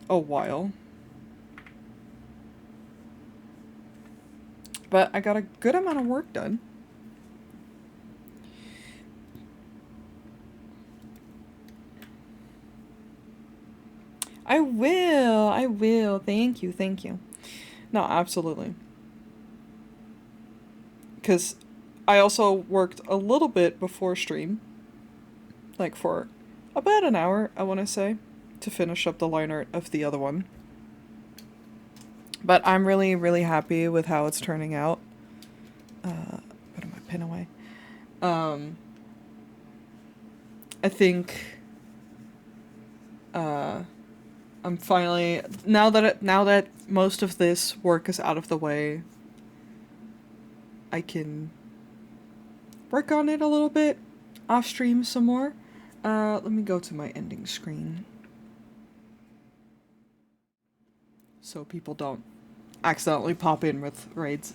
a while. But I got a good amount of work done. I will. Thank you. No, absolutely. Because I also worked a little bit before stream. Like for about an hour, I want to say, to finish up the line art of the other one. But I'm really, really happy with how it's turning out. Putting my pen away. I think I'm finally now that most of this work is out of the way, I can work on it a little bit off stream some more. Let me go to my ending screen so people don't accidentally pop in with raids.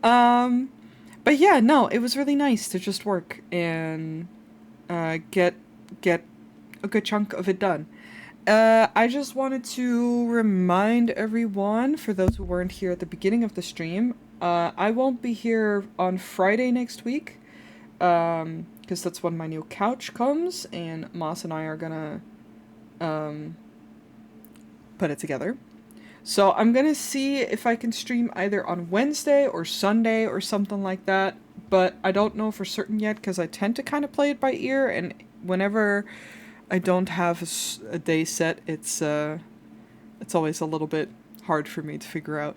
But yeah, no, it was really nice to just work and get a good chunk of it done. I just wanted to remind everyone, for those who weren't here at the beginning of the stream, I won't be here on Friday next week, because that's when my new couch comes, and Moss and I are gonna put it together. So I'm gonna see if I can stream either on Wednesday or Sunday or something like that, but I don't know for certain yet because I tend to kind of play it by ear, and whenever I don't have a day set, it's always a little bit hard for me to figure out.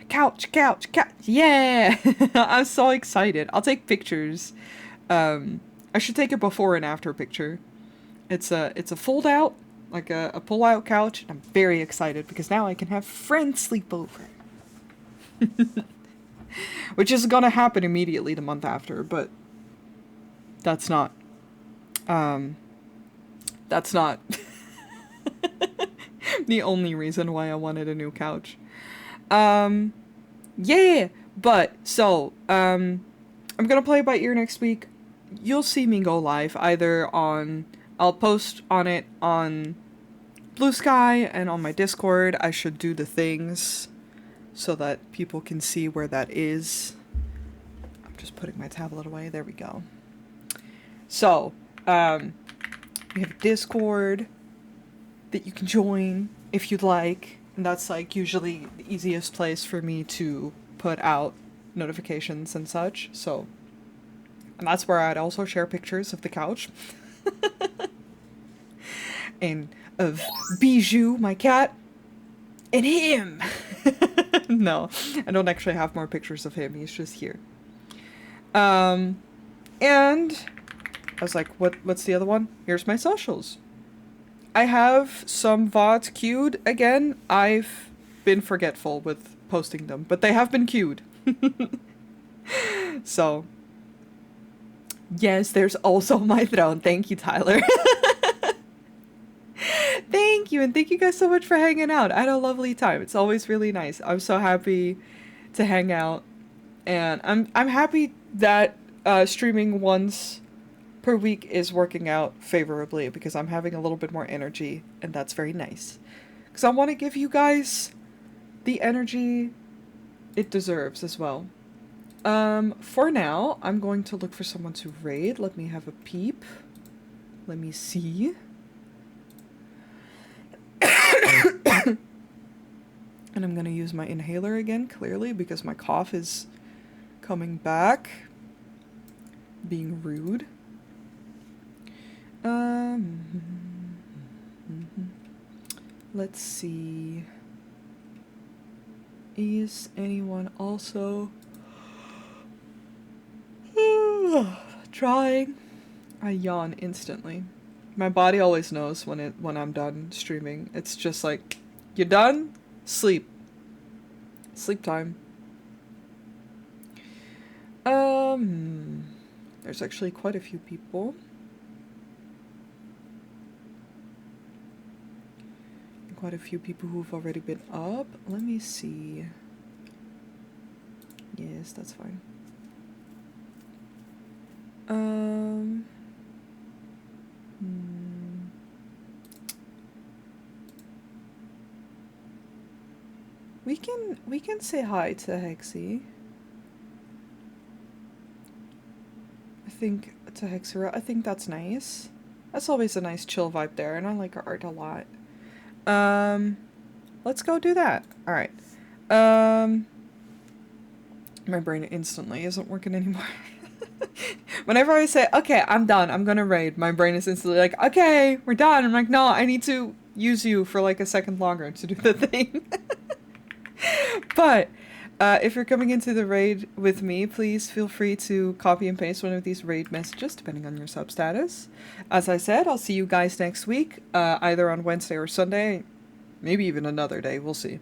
Couch, yeah! I'm so excited. I'll take pictures. I should take a before and after picture. It's a fold out, like a pull out couch, and I'm very excited because now I can have friends sleep over. Which is gonna happen immediately the month after, but that's not the only reason why I wanted a new couch. Yeah, but so I'm gonna play by ear next week. you'll see me go live either on, I'll post on it on Blue Sky and on my Discord. I should do the things so that people can see where that is. I'm just putting my tablet away. There we go. So, we have a Discord that you can join if you'd like. And that's like usually the easiest place for me to put out notifications and such. So, and that's where I'd also share pictures of the couch. And of Bijou, my cat, and him. No, I don't actually have more pictures of him. He's just here. And I was like, what's the other one? Here's my socials. I have some VODs queued again. I've been forgetful with posting them, but they have been queued. So, yes, there's also my throne. Thank you, Tyler. Thank you, and thank you guys so much for hanging out. I had a lovely time. It's always really nice. I'm so happy to hang out, and I'm happy that streaming once per week is working out favorably because I'm having a little bit more energy, and that's very nice. Because I want to give you guys the energy it deserves as well. For now, I'm going to look for someone to raid. Let me have a peep. Let me see. And I'm gonna use my inhaler again, clearly, because my cough is coming back. Being rude. Let's see. Is anyone also trying? I yawn instantly. My body always knows when I'm done streaming. It's just like, you done? Sleep. Sleep time. There's actually quite a few people. Quite a few people who've already been up. Let me see. Yes, that's fine. We can say hi to Hexy. I think to Hexera. I think that's nice. That's always a nice chill vibe there, and I like her art a lot. Let's go do that. All right. My brain instantly isn't working anymore. Whenever I say, okay, I'm done, I'm gonna raid, my brain is instantly like, okay, we're done. I'm like, no, I need to use you for like a second longer to do the thing. But if you're coming into the raid with me, please feel free to copy and paste one of these raid messages, depending on your sub status. As I said, I'll see you guys next week, either on Wednesday or Sunday, maybe even another day, we'll see.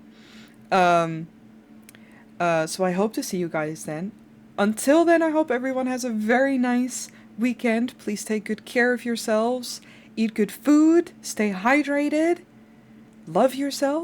So I hope to see you guys then. Until then, I hope everyone has a very nice weekend. Please take good care of yourselves, eat good food, stay hydrated, love yourself.